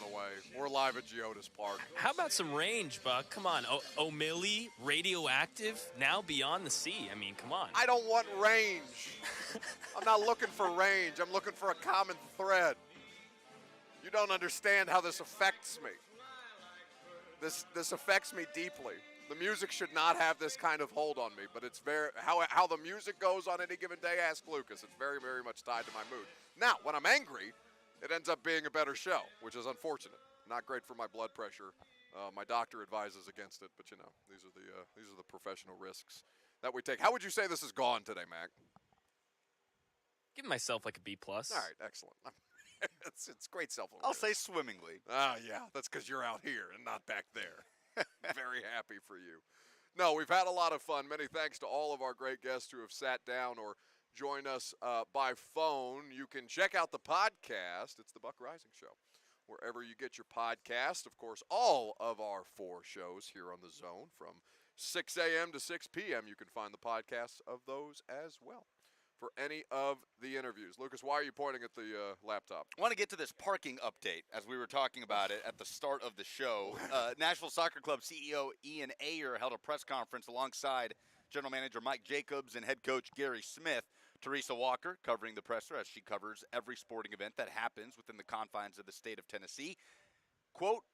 Speaker 1: the way. We're live at Geodis Park.
Speaker 3: How about some range, Buck? Come on. O'Malley, radioactive, now beyond the sea. I mean, come on.
Speaker 1: I don't want range. I'm not looking for range. I'm looking for a common thread. You don't understand how this affects me. This affects me deeply. The music should not have this kind of hold on me, but it's very how the music goes on any given day. Ask Lucas. It's very, very much tied to my mood. Now, when I'm angry, it ends up being a better show, which is unfortunate. Not great for my blood pressure. My doctor advises against it, but you know, these are the professional risks that we take. How would you say this has gone today, Mac?
Speaker 3: Give myself like a B+.
Speaker 1: All right, excellent. it's great self-awareness.
Speaker 2: I'll say swimmingly.
Speaker 1: Yeah, that's because you're out here and not back there. Very happy for you. No, we've had a lot of fun. Many thanks to all of our great guests who have sat down or joined us by phone. You can check out the podcast. It's the Buck Reising Show. Wherever you get your podcast, of course, all of our 4 shows here on the Zone from 6 a.m. to 6 p.m. You can find the podcasts of those as well for any of the interviews. Lucas, why are you pointing at the laptop?
Speaker 2: I want to get to this parking update as we were talking about it at the start of the show. Nashville Soccer Club CEO Ian Ayer held a press conference alongside General Manager Mike Jacobs and head coach Gary Smith. Teresa Walker covering the presser as she covers every sporting event that happens within the confines of the state of Tennessee. Quote,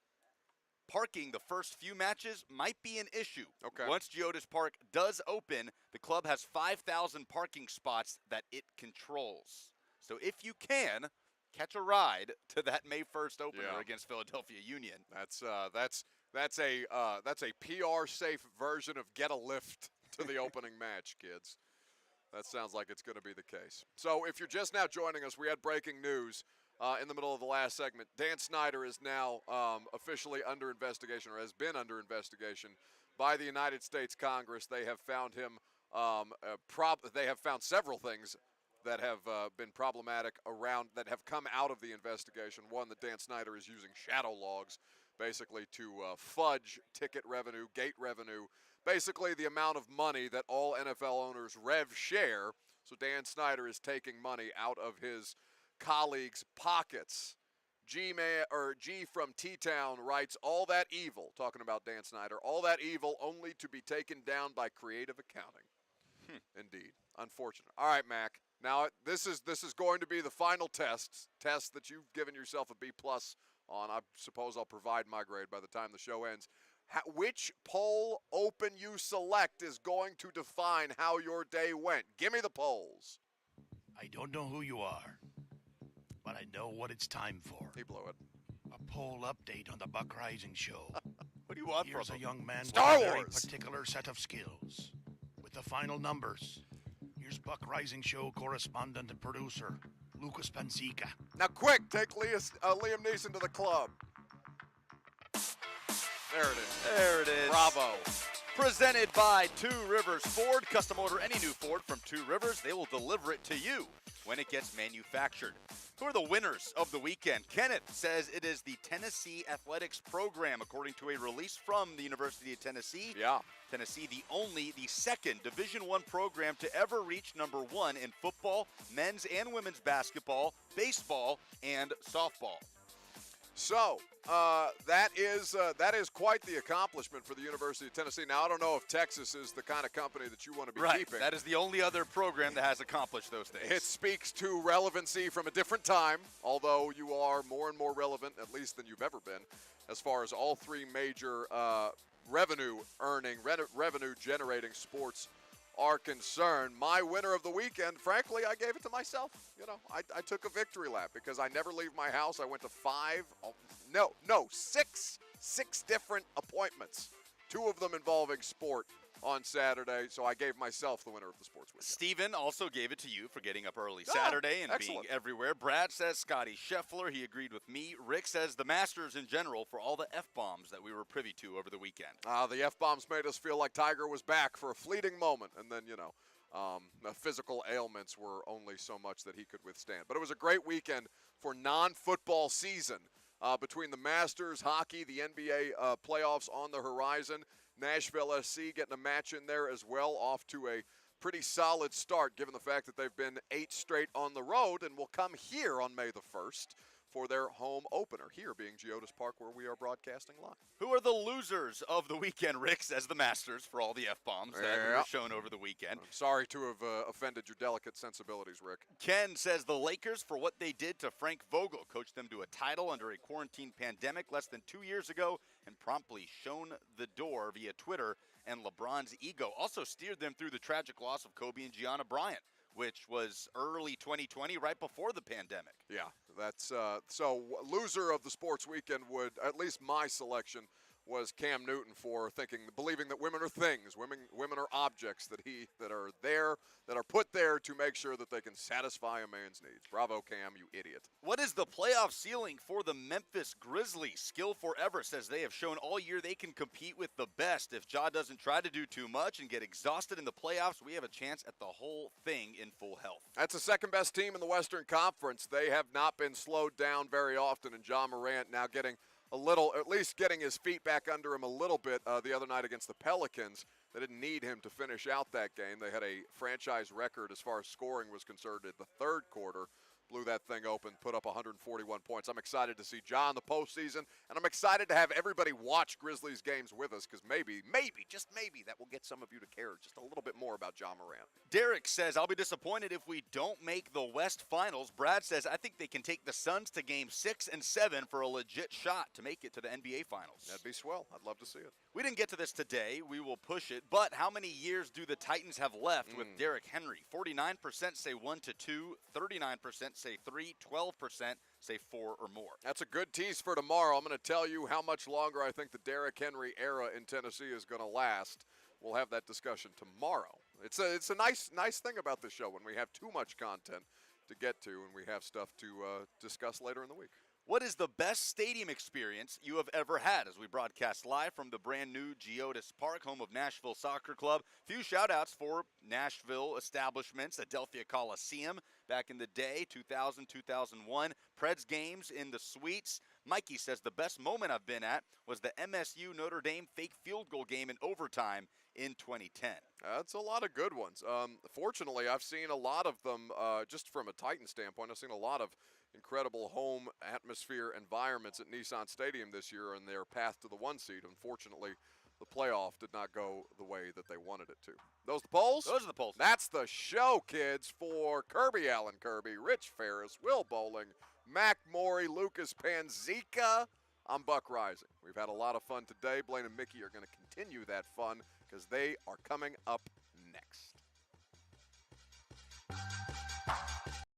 Speaker 2: parking the first few matches might be an issue.
Speaker 1: Okay.
Speaker 2: Once Geodis Park does open, the club has 5,000 parking spots that it controls. So if you can, catch a ride to that May 1st opener against Philadelphia Union.
Speaker 1: That's a PR safe version of get a lift to the opening match, kids. That sounds like it's going to be the case. So if you're just now joining us, we had breaking news in the middle of the last segment. Dan Snyder is now officially under investigation, or has been under investigation by the United States Congress. They have found him. They have found several things that have been problematic that have come out of the investigation. One, that Dan Snyder is using shadow logs, basically to fudge ticket revenue, gate revenue, basically the amount of money that all NFL owners rev share. So Dan Snyder is taking money out of his colleagues' pockets. G from T-Town writes, all that evil, talking about Dan Snyder, all that evil only to be taken down by creative accounting. Indeed. Unfortunate. All right, Mac. Now, this is going to be the final test that you've given yourself a B+ on. I suppose I'll provide my grade by the time the show ends. Which poll open you select is going to define how your day went. Give me the polls.
Speaker 7: I don't know who you are, but I know what it's time for.
Speaker 1: He blew it.
Speaker 7: A poll update on the Buck Reising Show.
Speaker 2: What do you want
Speaker 7: Here's
Speaker 2: from
Speaker 7: a
Speaker 2: him?
Speaker 7: young man
Speaker 1: Star
Speaker 7: with a very
Speaker 1: Wars.
Speaker 7: particular set of skills. With the final numbers, here's Buck Reising Show correspondent and producer, Lucas Pansica.
Speaker 1: Now, quick, take Liam Neeson to the club. There it is.
Speaker 2: There it is.
Speaker 1: Bravo.
Speaker 2: Presented by Two Rivers Ford. Custom order any new Ford from Two Rivers. They will deliver it to you when it gets manufactured. Who are the winners of the weekend? Kenneth says it is the Tennessee Athletics program, according to a release from the University of Tennessee.
Speaker 1: Yeah.
Speaker 2: Tennessee, the second Division I program to ever reach number 1 in football, men's and women's basketball, baseball, and softball.
Speaker 1: So that is quite the accomplishment for the University of Tennessee. Now, I don't know if Texas is the kind of company that you want to be keeping.
Speaker 2: That is the only other program that has accomplished those things.
Speaker 1: It speaks to relevancy from a different time, although you are more and more relevant, at least than you've ever been, as far as all 3 major revenue-generating sports are concerned. My winner of the weekend, frankly, I gave it to myself. You know, I took a victory lap because I never leave my house. I went to 6 different appointments, 2 of them involving sport on Saturday, so I gave myself the winner of the sports weekend.
Speaker 2: Steven also gave it to you for getting up early Saturday and
Speaker 1: excellent.
Speaker 2: being everywhere. Brad says Scottie Scheffler. He agreed with me. Rick says the Masters in general for all the F-bombs that we were privy to over the weekend.
Speaker 1: The F-bombs made us feel like Tiger was back for a fleeting moment, and then, the physical ailments were only so much that he could withstand. But it was a great weekend for non-football season between the Masters, hockey, the NBA playoffs on the horizon. Nashville SC getting a match in there as well, off to a pretty solid start given the fact that they've been 8 straight on the road and will come here on May the 1st for their home opener, here being Geodis Park, where we are broadcasting live.
Speaker 2: Who are the losers of the weekend? Rick says the Masters for all the F-bombs that were shown over the weekend.
Speaker 1: I'm sorry to have offended your delicate sensibilities, Rick.
Speaker 2: Ken says the Lakers for what they did to Frank Vogel, coached them to a title under a quarantine pandemic less than 2 years ago, and promptly shown the door via Twitter, and LeBron's ego also steered them through the tragic loss of Kobe and Gianna Bryant, which was early 2020, right before the pandemic.
Speaker 1: Yeah, that's so loser of the sports weekend would, at least my selection, was Cam Newton for believing that women are things, women are objects that are put there to make sure that they can satisfy a man's needs. Bravo, Cam, you idiot.
Speaker 2: What is the playoff ceiling for the Memphis Grizzlies? Skill Forever says they have shown all year they can compete with the best. If Ja doesn't try to do too much and get exhausted in the playoffs, we have a chance at the whole thing in full health.
Speaker 1: That's the second best team in the Western Conference. They have not been slowed down very often, and Ja Morant now getting at least getting his feet back under him a little bit the other night against the Pelicans. They didn't need him to finish out that game. They had a franchise record as far as scoring was concerned in the third quarter. Blew that thing open, put up 141 points. I'm excited to see Ja in the postseason, and I'm excited to have everybody watch Grizzlies games with us because maybe, just maybe, that will get some of you to care just a little bit more about Ja Morant.
Speaker 2: Derek says, I'll be disappointed if we don't make the West Finals. Brad says, I think they can take the Suns to game 6 and 7 for a legit shot to make it to the NBA Finals.
Speaker 1: That'd be swell. I'd love to see it.
Speaker 2: We didn't get to this today. We will push it. But how many years do the Titans have left with Derrick Henry? 49% say 1 to 2, 39% say 3, 12% say 4 or more.
Speaker 1: That's a good tease for tomorrow. I'm going to tell you how much longer I think the Derrick Henry era in Tennessee is going to last. We'll have that discussion tomorrow. It's a nice thing about this show when we have too much content to get to and we have stuff to discuss later in the week.
Speaker 2: What is the best stadium experience you have ever had? As we broadcast live from the brand new Geodis Park, home of Nashville Soccer Club. Few shout outs for Nashville establishments, Adelphia Coliseum back in the day, 2000, 2001. Preds games in the suites. Mikey says the best moment I've been at was the MSU Notre Dame fake field goal game in overtime in 2010.
Speaker 1: That's a lot of good ones. Fortunately, I've seen a lot of them just from a Titan standpoint. I've seen a lot of incredible home atmosphere environments at Nissan Stadium this year in their path to the 1 seed. Unfortunately, the playoff did not go the way that they wanted it to. Those the polls?
Speaker 2: Those are the polls.
Speaker 1: That's the show, kids, for Kirby Allen Kirby, Rich Ferris, Will Bowling, Mac Morey, Lucas Panzica. I'm Buck Reising. We've had a lot of fun today. Blaine and Mickey are going to continue that fun because they are coming up next.